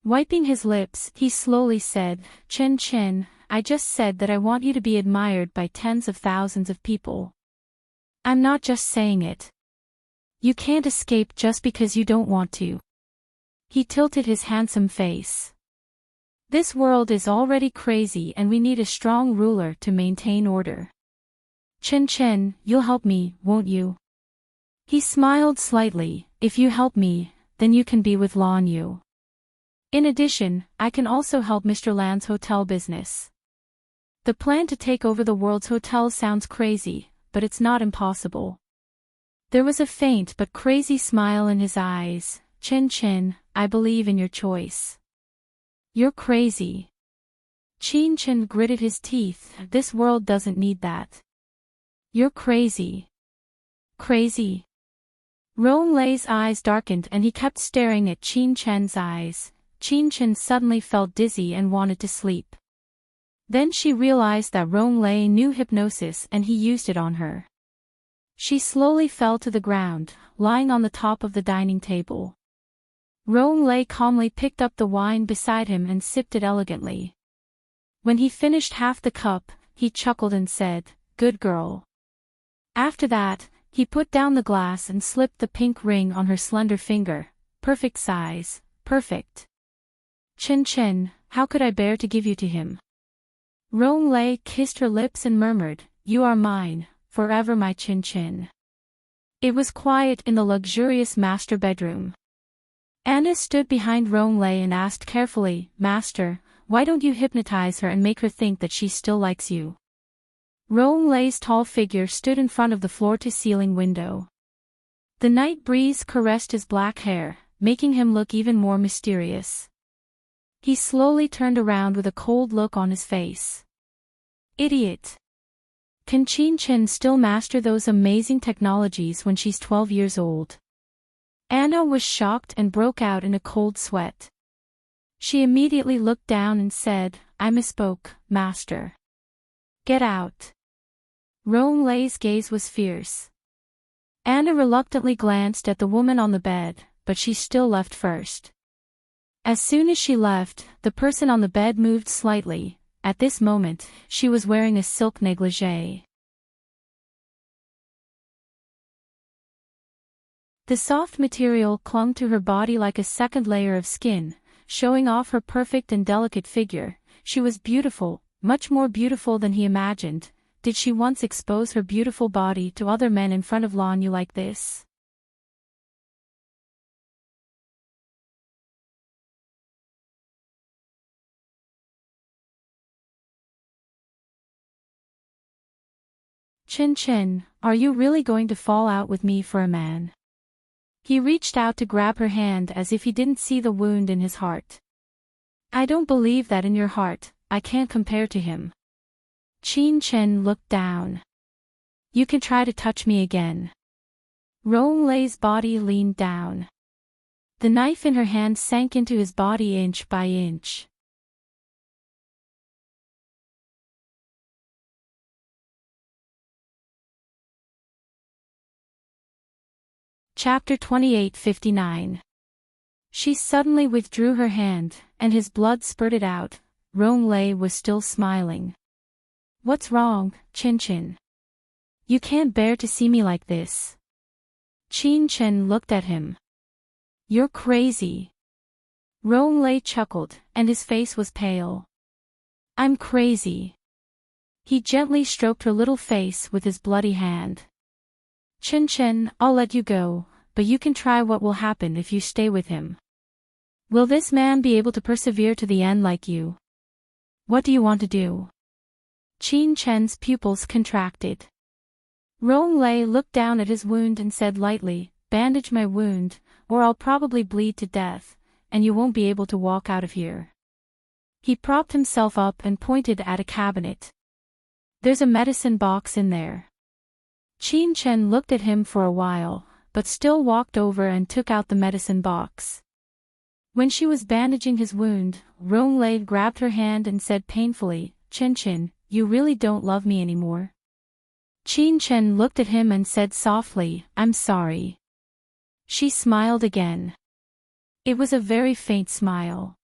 A: Wiping his lips, he slowly said, Chen, I just said that I want you to be admired by tens of thousands of people. I'm not just saying it. You can't escape just because you don't want to." He tilted his handsome face. "This world is already crazy and we need a strong ruler to maintain order. Chen, you'll help me, won't you?" He smiled slightly. "If you help me, then you can be with Lanyu. In addition, I can also help Mr. Lan's hotel business. The plan to take over the world's hotels sounds crazy, but it's not impossible." There was a faint but crazy smile in his eyes. Chen, I believe in your choice." "You're crazy." Chen gritted his teeth. "This world doesn't need that." "You're crazy." "Crazy?" Rollercoasters' eyes darkened and he kept staring at Chen's eyes. Chen suddenly felt dizzy and wanted to sleep. Then she realized that Rollercoasters knew hypnosis and he used it on her. She slowly fell to the ground, lying on the top of the dining table. Rollercoasters calmly picked up the wine beside him and sipped it elegantly. When he finished half the cup, he chuckled and said, "Good girl." After that, he put down the glass and slipped the pink ring on her slender finger. "Perfect size, perfect. Chen, how could I bear to give you to him?" Rollercoasters kissed her lips and murmured, "You are mine, forever my Chen." It was quiet in the luxurious master bedroom. Anna stood behind Rollercoasters and asked carefully, "Master, why don't you hypnotize her and make her think that she still likes you?" Rollercoasters' tall figure stood in front of the floor-to-ceiling window. The night breeze caressed his black hair, making him look even more mysterious. He slowly turned around with a cold look on his face. "Idiot. Can Chen still master those amazing technologies when she's 12 years old?" Anna was shocked and broke out in a cold sweat. She immediately looked down and said, "I misspoke, master. Get out." Rollercoasters' gaze was fierce. Anna reluctantly glanced at the woman on the bed, but she still left first. As soon as she left, the person on the bed moved slightly. At this moment, she was wearing a silk negligee. The soft material clung to her body like a second layer of skin, showing off her perfect and delicate figure. She was beautiful, much more beautiful than he imagined. Did she once expose her beautiful body to other men in front of Lanyu like this? Chen, are you really going to fall out with me for a man?" He reached out to grab her hand as if he didn't see the wound in his heart. "I don't believe that in your heart, I can't compare to him." Chen looked down. "You can try to touch me again." Rollercoasters' body leaned down. The knife in her hand sank into his body inch by inch. Chapter 28:59. She suddenly withdrew her hand, and his blood spurted out. Rollercoasters was still smiling. "What's wrong, Chen? You can't bear to see me like this." Chen looked at him. "You're crazy." Rollercoasters chuckled, and his face was pale. "I'm crazy." He gently stroked her little face with his bloody hand. Chen, I'll let you go, but you can try what will happen if you stay with him. Will this man be able to persevere to the end like you? What do you want to do?" Qin Chen's pupils contracted. Rong Lei looked down at his wound and said lightly, "Bandage my wound, or I'll probably bleed to death, and you won't be able to walk out of here." He propped himself up and pointed at a cabinet. "There's a medicine box in there." Qin Chen looked at him for a while, but still walked over and took out the medicine box. When she was bandaging his wound, Rong Lei grabbed her hand and said painfully, "Chen Chen, you really don't love me anymore?" Qin Chen looked at him and said softly, "I'm sorry." She smiled again. It was a very faint smile.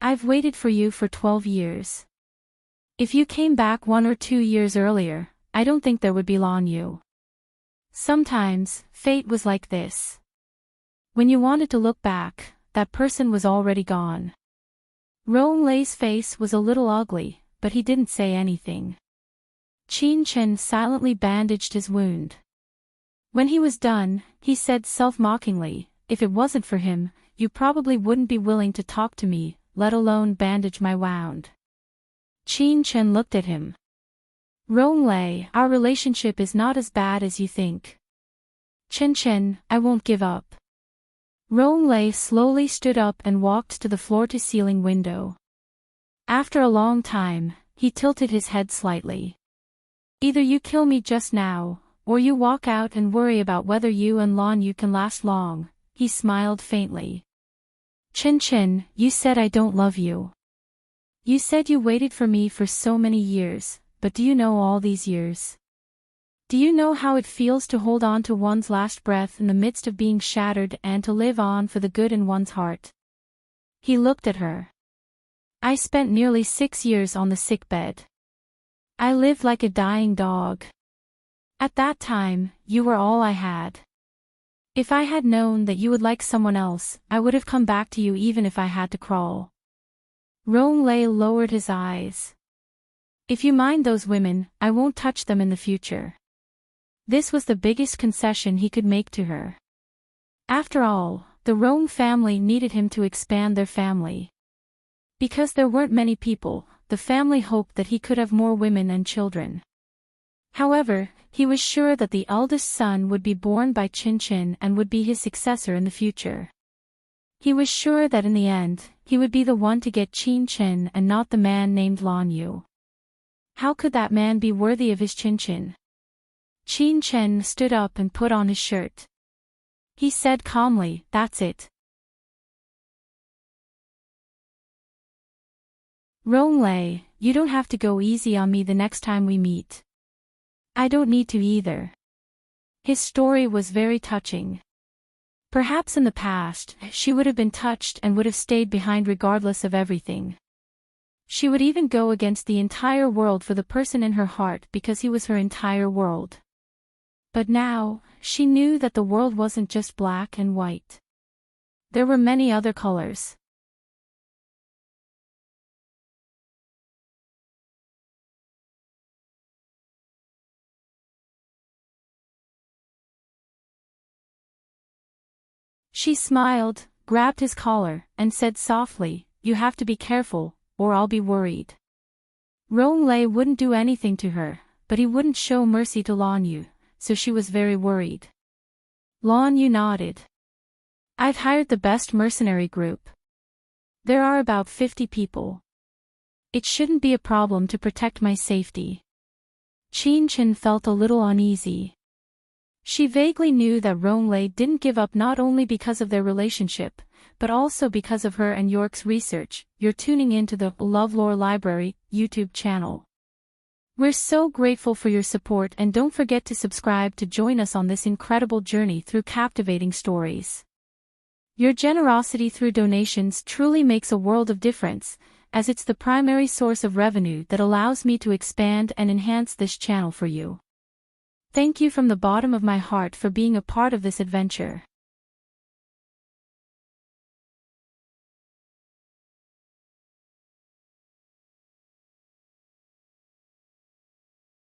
A: "I've waited for you for 12 years. If you came back 1 or 2 years earlier, I don't think there would be Lan Yu." Sometimes, fate was like this. When you wanted to look back, that person was already gone. Rong Lei's face was a little ugly, but he didn't say anything. Qin Chen silently bandaged his wound. When he was done, he said self-mockingly, "If it wasn't for him, you probably wouldn't be willing to talk to me, let alone bandage my wound." Qin Chen looked at him. "Rong Lei, our relationship is not as bad as you think. Chen Chen, I won't give up." Rong Lei slowly stood up and walked to the floor-to-ceiling window. After a long time, he tilted his head slightly. "Either you kill me just now, or you walk out and worry about whether you and Lan Yu can last long," he smiled faintly. "Chen Chen, you said I don't love you. You said you waited for me for so many years, but do you know all these years? Do you know how it feels to hold on to one's last breath in the midst of being shattered and to live on for the good in one's heart?" He looked at her. "I spent nearly 6 years on the sickbed. I lived like a dying dog. At that time, you were all I had. If I had known that you would like someone else, I would have come back to you even if I had to crawl." Rong Lei lowered his eyes. "If you mind those women, I won't touch them in the future." This was the biggest concession he could make to her. After all, the Rong family needed him to expand their family. Because there weren't many people, the family hoped that he could have more women and children. However, he was sure that the eldest son would be born by Qin Chen and would be his successor in the future. He was sure that in the end, he would be the one to get Qin Chen and not the man named Lan Yu. How could that man be worthy of his Qin Chen? Qin Chen stood up and put on his shirt. He said calmly, "That's it. Rong Lei, you don't have to go easy on me the next time we meet. I don't need to either." His story was very touching. Perhaps in the past, she would have been touched and would have stayed behind regardless of everything. She would even go against the entire world for the person in her heart because he was her entire world. But now, she knew that the world wasn't just black and white. There were many other colors. She smiled, grabbed his collar, and said softly, "You have to be careful, or I'll be worried." Rong Lei wouldn't do anything to her, but he wouldn't show mercy to Lan Yu, so she was very worried. Lan Yu nodded. "I've hired the best mercenary group. There are about 50 people. It shouldn't be a problem to protect my safety." Qin Chen felt a little uneasy. She vaguely knew that Rong Lei didn't give up not only because of their relationship, but also because of her and York's research. You're tuning into the LoveLore Library YouTube channel. We're so grateful for your support, and don't forget to subscribe to join us on this incredible journey through captivating stories. Your generosity through donations truly makes a world of difference, as it's the primary source of revenue that allows me to expand and enhance this channel for you. Thank you from the bottom of my heart for being a part of this adventure.